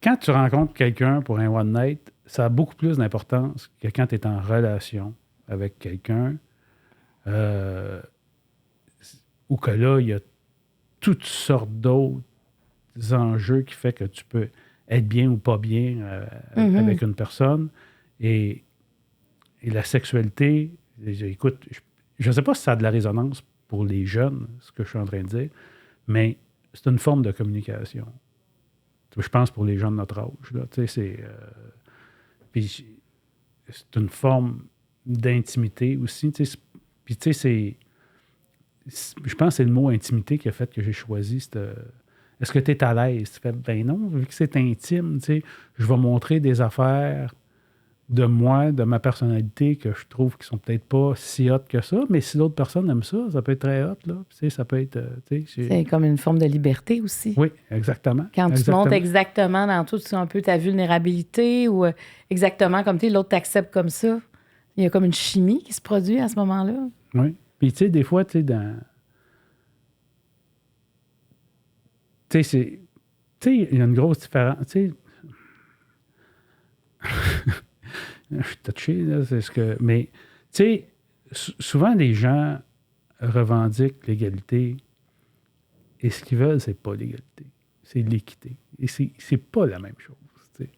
quand tu rencontres quelqu'un pour un one night, ça a beaucoup plus d'importance que quand tu es en relation avec quelqu'un. Ou que là, il y a toutes sortes d'autres enjeux qui font que tu peux être bien ou pas bien avec une personne. Et la sexualité, écoute, je ne sais pas si ça a de la résonance pour les jeunes, ce que je suis en train de dire, mais c'est une forme de communication. Je pense pour les gens de notre âge. Là, puis c'est une forme d'intimité aussi. Puis tu sais, je pense que c'est le mot intimité qui a fait que j'ai choisi. Est-ce que tu es à l'aise? Tu fais, ben non, vu que c'est intime, je vais montrer des affaires de moi, de ma personnalité, que je trouve qui sont peut-être pas si hot que ça, mais si l'autre personne aime ça, ça peut être très hot, là. Ça peut être... c'est comme une forme de liberté aussi. Oui, exactement. Quand tu montres exactement dans tout un peu ta vulnérabilité ou exactement comme l'autre t'accepte comme ça, il y a comme une chimie qui se produit à ce moment-là. Oui. Puis, tu sais, des fois, tu sais, tu sais, il y a une grosse différence. Tu sais... Je suis touché, là, c'est ce que... Mais, tu sais, souvent, les gens revendiquent l'égalité et ce qu'ils veulent, c'est pas l'égalité. C'est l'équité. Et c'est pas la même chose, t'sais.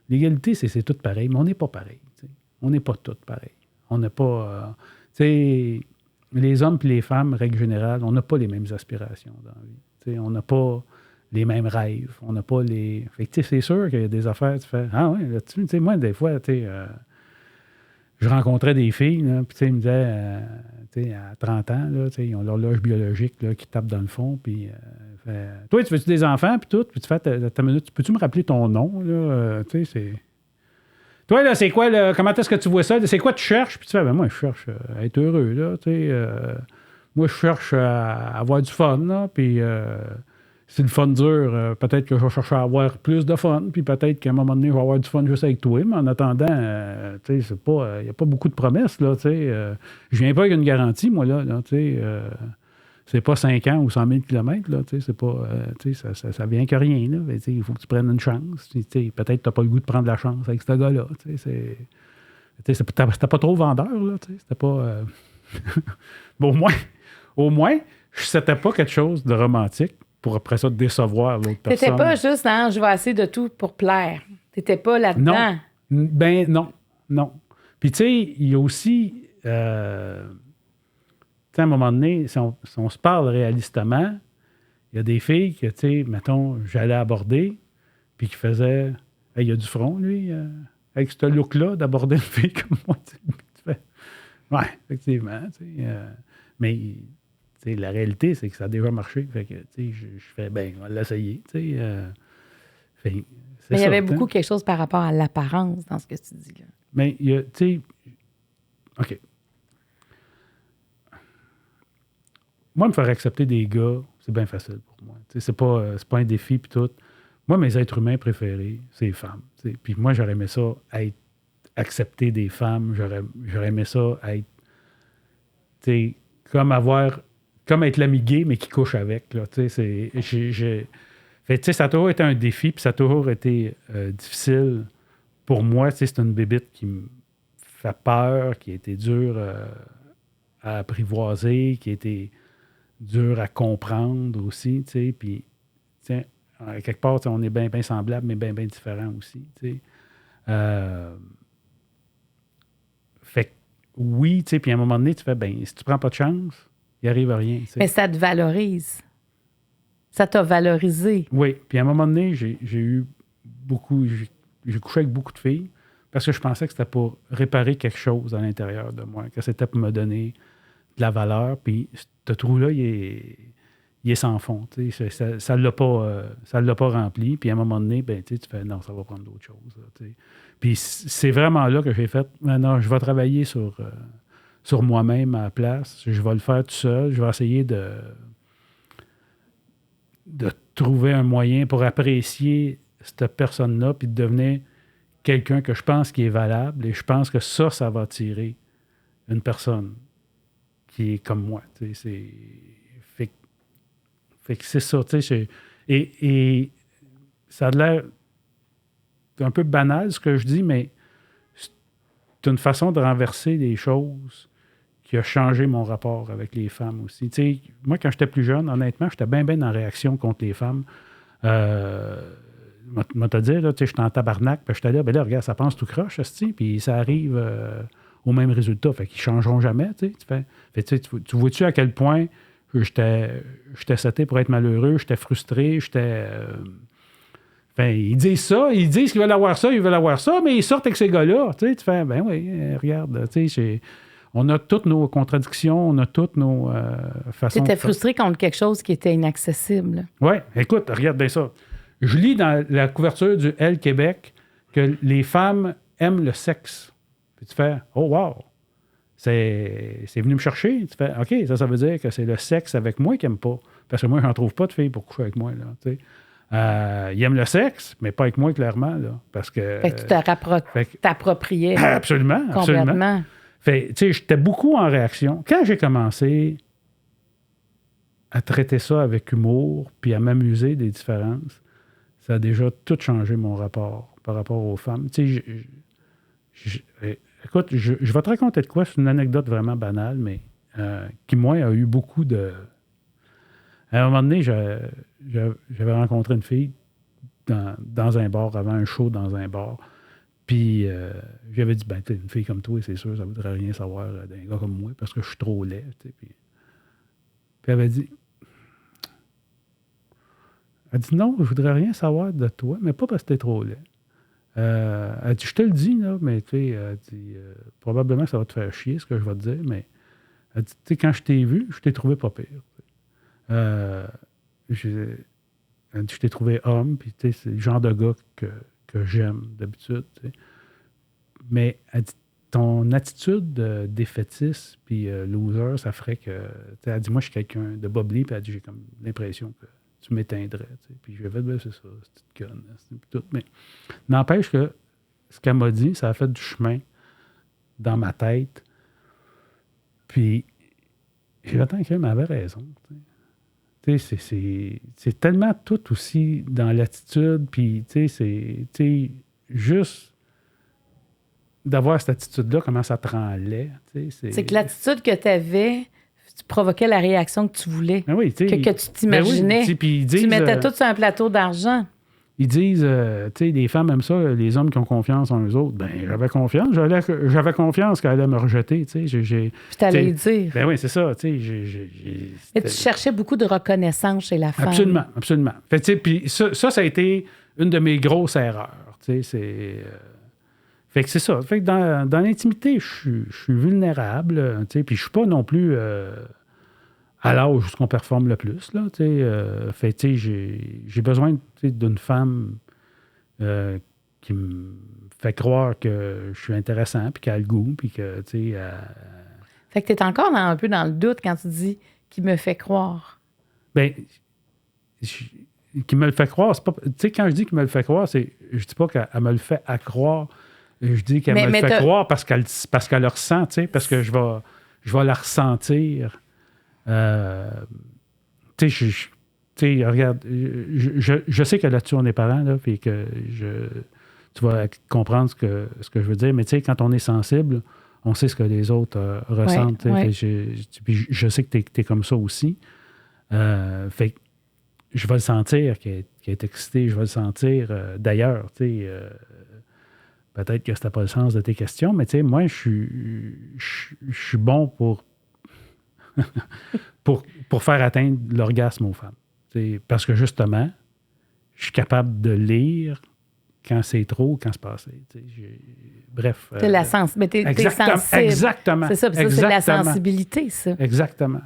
L'égalité, c'est tout pareil, mais on n'est pas pareil, t'sais. On n'est pas tous pareils. On n'a pas... tu sais, les hommes et les femmes, règle générale, on n'a pas les mêmes aspirations dans la vie. T'sais, on n'a pas les mêmes rêves. On n'a pas les... Fait que, c'est sûr qu'il y a des affaires, tu fais, ah ouais, là-dessus, tu sais, moi, des fois, tu sais, je rencontrais des filles, là, puis tu sais, ils me disaient, tu sais, à 30 ans, là, tu sais, ils ont l'horloge biologique, là, qui tape dans le fond, puis toi, tu veux-tu des enfants, puis tout, puis tu fais, ta minute, peux-tu me rappeler ton nom, là, tu sais, c'est... Toi, là, c'est quoi, là, comment est-ce que tu vois ça? C'est quoi tu cherches? Puis tu fais, ben moi, je cherche à être heureux, là, tu sais, moi, je cherche à avoir du fun, là, puis... si le fun dure, peut-être que je vais chercher à avoir plus de fun, puis peut-être qu'à un moment donné, je vais avoir du fun juste avec toi, mais en attendant, tu sais, c'est pas... Il n'y a pas beaucoup de promesses, là, tu sais. Je viens pas avec une garantie, moi, là tu sais. C'est pas 5 ans ou 100 000 kilomètres, là, tu sais, c'est pas... tu sais, ça vient que rien, là. Tu sais, il faut que tu prennes une chance. Tu sais, peut-être que t'as pas le goût de prendre la chance avec ce gars-là, tu sais, c'était pas trop vendeur, là, tu sais, c'était pas... Bon, au moins, c'était pas quelque chose de romantique pour après ça décevoir l'autre personne. T'étais pas juste, je vais essayer de tout pour plaire. T'étais pas là-dedans. Non. Ben non. Puis tu sais, il y a aussi, tu sais, à un moment donné, si on se parle réalistement, il y a des filles que, tu sais, mettons, j'allais aborder, puis qui faisaient, hey, il y a du front, lui, avec ce look-là, d'aborder une fille comme moi. Tu fais, ouais, effectivement, tu sais, mais... T'sais, la réalité, c'est que ça a déjà marché. Fait que, je fais, ben, on va l'essayer. Mais il y avait beaucoup quelque chose par rapport à l'apparence dans ce que tu dis. Là. Mais il y a, tu sais, OK. Moi, me faire accepter des gars, c'est bien facile pour moi. C'est pas un défi puis tout. Moi, mes êtres humains préférés, c'est les femmes. Puis moi, j'aurais aimé ça être accepter des femmes. J'aurais aimé ça être, comme être l'ami gay, mais qui couche avec. Là, ça a toujours été un défi, puis ça a toujours été difficile pour moi. C'est une bébite qui me fait peur, qui a été dur à apprivoiser, qui a été dur à comprendre aussi, tu sais, puis, tiens, quelque part, on est bien semblables, mais bien différents aussi, tu sais. Fait que, oui, tu sais, puis à un moment donné, tu fais, ben si tu prends pas de chance, il arrive à rien, tu sais. Mais ça te valorise. Ça t'a valorisé. Oui, puis à un moment donné, j'ai eu beaucoup, j'ai couché avec beaucoup de filles parce que je pensais que c'était pour réparer quelque chose à l'intérieur de moi, que c'était pour me donner de la valeur, puis ce trou-là, il est sans fond, tu sais, ça l'a pas rempli, puis à un moment donné, ben, tu fais, non, ça va prendre d'autres choses, là, tu sais. Puis c'est vraiment là que j'ai fait, non, je vais travailler sur moi-même à la place, je vais le faire tout seul, je vais essayer de trouver un moyen pour apprécier cette personne-là puis de devenir quelqu'un que je pense qui est valable et je pense que ça va attirer une personne qui est comme moi. Fait que c'est ça. Et ça a l'air un peu banal ce que je dis, mais c'est une façon de renverser les choses qui a changé mon rapport avec les femmes aussi. Tu sais, moi, quand j'étais plus jeune, honnêtement, j'étais bien en réaction contre les femmes. Moi, te dire, là, tu sais, j'étais en tabarnak, puis j'étais là, ben là, regarde, ça pense tout croche, puis ça arrive au même résultat. Fait qu'ils ne changeront jamais, tu sais. Tu vois-tu à quel point j'étais seté pour être malheureux, j'étais frustré, ils disent ça, ils disent qu'ils veulent avoir ça, mais ils sortent avec ces gars-là. Tu sais, tu fais, ben oui, regarde, tu sais, on a toutes nos contradictions, on a toutes nos façons... Tu étais frustré contre quelque chose qui était inaccessible. Oui, écoute, regarde bien ça. Je lis dans la couverture du Elle Québec que les femmes aiment le sexe. Puis tu fais, oh wow, c'est venu me chercher. Tu fais, OK, ça veut dire que c'est le sexe avec moi qu'ils n'aiment pas. Parce que moi, je n'en trouve pas de filles pour coucher avec moi, là, tu sais. Ils aiment le sexe, mais pas avec moi, clairement, là. Parce que... Fait que tu t'appropriais. Absolument, complètement. Absolument. Fait, tu sais, j'étais beaucoup en réaction. Quand j'ai commencé à traiter ça avec humour puis à m'amuser des différences, ça a déjà tout changé mon rapport par rapport aux femmes. Tu sais, écoute, je vais te raconter de quoi. C'est une anecdote vraiment banale, mais qui, moi, a eu beaucoup de... À un moment donné, j'avais rencontré une fille dans un bar, avant un show dans un bar. Puis, j'avais dit, ben, une fille comme toi, c'est sûr, ça ne voudrait rien savoir d'un gars comme moi, parce que je suis trop laid. Puis elle avait dit, non, je voudrais rien savoir de toi, mais pas parce que t'es trop laid. Elle dit, je te le dis, là, mais tu sais, elle dit, probablement que ça va te faire chier, ce que je vais te dire, mais elle dit, tu sais, quand je t'ai vu, je t'ai trouvé pas pire. Elle dit, je t'ai trouvé homme, puis tu sais, c'est le genre de gars que j'aime d'habitude, tu sais. Mais elle dit, ton attitude défaitiste puis loser, ça ferait que... Elle dit, moi, je suis quelqu'un de bobli, puis elle dit, j'ai comme l'impression que tu m'éteindrais. Puis je vais dire, ben, c'est ça, c'est une conne. Tout. Mais n'empêche que ce qu'elle m'a dit, ça a fait du chemin dans ma tête. Puis j'ai le temps qu'elle avait raison. Tu sais, c'est tellement tout aussi dans l'attitude, puis tu sais, c'est juste d'avoir cette attitude-là, comment ça te rend laid. C'est que l'attitude que tu avais, tu provoquais la réaction que tu voulais, ben oui, que tu t'imaginais. Ben oui, tu mettais tout sur un plateau d'argent. Ils disent, tu sais, les femmes aiment ça, les hommes qui ont confiance en eux autres. Ben, j'avais confiance. J'avais confiance qu'elle allait me rejeter, tu sais. Puis t'allais lui dire. Ben oui, c'est ça, tu sais. Et tu cherchais beaucoup de reconnaissance chez la femme. Absolument, absolument. Fait, tu sais, puis ça a été une de mes grosses erreurs, tu sais, fait que c'est ça. Fait que dans l'intimité, je suis vulnérable, tu sais, puis je suis pas non plus à l'âge où on performe le plus, là, tu sais. Fait, tu sais, j'ai besoin d'une femme qui me fait croire que je suis intéressant, puis qu'elle a le goût, puis que, tu sais... Fait que t'es encore un peu dans le doute quand tu dis « qui me fait croire ». Bien, qui me le fait croire, c'est pas... Tu sais, quand je dis qu'il me le fait croire, je dis pas qu'elle me le fait accroire. Je dis qu'elle me le fait croire parce qu'elle le ressent, tu sais, parce que je vais la ressentir. Tu sais, regarde, je sais que là-dessus, on est parents, là, puis que tu vas comprendre ce que je veux dire. Mais tu sais, quand on est sensible, on sait ce que les autres ressentent. Ouais. Puis je sais que tu es comme ça aussi. Fait que je vais le sentir qu'elle est excitée, je vais le sentir d'ailleurs. Peut-être que c'était pas le sens de tes questions, mais tu sais, moi, je suis bon pour faire atteindre l'orgasme aux femmes. Parce que justement, je suis capable de lire quand c'est trop, quand c'est passé. Bref. T'as la sens, mais t'es sensible. Exactement. C'est ça, puis ça, c'est de la sensibilité, ça. Exactement.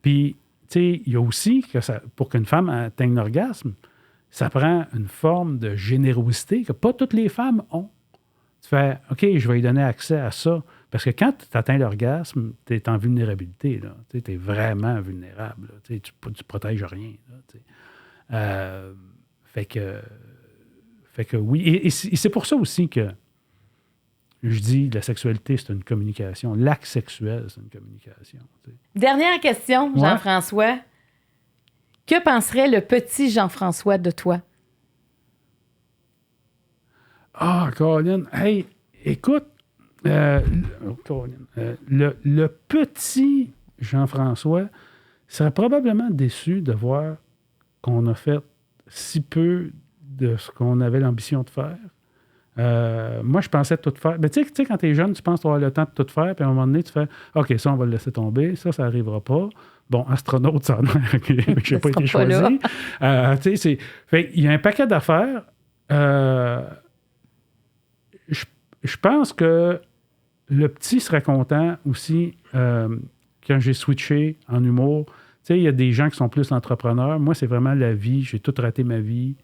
Puis, il y a aussi que pour qu'une femme atteigne l'orgasme, ça prend une forme de générosité que pas toutes les femmes ont. Tu fais, OK, je vais lui donner accès à ça. Parce que quand tu atteins l'orgasme, tu es en vulnérabilité. Tu es vraiment vulnérable. Tu ne protèges rien. Fait que oui. Et c'est pour ça aussi que je dis la sexualité, c'est une communication. L'acte sexuel, c'est une communication. Dernière question, Jean-François. Ouais. Que penserait le petit Jean-François de toi? Ah, Colin. Hey, écoute, le petit Jean-François serait probablement déçu de voir qu'on a fait si peu de ce qu'on avait l'ambition de faire. Moi, je pensais tout faire. Mais tu sais, quand tu es jeune, tu penses avoir le temps de tout faire, puis à un moment donné, tu fais OK, ça, on va le laisser tomber, ça n'arrivera pas. Bon, astronaute, ça n'a je n'ai pas été choisi. Fait, il y a un paquet d'affaires. Je pense que le petit serait content aussi quand j'ai switché en humour. Tu sais, il y a des gens qui sont plus entrepreneurs. Moi, c'est vraiment la vie. J'ai tout raté ma vie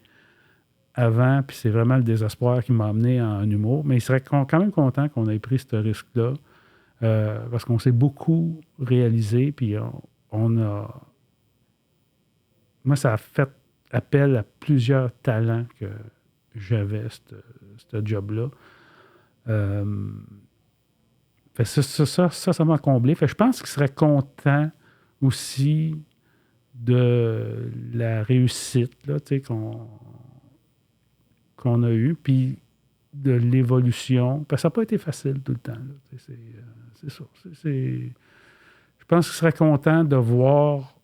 avant, puis c'est vraiment le désespoir qui m'a amené en humour. Mais il serait quand même content qu'on ait pris ce risque-là parce qu'on s'est beaucoup réalisé, puis on a... Moi, ça a fait appel à plusieurs talents que j'avais, ce job-là. Fait ça m'a comblé. Fait, je pense qu'il serait content aussi de la réussite là, qu'on a eue, puis de l'évolution. Parce que ça n'a pas été facile tout le temps. Là, c'est ça. Je pense qu'il serait content de voir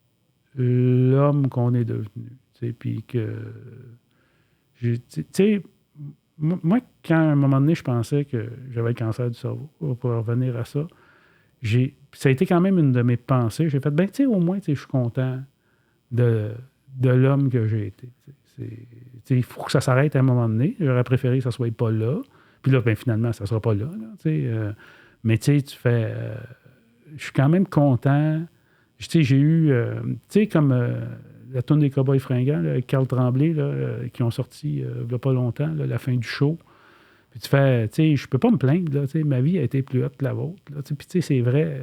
l'homme qu'on est devenu. Puis que... Tu sais, moi, quand à un moment donné, je pensais que j'avais le cancer du cerveau, pour revenir à ça, ça a été quand même une de mes pensées. J'ai fait, tu sais, au moins, je suis content de l'homme que j'ai été. Il faut que ça s'arrête à un moment donné. J'aurais préféré que ça ne soit pas là. Puis là, finalement, ça ne sera pas là. Mais tu sais, tu fais... je suis quand même content. J'ai eu... tu sais, comme... la tourne des Cowboys fringants, là, avec Carl Tremblay, là, qui ont sorti il n'y a pas longtemps, là, la fin du show. Puis tu fais, tu sais, je peux pas me plaindre, là, ma vie a été plus haute que la vôtre. Puis tu sais, c'est vrai,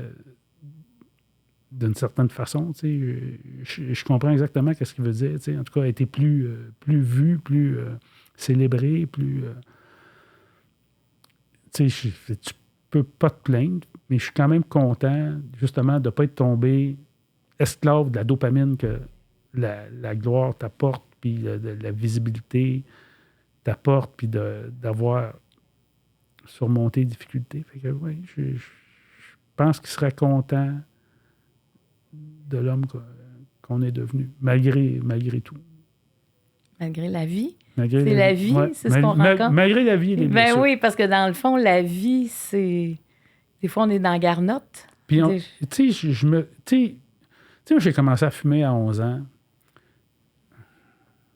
d'une certaine façon, tu sais, je comprends exactement ce qu'il veut dire. Tu sais, en tout cas, a été plus vu, plus célébré, plus... tu sais, tu peux pas te plaindre, mais je suis quand même content, justement, de ne pas être tombé esclave de la dopamine que la gloire t'apporte, puis la visibilité t'apporte, puis d'avoir surmonté les difficultés. Fait que oui, je pense qu'il serait content de l'homme qu'on est devenu, malgré tout. Malgré la vie? Malgré c'est la vie, ouais, c'est ce qu'on rencontre? Malgré la vie et les blessures. Ben oui, parce que dans le fond, la vie, c'est... Des fois, on est dans la garnotte. Puis, tu sais, j'ai commencé à fumer à 11 ans.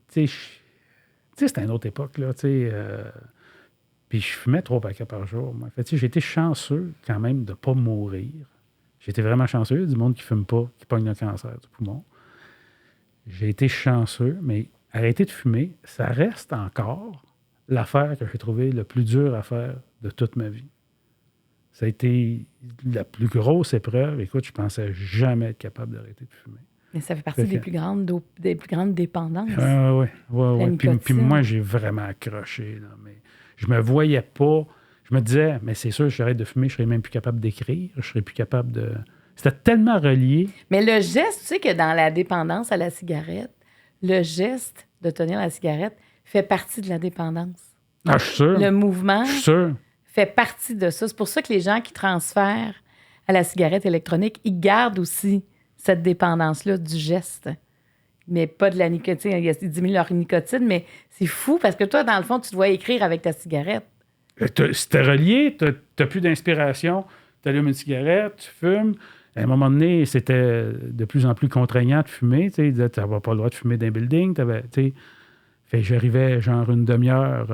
Tu sais, c'était une autre époque, là, tu sais. Puis je fumais 3 paquets par jour. Moi. Fait, j'ai été chanceux, quand même, de ne pas mourir. J'étais vraiment chanceux. Il y a du monde qui ne fume pas, qui pogne le cancer du poumon. J'ai été chanceux, mais arrêter de fumer, ça reste encore l'affaire que j'ai trouvée le plus dur à faire de toute ma vie. Ça a été la plus grosse épreuve. Écoute, je pensais jamais être capable d'arrêter de fumer. Mais ça fait partie des plus grandes dépendances. Oui. Puis moi, j'ai vraiment accroché. Là, mais je me voyais pas. Je me disais, mais c'est sûr, si j'arrête de fumer, je serais même plus capable d'écrire. Je serais plus capable de... C'était tellement relié. Mais le geste, tu sais que dans la dépendance à la cigarette, le geste de tenir la cigarette fait partie de la dépendance. Ah, je suis sûr. Le mouvement Je suis sûr. fait partie de ça. C'est pour ça que les gens qui transfèrent à la cigarette électronique, ils gardent aussi cette dépendance-là du geste. Mais pas de la nicotine. Ils diminuent leur nicotine, mais c'est fou parce que toi, dans le fond, tu dois écrire avec ta cigarette. Si t'es relié, t'as plus d'inspiration, t'allumes une cigarette, tu fumes. À un moment donné, c'était de plus en plus contraignant de fumer. Ils disaient, tu n'avais pas le droit de fumer dans un building. Fait que j'arrivais genre une demi-heure,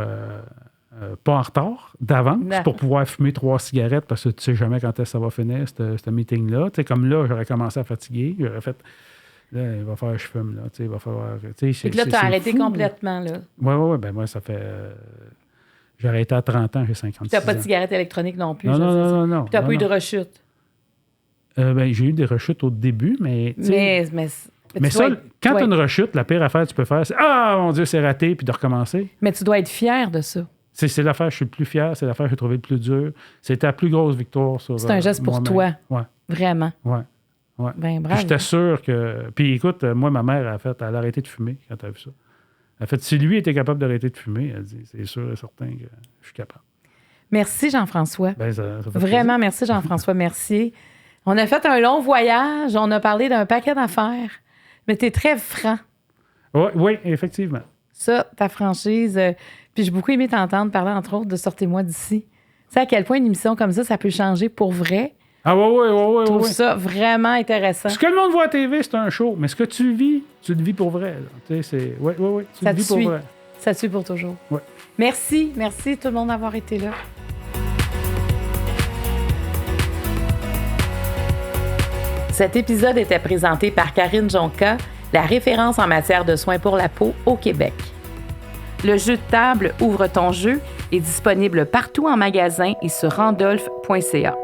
pas en retard, d'avance, pour pouvoir fumer 3 cigarettes parce que tu sais jamais quand ça va finir, ce meeting-là. Comme là, j'aurais commencé à fatiguer. J'aurais fait, là, il va falloir que je fume. Là, il va falloir. Et là, tu as arrêté fou, complètement. Là. Oui. Ben moi, ça fait. J'ai arrêté à 30 ans, j'ai 56 ans. Tu n'as pas de cigarette électronique non plus. Non. Tu n'as pas eu de rechute. J'ai eu des rechutes au début, mais. Mais ça, quand tu as une rechute, la pire affaire que tu peux faire, c'est ah, mon Dieu, c'est raté, puis de recommencer. Mais tu dois être fier de ça. C'est l'affaire que je suis le plus fier, c'est l'affaire que j'ai trouvé le plus dur. C'était la plus grosse victoire sur. C'est un geste pour toi. Ouais. Vraiment. Ouais. Ben, bravo. J'étais sûr que. Puis écoute, moi, ma mère, elle a arrêté de fumer quand elle a vu ça. Elle a fait, si lui était capable d'arrêter de fumer, elle dit, c'est sûr et certain que je suis capable. Merci, Jean-François. Ben, ça fait vraiment, plaisir. merci, Jean-François. Merci. On a fait un long voyage. On a parlé d'un paquet d'affaires. Mais tu es très franc. Oui, effectivement. Ça, ta franchise. Puis j'ai beaucoup aimé t'entendre parler, entre autres, de Sortez-moi d'ici. Tu sais à quel point une émission comme ça peut changer pour vrai. Ah oui. Je trouve ça vraiment intéressant. Ce que le monde voit à TV, c'est un show. Mais ce que tu vis, tu le vis pour vrai. Tu sais, c'est... Oui. Tu ça le vis suit. pour vrai. Ça te suit pour toujours. Ouais. Merci tout le monde d'avoir été là. Cet épisode était présenté par Karine Jonca, la référence en matière de soins pour la peau au Québec. Le jeu de table Ouvre ton jeu est disponible partout en magasin et sur randolph.ca.